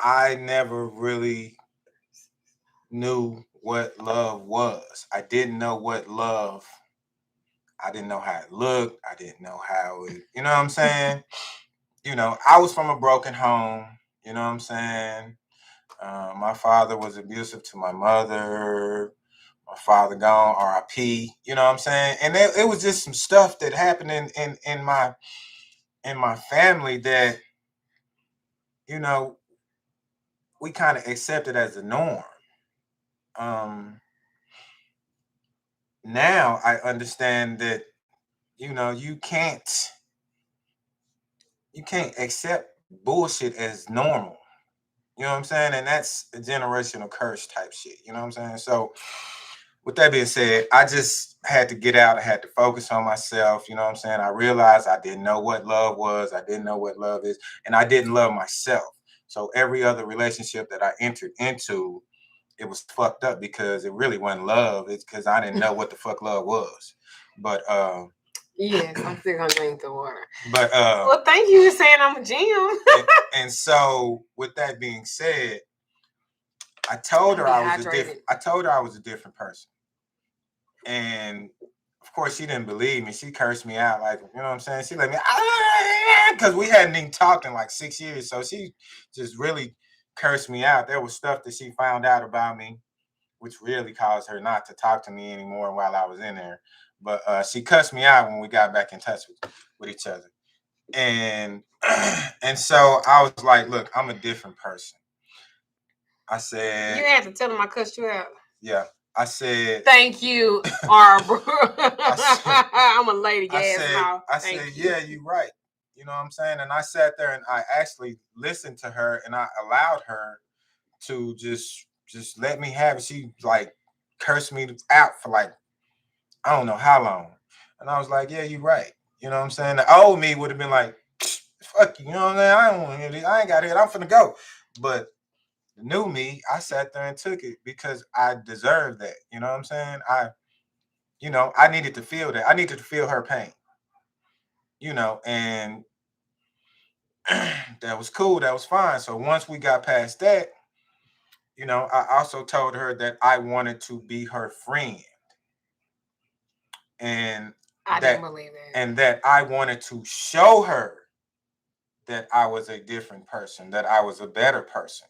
Speaker 2: I never really knew what love was. I didn't know what love, I didn't know how it looked. I didn't know how it, you know what I'm saying? I was from a broken home, you know what I'm saying? My father was abusive to my mother. My father gone, R.I.P. You know what I'm saying? And it was just some stuff that happened in my family that, you know, we kind of accepted as the norm. Um, Now I understand that, you can't accept bullshit as normal. You know what I'm saying? And that's a generational curse type shit. You know what I'm saying? So with that being said, I just had to get out. I had to focus on myself. You know what I'm saying? I realized I didn't know what love was. I didn't know what love is. And I didn't love myself. So every other relationship that I entered into, it was fucked up because it really wasn't love. It's because I didn't know what the fuck love was. But
Speaker 1: yes, I'm still gonna drink the water.
Speaker 2: But
Speaker 1: well, thank you for saying I'm a gem.
Speaker 2: and so with that being said, I told her I was a different person. And of course she didn't believe me. She cursed me out, like, you know what I'm saying? She let me, because we hadn't even talked in like 6 years. So she just really cursed me out. There was stuff that she found out about me, which really caused her not to talk to me anymore while I was in there. But she cussed me out when we got back in touch with each other. And And so I was like, look, I'm a different person. I said,
Speaker 1: You had to tell him I cussed you out.
Speaker 2: yeah. I said,
Speaker 1: Thank you, Arbor.
Speaker 2: I said,
Speaker 1: I'm a lady gas mouth. Thank you.
Speaker 2: yeah, you're right. You know what I'm saying? And I sat there and I actually listened to her and I allowed her to just let me have it. She like cursed me out for like I don't know how long. And I was like, yeah, you're right. You know what I'm saying? The old me would have been like, fuck you, you know what I'm saying? I don't want to hear this. I ain't got it. I'm finna go. But the new me, I sat there and took it because I deserved that. You know what I'm saying? I needed to feel that. I needed to feel her pain. And that was cool. That was fine. So once we got past that, I also told her that I wanted to be her friend and
Speaker 1: I didn't
Speaker 2: that
Speaker 1: believe that.
Speaker 2: and that I wanted to show her that I was a different person, that I was a better person.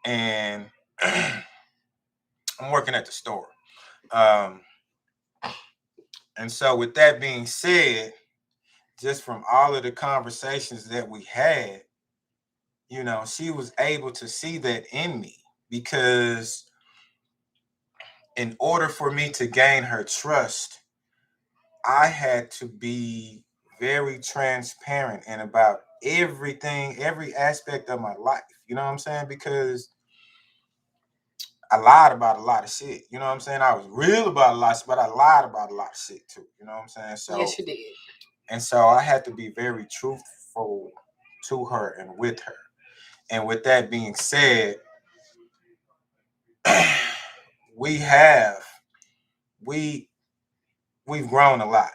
Speaker 2: And I'm working at the store. Um, and so with that being said, just from all of the conversations that we had, she was able to see that in me because in order for me to gain her trust, I had to be very transparent and about everything, every aspect of my life. You know what I'm saying? Because I lied about a lot of shit. You know what I'm saying? I was real about a lot of shit, but I lied about a lot of shit too. You know what I'm saying?
Speaker 1: Yes, you did.
Speaker 2: And so I had to be very truthful to her and with her. And with that being said, we have we we've grown a lot.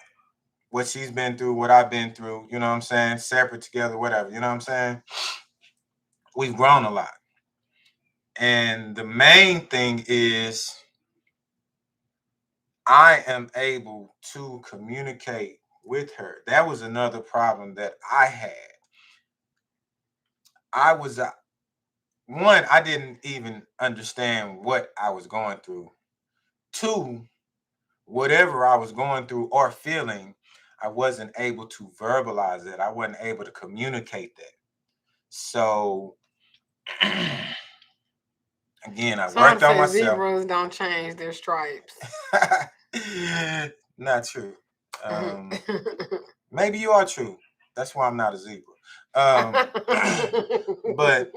Speaker 2: What she's been through, what I've been through, you know what I'm saying? Separate together, whatever, you know what I'm saying? We've grown a lot. And the main thing is I am able to communicate with her. That was another problem that I had. I was one, I didn't even understand what I was going through. Two, whatever I was going through or feeling, I wasn't able to verbalize it. I wasn't able to communicate that. So again, I
Speaker 1: Someone
Speaker 2: worked on
Speaker 1: says
Speaker 2: myself.
Speaker 1: zebras don't change their stripes.
Speaker 2: Not true. Maybe you are true. That's why I'm not a zebra. But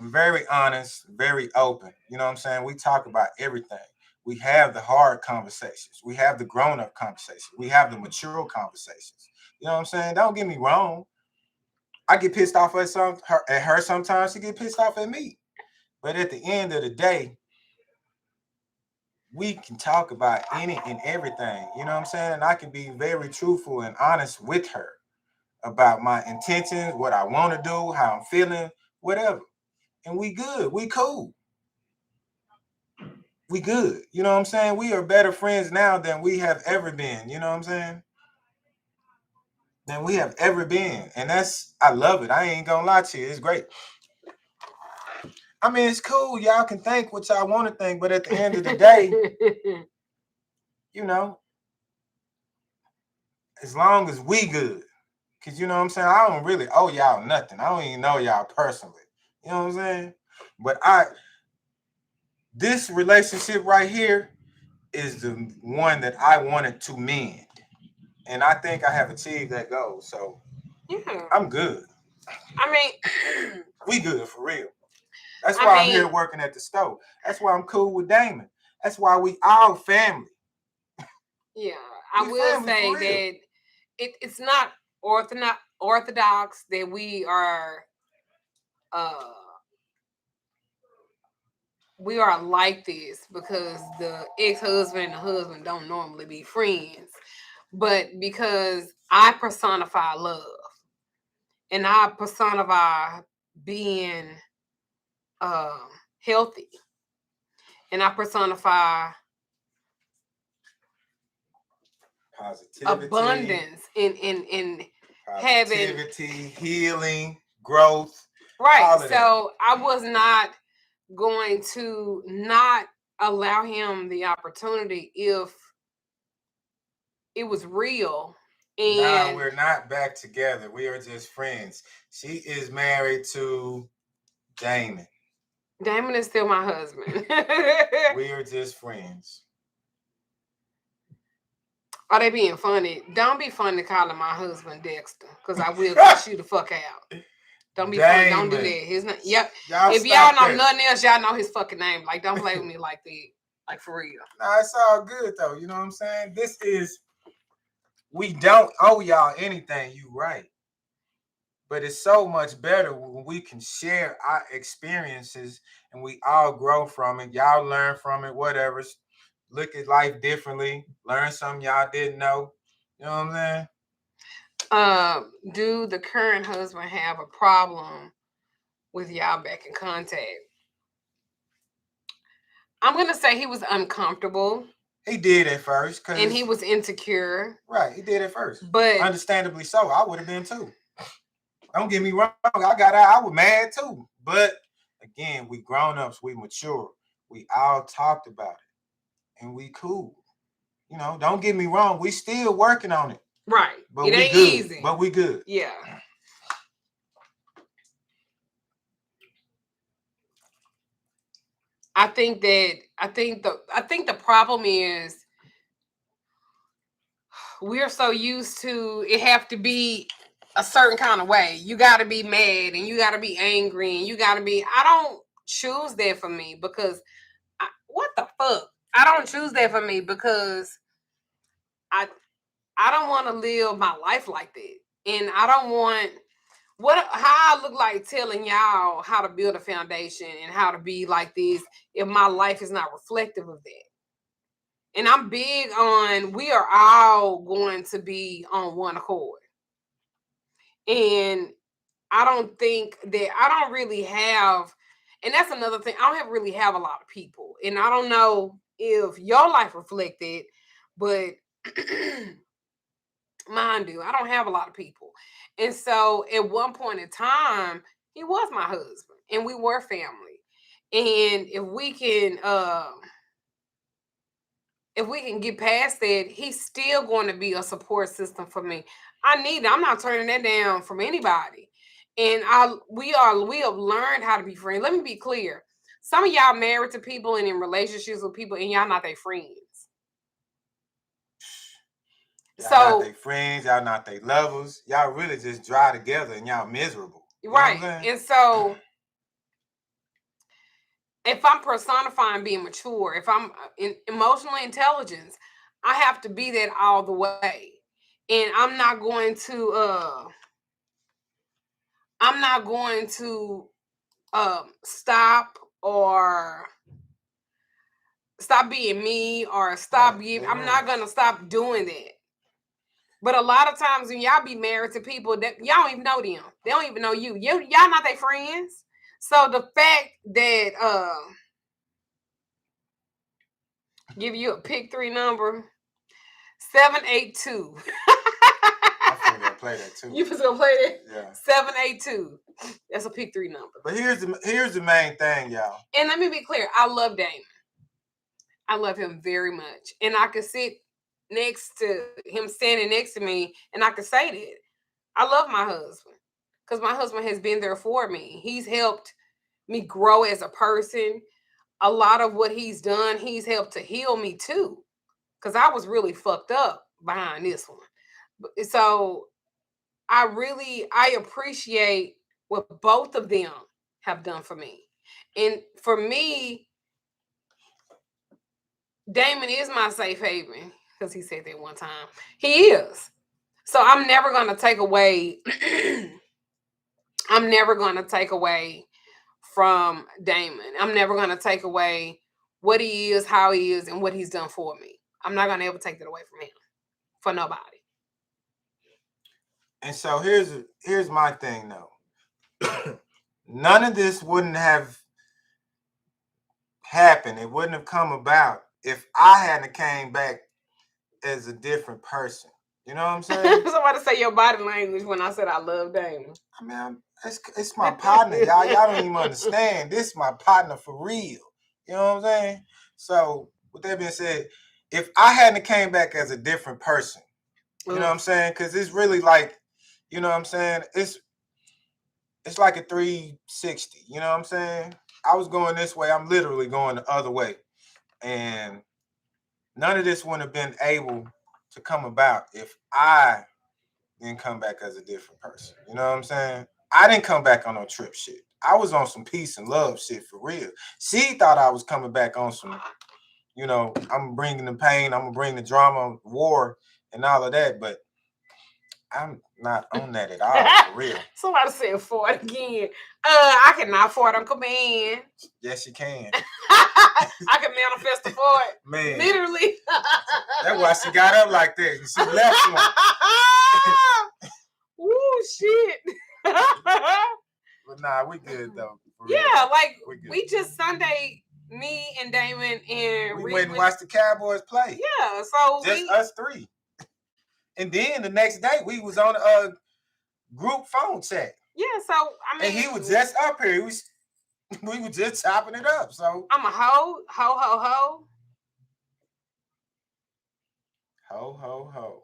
Speaker 2: I'm very honest, very open. You know what I'm saying? We talk about everything. We have the hard conversations. We have the grown-up conversations. We have the mature conversations. You know what I'm saying? Don't get me wrong. I get pissed off at her sometimes. She get pissed off at me. But at the end of the day, we can talk about any and everything. You know what I'm saying? And I can be very truthful and honest with her about my intentions, what I want to do, how I'm feeling, whatever. And we good. We cool. We good. You know what I'm saying? We are better friends now than we have ever been. You know what I'm saying? Than we have ever been. And I love it. I ain't gonna lie to you. It's great. I mean, it's cool. Y'all can think what y'all want to think, but at the end of the day, you know, as long as we good. Cause you know what I'm saying? I don't really owe y'all nothing. I don't even know y'all personally. You know what I'm saying? But this relationship right here is the one that I wanted to mend. And I think I have achieved that goal. So
Speaker 1: Yeah.
Speaker 2: I'm good.
Speaker 1: I mean,
Speaker 2: We good for real. That's why I'm here working at the store. That's why I'm cool with Damon. That's why we all family.
Speaker 1: Yeah, I will say that it's not orthodox that uh we are like this because the ex-husband and the husband don't normally be friends. But because I personify love and I personify being um healthy and I personify
Speaker 2: positivity,
Speaker 1: abundance in having
Speaker 2: healing, growth.
Speaker 1: right. So I was not going to not allow him the opportunity if it was real
Speaker 2: Now
Speaker 1: And
Speaker 2: we're not back together. We are just friends. She is married to Damon.
Speaker 1: Damon is still my husband.
Speaker 2: We are just friends.
Speaker 1: Are they being funny? Don't be funny calling my husband Dexter, because I will cuss you the fuck out. Don't be funny. Don't do that.
Speaker 2: Damon.
Speaker 1: His name. Yep.
Speaker 2: Y'all
Speaker 1: If y'all
Speaker 2: stop
Speaker 1: know
Speaker 2: that.
Speaker 1: nothing else, y'all know his fucking name. Like, don't play with me like that. Like, for real.
Speaker 2: Nah, it's all good though. You know what I'm saying? We don't owe y'all anything. You right. But it's so much better when we can share our experiences and we all grow from it. Y'all learn from it, whatever. Look at life differently. Learn something y'all didn't know. You know what I'm saying?
Speaker 1: Do the current husband have a problem with y'all back in contact? I'm gonna say he was uncomfortable.
Speaker 2: He did at first,
Speaker 1: and he was insecure.
Speaker 2: Right, he did at first,
Speaker 1: but
Speaker 2: understandably so. I would have been too. Don't get me wrong. I got out. I was mad too. But again, we grown ups. We mature. We all talked about it, and we cool. You know, don't get me wrong. We still working on it.
Speaker 1: Right.
Speaker 2: But
Speaker 1: it
Speaker 2: we
Speaker 1: ain't
Speaker 2: good.
Speaker 1: Easy.
Speaker 2: But we good.
Speaker 1: Yeah. I think the problem is we're so used to it have to be a certain kind of way. You got to be mad and you got to be angry and you got to be. I don't choose that for me because what the fuck? I don't choose that for me because I don't want to live my life like that, and I don't want how I look like telling y'all how to build a foundation and how to be like this if my life is not reflective of that. And I'm big on we are all going to be on one accord. And I don't think that I don't really have, and that's another thing, I don't really have a lot of people. And I don't know if your life reflected, but mine do. I don't have a lot of people. And so at one point in time, he was my husband and we were family. And if we can get past that, he's still going to be a support system for me. I'm not turning that down from anybody. And we have learned how to be friends. Let me be clear. Some of y'all married to people and in relationships with people and y'all not their friends.
Speaker 2: Y'all not their friends, y'all not their lovers. Y'all really just dry together and y'all miserable.
Speaker 1: Right. And so if I'm personifying being mature, if I'm in emotional intelligence, I have to be that all the way. And I'm not going to stop being me or stop giving. I'm not gonna stop doing that. But a lot of times when y'all be married to people that y'all don't even know them, they don't even know you. Y'all not their friends. So the fact that give you a pick 3 number 782.
Speaker 2: I was gonna play that too.
Speaker 1: You was gonna play that?
Speaker 2: Yeah.
Speaker 1: 782. That's a pick 3 number.
Speaker 2: But here's the main thing, y'all.
Speaker 1: And let me be clear, I love Damon. I love him very much. And I could sit next to him standing next to me and I could say that. I love my husband. Because my husband has been there for me. He's helped me grow as a person. A lot of what he's done, he's helped to heal me too. Because I was really fucked up behind this one. So I appreciate what both of them have done for me. And for me, Damon is my safe haven. Because he said that one time. He is. So I'm never going to take away I'm never going to take away from Damon. I'm never going to take away what he is, how he is, and what he's done for me. I'm not going to ever take that away from him. For nobody.
Speaker 2: And so here's my thing though. None of this wouldn't have happened. It wouldn't have come about if I hadn't came back as a different person. You know what I'm saying?
Speaker 1: Somebody say your body language when I said I love Damon.
Speaker 2: I mean, it's my partner, y'all. Y'all don't even understand. This is my partner for real. You know what I'm saying? So with that being said, if I hadn't came back as a different person, You know what I'm saying? Because it's really like, you know what I'm saying? It's like a 360. You know what I'm saying? I was going this way. I'm literally going the other way. And none of this wouldn't have been able to come about if I didn't come back as a different person. You know what I'm saying? I didn't come back on no trip shit. I was on some peace and love shit for real. She thought I was coming back on some, you know, I'm bringing the pain, I'm gonna bring the drama, war, and all of that. But I'm not on that at all, for real.
Speaker 1: Somebody said fart again. I cannot fart on command.
Speaker 2: Yes, you can.
Speaker 1: I can manifest a fart.
Speaker 2: Man.
Speaker 1: Literally.
Speaker 2: That's why she got up like that. She left one.
Speaker 1: Woo, shit.
Speaker 2: But nah, we good though.
Speaker 1: Yeah, like we just Sunday, me and Damon and
Speaker 2: we went and watched the Cowboys play.
Speaker 1: Yeah, so
Speaker 2: just us three. And then the next day we was on a group phone chat.
Speaker 1: Yeah, so I mean,
Speaker 2: and he was just up here. We were just chopping it up. So
Speaker 1: I'm a ho.
Speaker 2: Ho.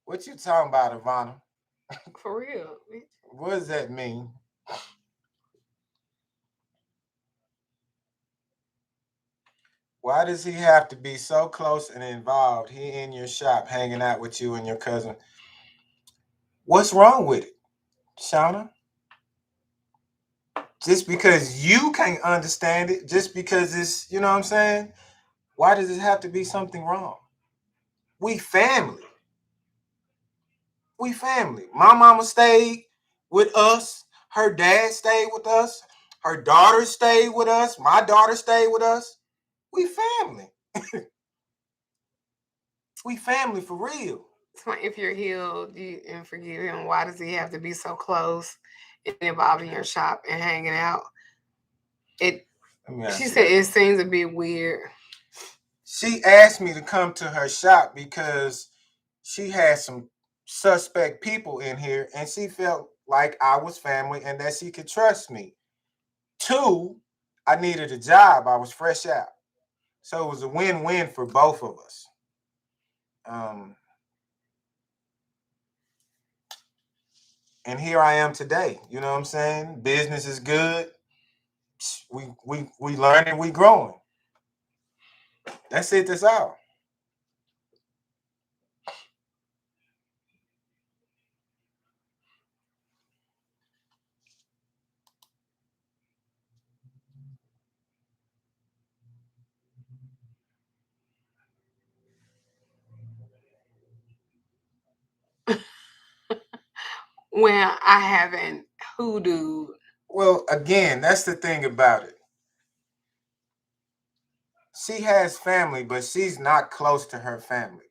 Speaker 2: What you talking about, Ivana?
Speaker 1: For real?
Speaker 2: What does that mean? Why does he have to be so close and involved? He in your shop hanging out with you and your cousin. What's wrong with it, Shauna? Just because you can't understand it, just because it's, you know what I'm saying? Why does it have to be something wrong? We family. We family. My mama stayed with us. Her dad stayed with us. Her daughter stayed with us. My daughter stayed with us. We family. We family for real.
Speaker 1: If you're healed and forgive him, why does he have to be so close and involved in your shop and hanging out? She said it seems a bit weird.
Speaker 2: She asked me to come to her shop because she had some suspect people in here and she felt like I was family and that she could trust me. 2, I needed a job. I was fresh out. So it was a win-win for both of us. And here I am today. You know what I'm saying? Business is good. We learning, we growing. That's it, that's all.
Speaker 1: Well, I haven't hoodooed.
Speaker 2: Well, again, that's the thing about it. She has family, but she's not close to her family.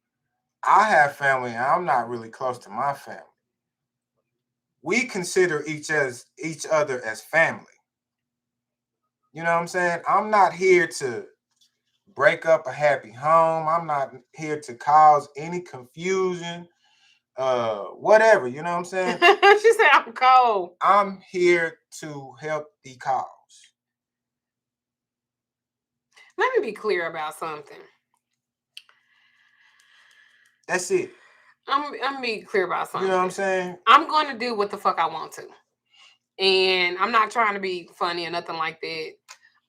Speaker 2: I have family, and I'm not really close to my family. We consider each other as family. You know what I'm saying? I'm not here to break up a happy home. I'm not here to cause any confusion. Whatever, you know what I'm saying?
Speaker 1: She said I'm cold.
Speaker 2: I'm here to help the cause.
Speaker 1: Let me be clear about something.
Speaker 2: That's it.
Speaker 1: I'm be clear about something.
Speaker 2: You know what I'm saying?
Speaker 1: I'm going to do what the fuck I want to. And I'm not trying to be funny or nothing like that.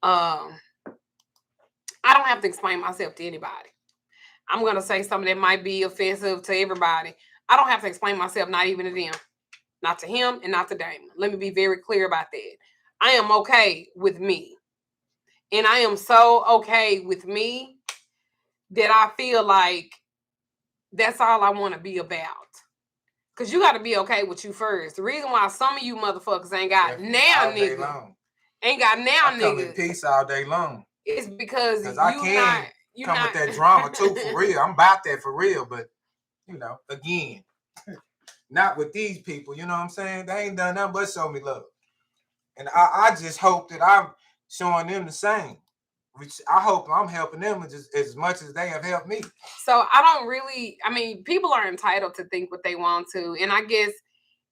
Speaker 1: I don't have to explain myself to anybody. I'm going to say something that might be offensive to everybody. I don't have to explain myself, not even to them. Not to him and not to Damon. Let me be very clear about that. I am okay with me. And I am so okay with me that I feel like that's all I want to be about. Because you got to be okay with you first. The reason why some of you motherfuckers ain't got now nigga. Ain't got now nigga.
Speaker 2: Come in peace all day long.
Speaker 1: It's because
Speaker 2: I can come with that drama too, for real. I'm about that for real. But, you know, again, not with these people. You know what I'm saying? They ain't done nothing but show me love. And I just hope that I'm showing them the same. Which I hope I'm helping them as much as they have helped me.
Speaker 1: So I don't really, I mean, people are entitled to think what they want to. And I guess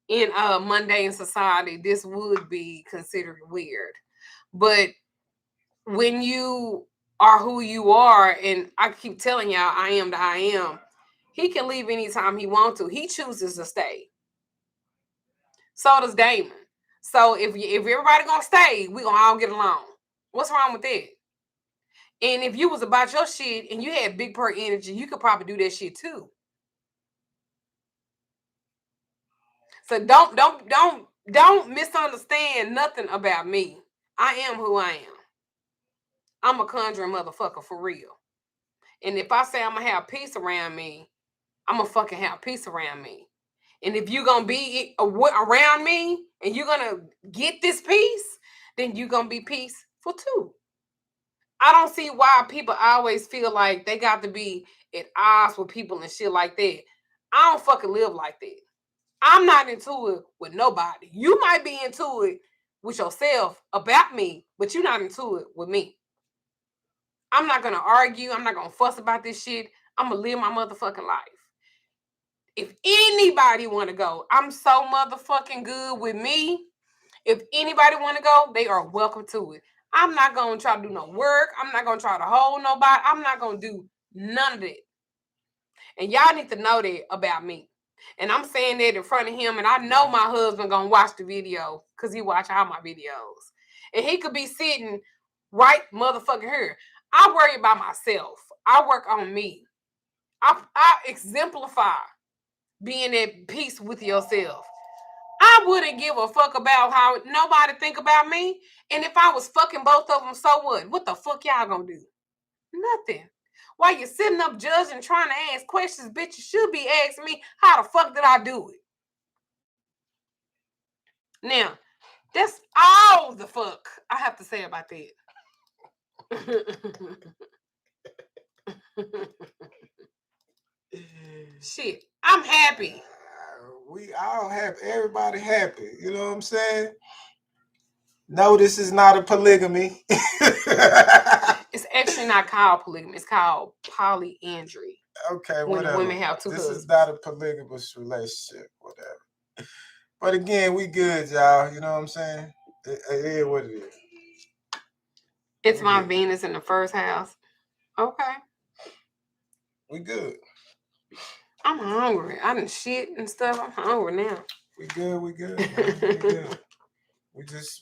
Speaker 1: in a mundane society, this would be considered weird. But when you are who you are, and I keep telling y'all, I am the I am, He can leave anytime he wants to. He chooses to stay. So does Damon. So if everybody gonna stay, we gonna all get along. What's wrong with that? And if you was about your shit and you had big per energy, you could probably do that shit too. So don't misunderstand nothing about me. I am who I am. I'm a conjuring motherfucker for real. And if I say I'm gonna have peace around me, I'm gonna fucking have peace around me. And if you're gonna be around me and you're gonna get this peace, then you're gonna be peaceful too. I don't see why people always feel like they got to be at odds with people and shit like that. I don't fucking live like that. I'm not into it with nobody. You might be into it with yourself about me, but you're not into it with me. I'm not gonna argue. I'm not gonna fuss about this shit. I'm gonna live my motherfucking life. If anybody want to go, I'm so motherfucking good with me. If anybody want to go, they are welcome to it. I'm not going to try to do no work. I'm not going to try to hold nobody. I'm not going to do none of that. And y'all need to know that about me. And I'm saying that in front of him. And I know my husband going to watch the video because he watch all my videos. And he could be sitting right motherfucking here. I worry about myself. I work on me. I exemplify being at peace with yourself. I wouldn't give a fuck about how nobody think about me. And if I was fucking both of them, so what? What the fuck y'all gonna do? Nothing. While you're sitting up judging, trying to ask questions, bitch, you should be asking me, how the fuck did I do it? Now, that's all the fuck I have to say about that. Shit, I'm happy.
Speaker 2: We all happy. Everybody happy. You know what I'm saying? No, this is not a polygamy.
Speaker 1: It's actually not called polygamy. It's called polyandry.
Speaker 2: Okay,
Speaker 1: when
Speaker 2: whatever.
Speaker 1: Women have two
Speaker 2: this
Speaker 1: husbands.
Speaker 2: Is not a polygamous relationship, whatever. But again, we good, y'all. You know what I'm saying? It is what it is.
Speaker 1: It's my Venus in the first house. Okay.
Speaker 2: We good.
Speaker 1: I'm hungry. I done shit and stuff. I'm hungry now.
Speaker 2: We good. We good. We good.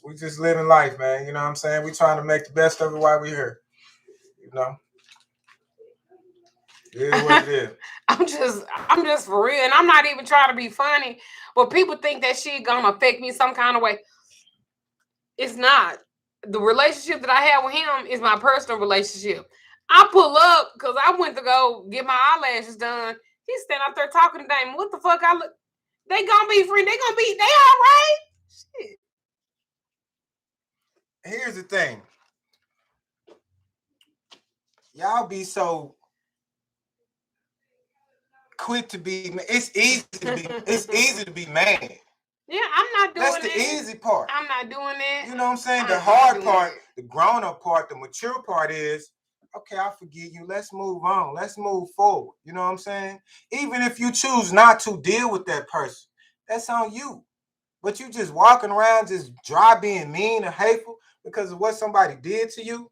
Speaker 2: We just living life, man. You know what I'm saying? We trying to make the best of it while we here. You know. It is what it is.
Speaker 1: I'm just for real, and I'm not even trying to be funny. But people think that shit gonna affect me some kind of way. It's not. The relationship that I have with him is my personal relationship. I pull up because I went to go get my eyelashes done. He's standing out there talking to them. What the fuck? I look. They gonna be friends. They gonna be. They all right. Shit.
Speaker 2: Here's the thing. Y'all be so quick to be. It's easy to be. It's easy to be mad.
Speaker 1: Yeah, I'm not doing
Speaker 2: that. That's the easy part.
Speaker 1: I'm not doing that.
Speaker 2: You know what I'm saying? The hard part, the grown-up part, the mature part is, okay, I forgive you. Let's move on. Let's move forward. You know what I'm saying? Even if you choose not to deal with that person, that's on you. But you just walking around just dry being mean and hateful because of what somebody did to you.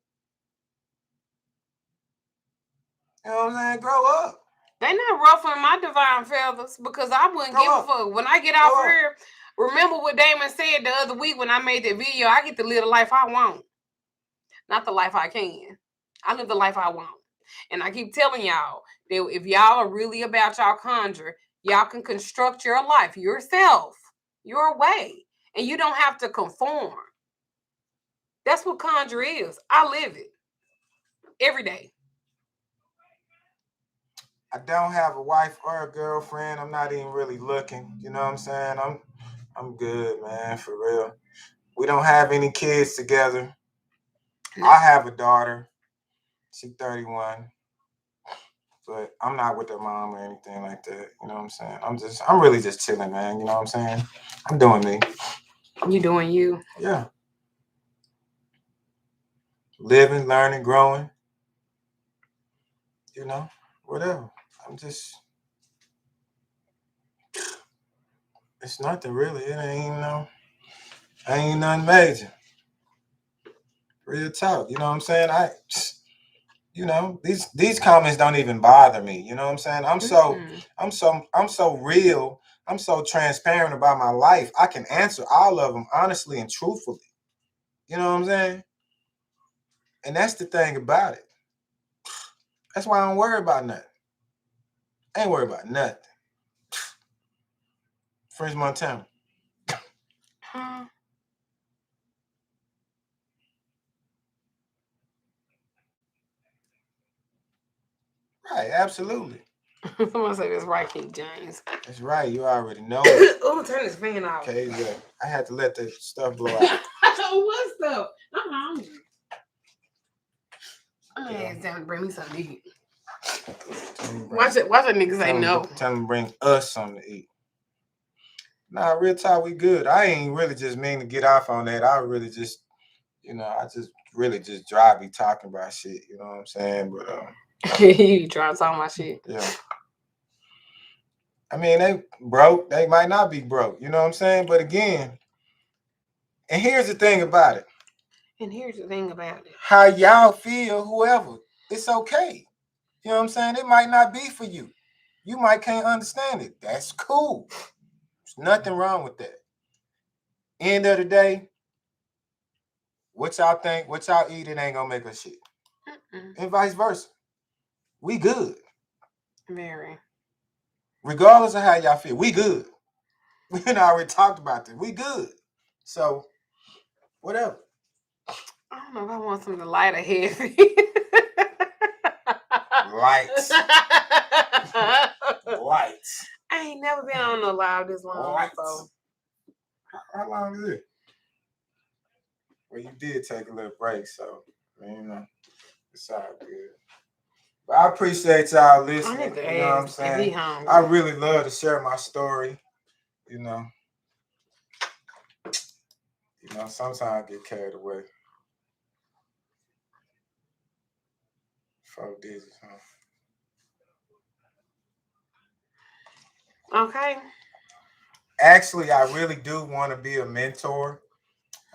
Speaker 2: You know what I'm saying? Grow up.
Speaker 1: They not ruffling my divine feathers because I wouldn't give a fuck. When I get off here, remember what Damon said the other week when I made that video, I get to live the life I want. Not the life I can. I live the life I want. And I keep telling y'all that if y'all are really about y'all conjure, y'all can construct your life yourself, your way. And you don't have to conform. That's what conjure is. I live it every day.
Speaker 2: I don't have a wife or a girlfriend. I'm not even really looking. You know what I'm saying? I'm good, man, for real. We don't have any kids together. No. I have a daughter. She's 31. But I'm not with her mom or anything like that. You know what I'm saying? I'm really just chilling, man. You know what I'm saying? I'm doing me.
Speaker 1: You doing you?
Speaker 2: Yeah. Living, learning, growing. You know, whatever. It's nothing really. It ain't nothing major. Real talk. You know what I'm saying? you know, these comments don't even bother me. You know what I'm saying? I'm so real. I'm so transparent about my life. I can answer all of them honestly and truthfully. You know what I'm saying? And that's the thing about it. That's why I don't worry about nothing. I ain't worried about nothing. French Montana.
Speaker 1: Huh?
Speaker 2: Right, absolutely.
Speaker 1: Someone said it's right, King James.
Speaker 2: That's right. You already know.
Speaker 1: Oh, turn this fan off.
Speaker 2: Okay, yeah. I had to let the stuff blow out.
Speaker 1: What stuff? I'm hungry. I'm gonna down to bring me something to eat. Watch it. Watch a nigga say no.
Speaker 2: Tell him to bring us something to eat. Nah, real talk, we good. I ain't really just mean to get off on that. I really just, I just really just dry be talking about shit. You know what I'm saying? But
Speaker 1: you try to talk my shit.
Speaker 2: Yeah. I mean, they broke. They might not be broke. You know what I'm saying? But again, and here's the thing about it. How y'all feel, whoever, it's okay. You know what I'm saying? It might not be for you. You might can't understand it. That's cool. There's nothing wrong with that. End of the day, what y'all think, what y'all eat, it ain't gonna make us shit. And vice versa. We good.
Speaker 1: Very.
Speaker 2: Regardless of how y'all feel, we good. We already talked about this. We good. So, whatever.
Speaker 1: I don't know if I want something light or heavy.
Speaker 2: Lights. Lights.
Speaker 1: I ain't never been on a live this long before.
Speaker 2: How long is it? Well, you did take a little break, so it's all good. But I appreciate y'all listening. You know what I'm saying? I really love to share my story. You know, sometimes I get carried away. 4 digits, huh?
Speaker 1: Okay.
Speaker 2: Actually, I really do want to be a mentor.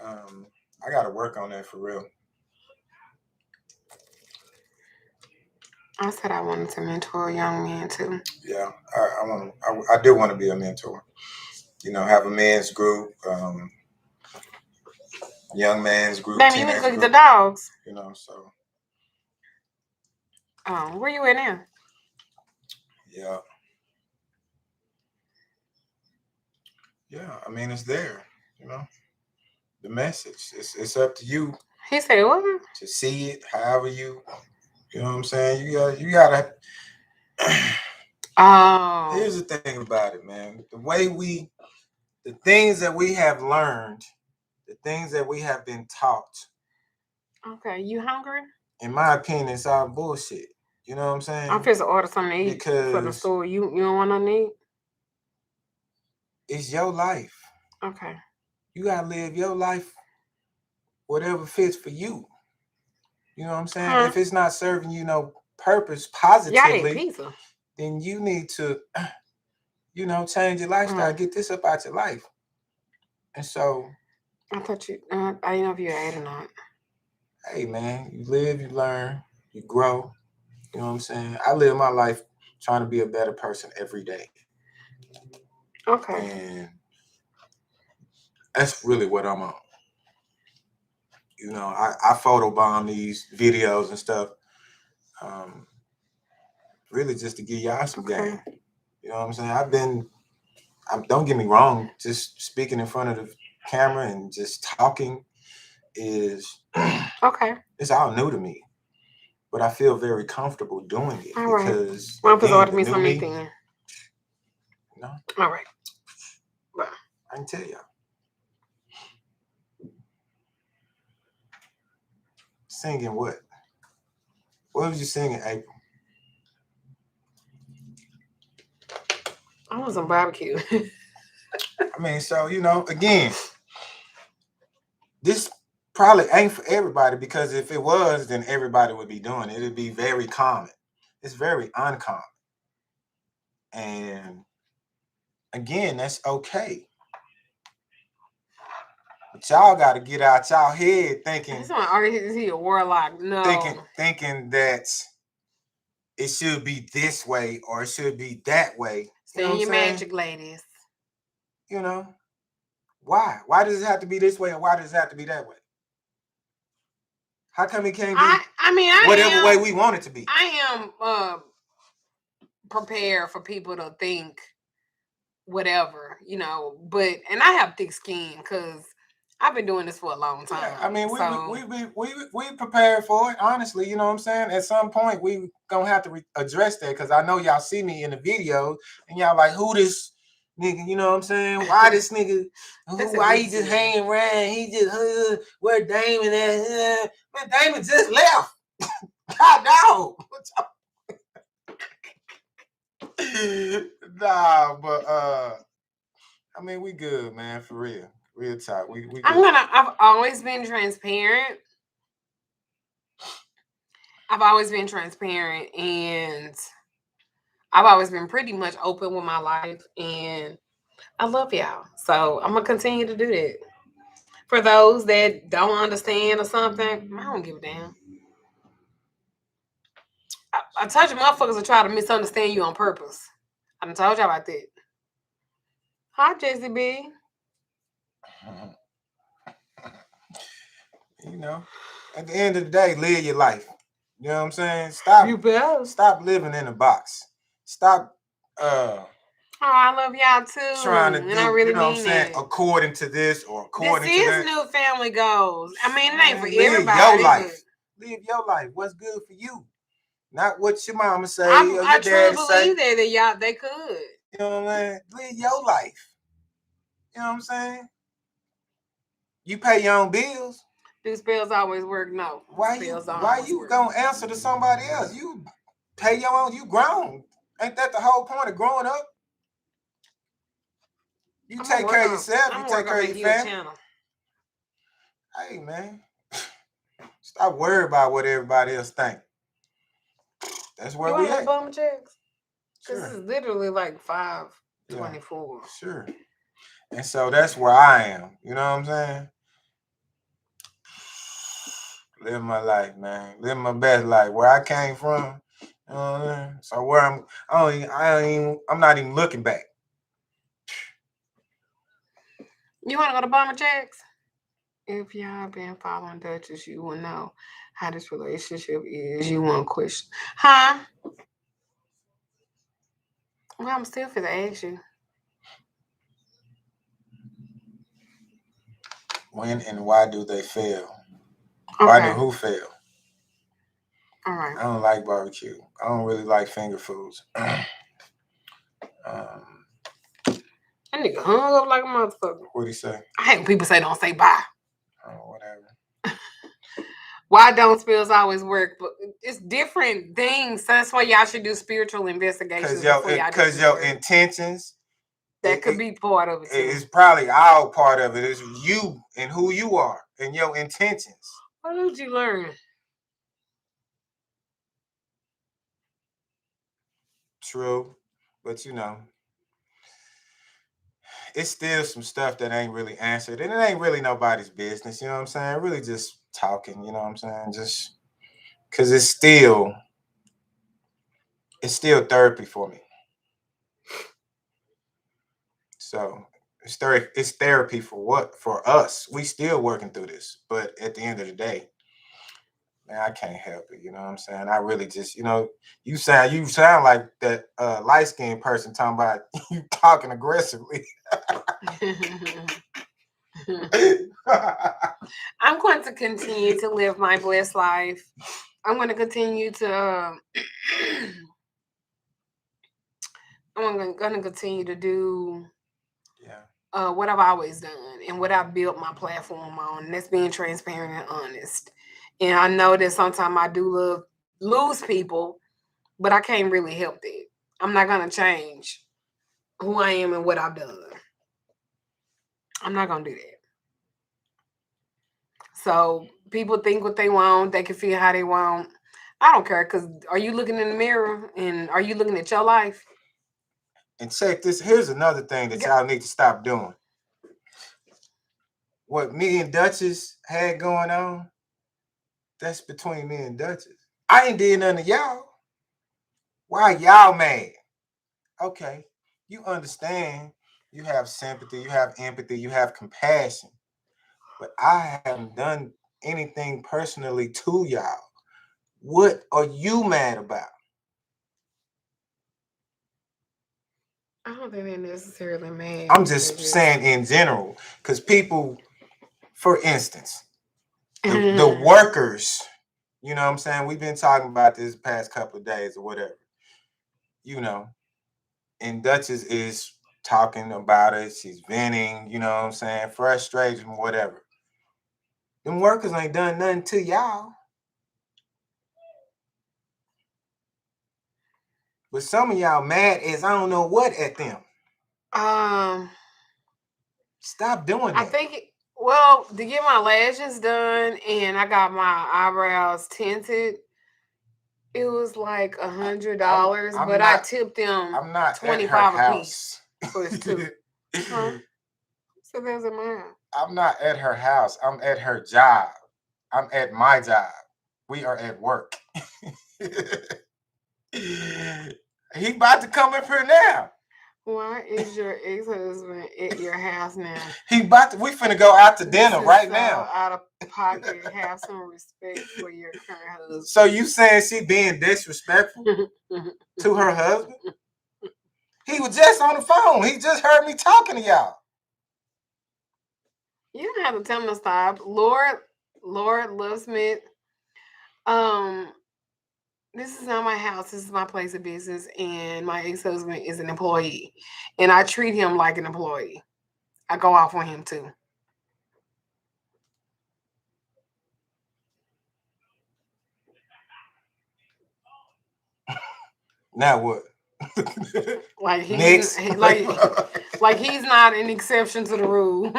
Speaker 2: I got to work on that for real.
Speaker 1: I said I wanted to mentor young men too.
Speaker 2: Yeah, I do want to be a mentor. Have a men's group, young man's group.
Speaker 1: Baby, you need to go get the dogs.
Speaker 2: So.
Speaker 1: Oh, where you at now?
Speaker 2: Yeah. Yeah, I mean it's there. The message. It's up to you.
Speaker 1: He said what?
Speaker 2: To see it, however you know what I'm saying. You gotta.
Speaker 1: Oh.
Speaker 2: Here's the thing about it, man. The things that we have learned, the things that we have been taught.
Speaker 1: Okay, you hungry?
Speaker 2: In my opinion, it's all bullshit. You know what I'm saying?
Speaker 1: I'm supposed to order something to eat for the store. You don't want nothing to eat?
Speaker 2: It's your life.
Speaker 1: Okay.
Speaker 2: You gotta live your life, whatever fits for you. You know what I'm saying? If it's not serving you no purpose positively, then you need to, change your lifestyle. Get this up out your life. And so,
Speaker 1: I thought you. I didn't know if you ate or not.
Speaker 2: Hey man, you live, you learn, you grow. You know what I'm saying? I live my life trying to be a better person every day.
Speaker 1: Okay.
Speaker 2: And that's really what I'm on. I photobomb these videos and stuff. Really just to give y'all some game. You know what I'm saying? Don't get me wrong, just speaking in front of the camera and just talking is
Speaker 1: okay.
Speaker 2: It's all new to me. But I feel very comfortable doing it because
Speaker 1: I'm supposed to order me something.
Speaker 2: No.
Speaker 1: All right. Bye.
Speaker 2: I can tell y'all. Singing what? What was you singing, April?
Speaker 1: I was on barbecue.
Speaker 2: I mean, so, again, this probably ain't for everybody because if it was, then everybody would be doing it. It'd be very common. It's very uncommon. And again, that's okay. But y'all got to get out y'all head thinking,
Speaker 1: Is he a warlock? No.
Speaker 2: thinking that it should be this way or it should be that way.
Speaker 1: Stay in your magic, ladies.
Speaker 2: You know, why? Why does it have to be this way and why does it have to be that way? How come it can't be whatever way we want it to be?
Speaker 1: I am prepared for people to think whatever, you know, and I have thick skin because I've been doing this for a long time.
Speaker 2: Yeah, I mean, we prepared for it, honestly. You know what I'm saying? At some point, we gonna have to address that because I know y'all see me in the video and y'all like, who this nigga? You know what I'm saying? Why this nigga? Why he just hanging around? He just where Damon at? Man, Damon just left. God dog. Nah, but I mean, we good, man, for real. Real talk. We good.
Speaker 1: I've always been transparent. and I've always been pretty much open with my life, and I love y'all. So I'm gonna continue to do that. For those that don't understand or something, I don't give a damn. I told you motherfuckers will try to misunderstand you on purpose. I done told y'all about that. Hi, Jesse B.
Speaker 2: You know, at the end of the day, live your life. You know what I'm saying? Stop living in a box. Stop
Speaker 1: oh, I love y'all too.
Speaker 2: Trying to do, I really, you know what I'm saying, according to this or according to that.
Speaker 1: This is new family goals. I mean, it ain't for everybody.
Speaker 2: Live your life. Live your life. What's good for you? Not what your mama say or your dad say.
Speaker 1: I truly believe that they could.
Speaker 2: You know what I'm saying? Live your life. You know what I'm saying? You pay your own bills.
Speaker 1: Do spells always work? No.
Speaker 2: Why you gonna answer to somebody else? You pay your own. You grown. Ain't that the whole point of growing up? You take care of yourself. You take care of your family. Hey, man. Stop worrying about what everybody else think. That's where we at.
Speaker 1: You want to checks? Sure. This is literally like 5:24.
Speaker 2: Yeah, sure. And so that's where I am. You know what I'm saying? Live my life, man. Live my best life. Where I came from. You know what I mean? So where I'm not even looking back.
Speaker 1: You want to go to Bomber Jacks? If y'all been following Duchess, you will know how this relationship is. You want question. Huh? Well, I'm still finna ask you.
Speaker 2: When and why do they fail? Okay. Why do who fail?
Speaker 1: All right.
Speaker 2: I don't like barbecue. I don't really like finger foods.
Speaker 1: That nigga hung up like a motherfucker.
Speaker 2: What'd he say?
Speaker 1: I hate when people say don't say bye.
Speaker 2: Oh, whatever.
Speaker 1: Why don't spells always work? But it's different things. That's why y'all should do spiritual investigations.
Speaker 2: Because your intentions.
Speaker 1: That could be part of it too.
Speaker 2: It's probably all part of it. It's you and who you are and your intentions.
Speaker 1: What did you learn?
Speaker 2: True. But you know, it's still some stuff that ain't really answered. And it ain't really nobody's business. You know what I'm saying? Really just talking, you know what I'm saying? Just because it's still therapy for me. So it's therapy for what? For us. We still working through this. But at the end of the day, man, I can't help it. You know what I'm saying? I really just, you know, you sound like that light-skinned person talking about you talking aggressively.
Speaker 1: I'm going to continue to live my blessed life. I'm going to continue to I'm going to continue to do what I've always done and what I've built my platform on. And that's being transparent and honest. And I know that sometimes I do lose people, but I can't really help it. I'm not going to change who I am and what I've done. I'm not going to do that. So people think what they want. They can feel how they want. I don't care, because are you looking in the mirror and are you looking at your life?
Speaker 2: And check this. Here's another thing that y'all need to stop doing. what me and Duchess had going on, that's between me and Duchess. I ain't did nothing to y'all. Why y'all mad? Okay, you understand. You have sympathy, you have empathy, you have compassion. But I haven't done anything personally to y'all. What are you mad about?
Speaker 1: I don't think they're necessarily mad.
Speaker 2: I'm just saying in general, because people, for instance, the workers, you know what I'm saying? We've been talking about this past couple of days or whatever, you know, and Duchess is talking about it. She's venting, you know what I'm saying? Frustration, whatever. Them workers ain't done nothing to y'all. But some of y'all mad as I don't know what at them. Stop doing that.
Speaker 1: I think, well, to get my lashes done and I got my eyebrows tinted, it was like $100, but I tipped them
Speaker 2: I'm not
Speaker 1: 25 a piece for his two. Huh? So there's a man.
Speaker 2: I'm not at her house. I'm at her job. I'm at my job. We are at work. He about to come up here now.
Speaker 1: Why is your ex-husband at your house now?
Speaker 2: He about to. We finna go out to dinner right now.
Speaker 1: Out of pocket. Have some respect for your current husband.
Speaker 2: So you saying she being disrespectful to her husband? He was just on the phone. He just heard me talking to y'all.
Speaker 1: You don't have to tell him to stop. Lord loves me. This is not my house. This is my place of business, and my ex-husband is an employee, and I treat him like an employee. I go off on him too.
Speaker 2: Now what?
Speaker 1: Like he's like he's not an exception to the rule.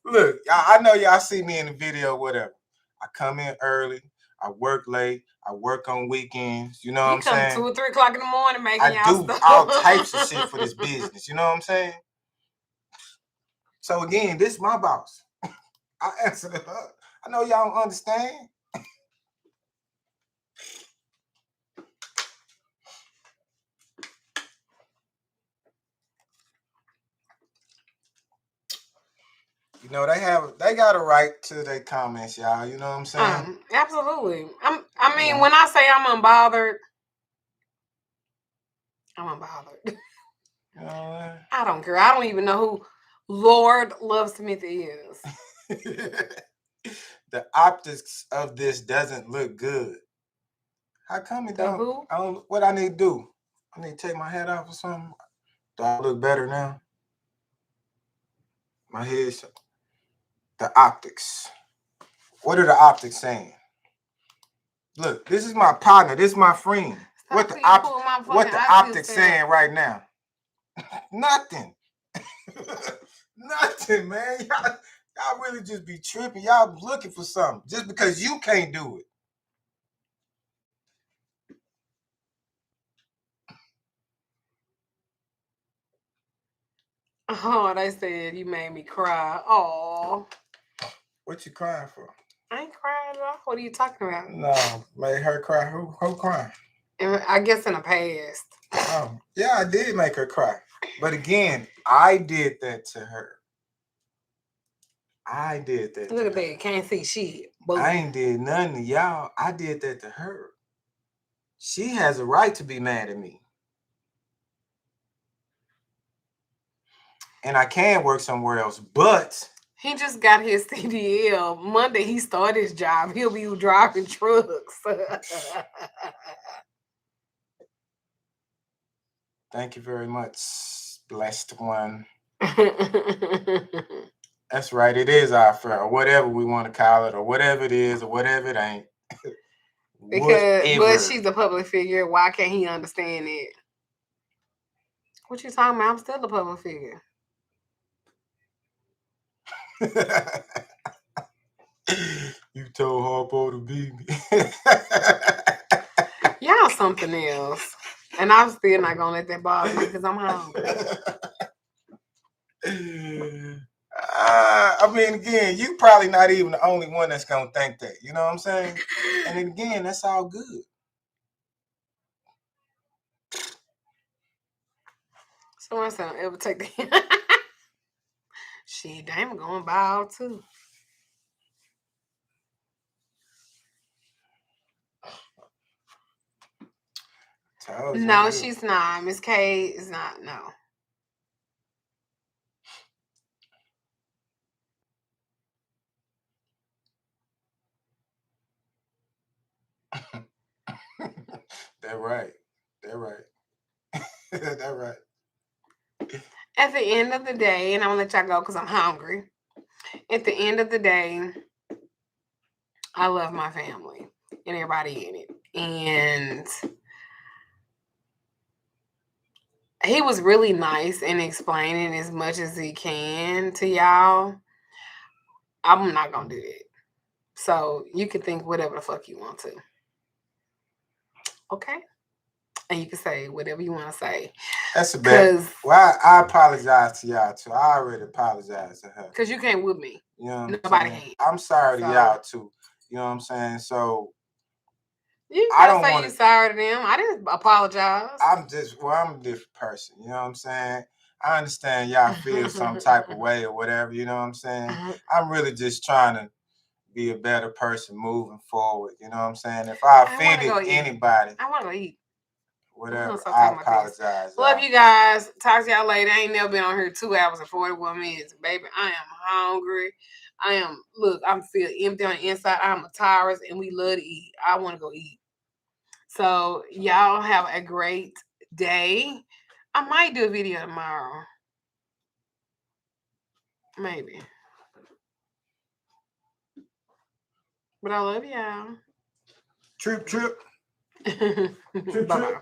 Speaker 2: Look, I know y'all see me in the video, whatever. I come in early. I work late. I work on weekends. You know what I'm saying?
Speaker 1: 2 or 3 o'clock in the morning making y'all stuff.
Speaker 2: I do all types of shit for this business. You know what I'm saying? So again, this is my boss. I answer to her. I know y'all don't understand. You know, they got a right to their comments, y'all. You know what I'm saying?
Speaker 1: Absolutely. I mean, when I say I'm unbothered, I'm unbothered. I don't care. I don't even know who Lord Love Smith is.
Speaker 2: The optics of this doesn't look good. How come it don't?
Speaker 1: Who?
Speaker 2: I don't. What I need to do? I need to take my hat off or something. Do I look better now? My head's the optics. What are the optics saying? Look, this is my partner. This is my friend. What the optics saying right now? Nothing. Nothing, man. Y'all really just be tripping. Y'all looking for something just because you can't do it.
Speaker 1: Oh, they said you made me cry. Oh.
Speaker 2: What you crying for?
Speaker 1: I ain't crying at all. What are you talking about?
Speaker 2: No, made her cry. Who crying?
Speaker 1: I guess in the past.
Speaker 2: Oh, yeah, I did make her cry. But again, I did that to her. I did that.
Speaker 1: Look at that. Can't see shit.
Speaker 2: Boom. I ain't did nothing to y'all. I did that to her. She has a right to be mad at me. And I can work somewhere else, but
Speaker 1: he just got his CDL. Monday he started his job. He'll be driving trucks.
Speaker 2: Thank you very much, blessed one. That's right. It is our fair, or whatever we want to call it, or whatever it is, or whatever it ain't.
Speaker 1: But she's a public figure. Why can't he understand it? What you talking about? I'm still a public figure.
Speaker 2: You told Harpo to beat me.
Speaker 1: Y'all something else. And I'm still not gonna let that bother me because I'm hungry.
Speaker 2: I mean, again, you probably not even the only one that's gonna think that. You know what I'm saying? And then again, that's all good.
Speaker 1: So my son ever take the shit, damn going by all too. No, she's not. Miss K is not. No.
Speaker 2: That's right. That's right. That's right.
Speaker 1: At the end of the day, and I'm gonna let y'all go because I'm hungry. At the end of the day, I love my family and everybody in it. And he was really nice in explaining as much as he can to y'all. I'm not gonna do it. So you can think whatever the fuck you want to. Okay? And you can say whatever you want to say.
Speaker 2: That's a bad. Well, I apologize to y'all too. I already apologized to her.
Speaker 1: Because you can't with me.
Speaker 2: You know what
Speaker 1: Nobody
Speaker 2: I'm saying? I'm sorry to y'all too. You know what I'm saying? So
Speaker 1: I don't say you're sorry to them. I didn't apologize.
Speaker 2: I'm a different person. You know what I'm saying? I understand y'all feel some type of way or whatever. You know what I'm saying? I'm really just trying to be a better person moving forward. You know what I'm saying? If I offended anybody,
Speaker 1: I want to go eat.
Speaker 2: Whatever. I apologize.
Speaker 1: Love you guys. Talk to y'all later. I ain't never been on here 2 hours and 41 minutes. Baby, I am hungry. I'm feeling empty on the inside. I'm a tired and we love to eat. I want to go eat. So y'all have a great day. I might do a video tomorrow. Maybe. But I love y'all.
Speaker 2: Trip.
Speaker 1: Bye-bye.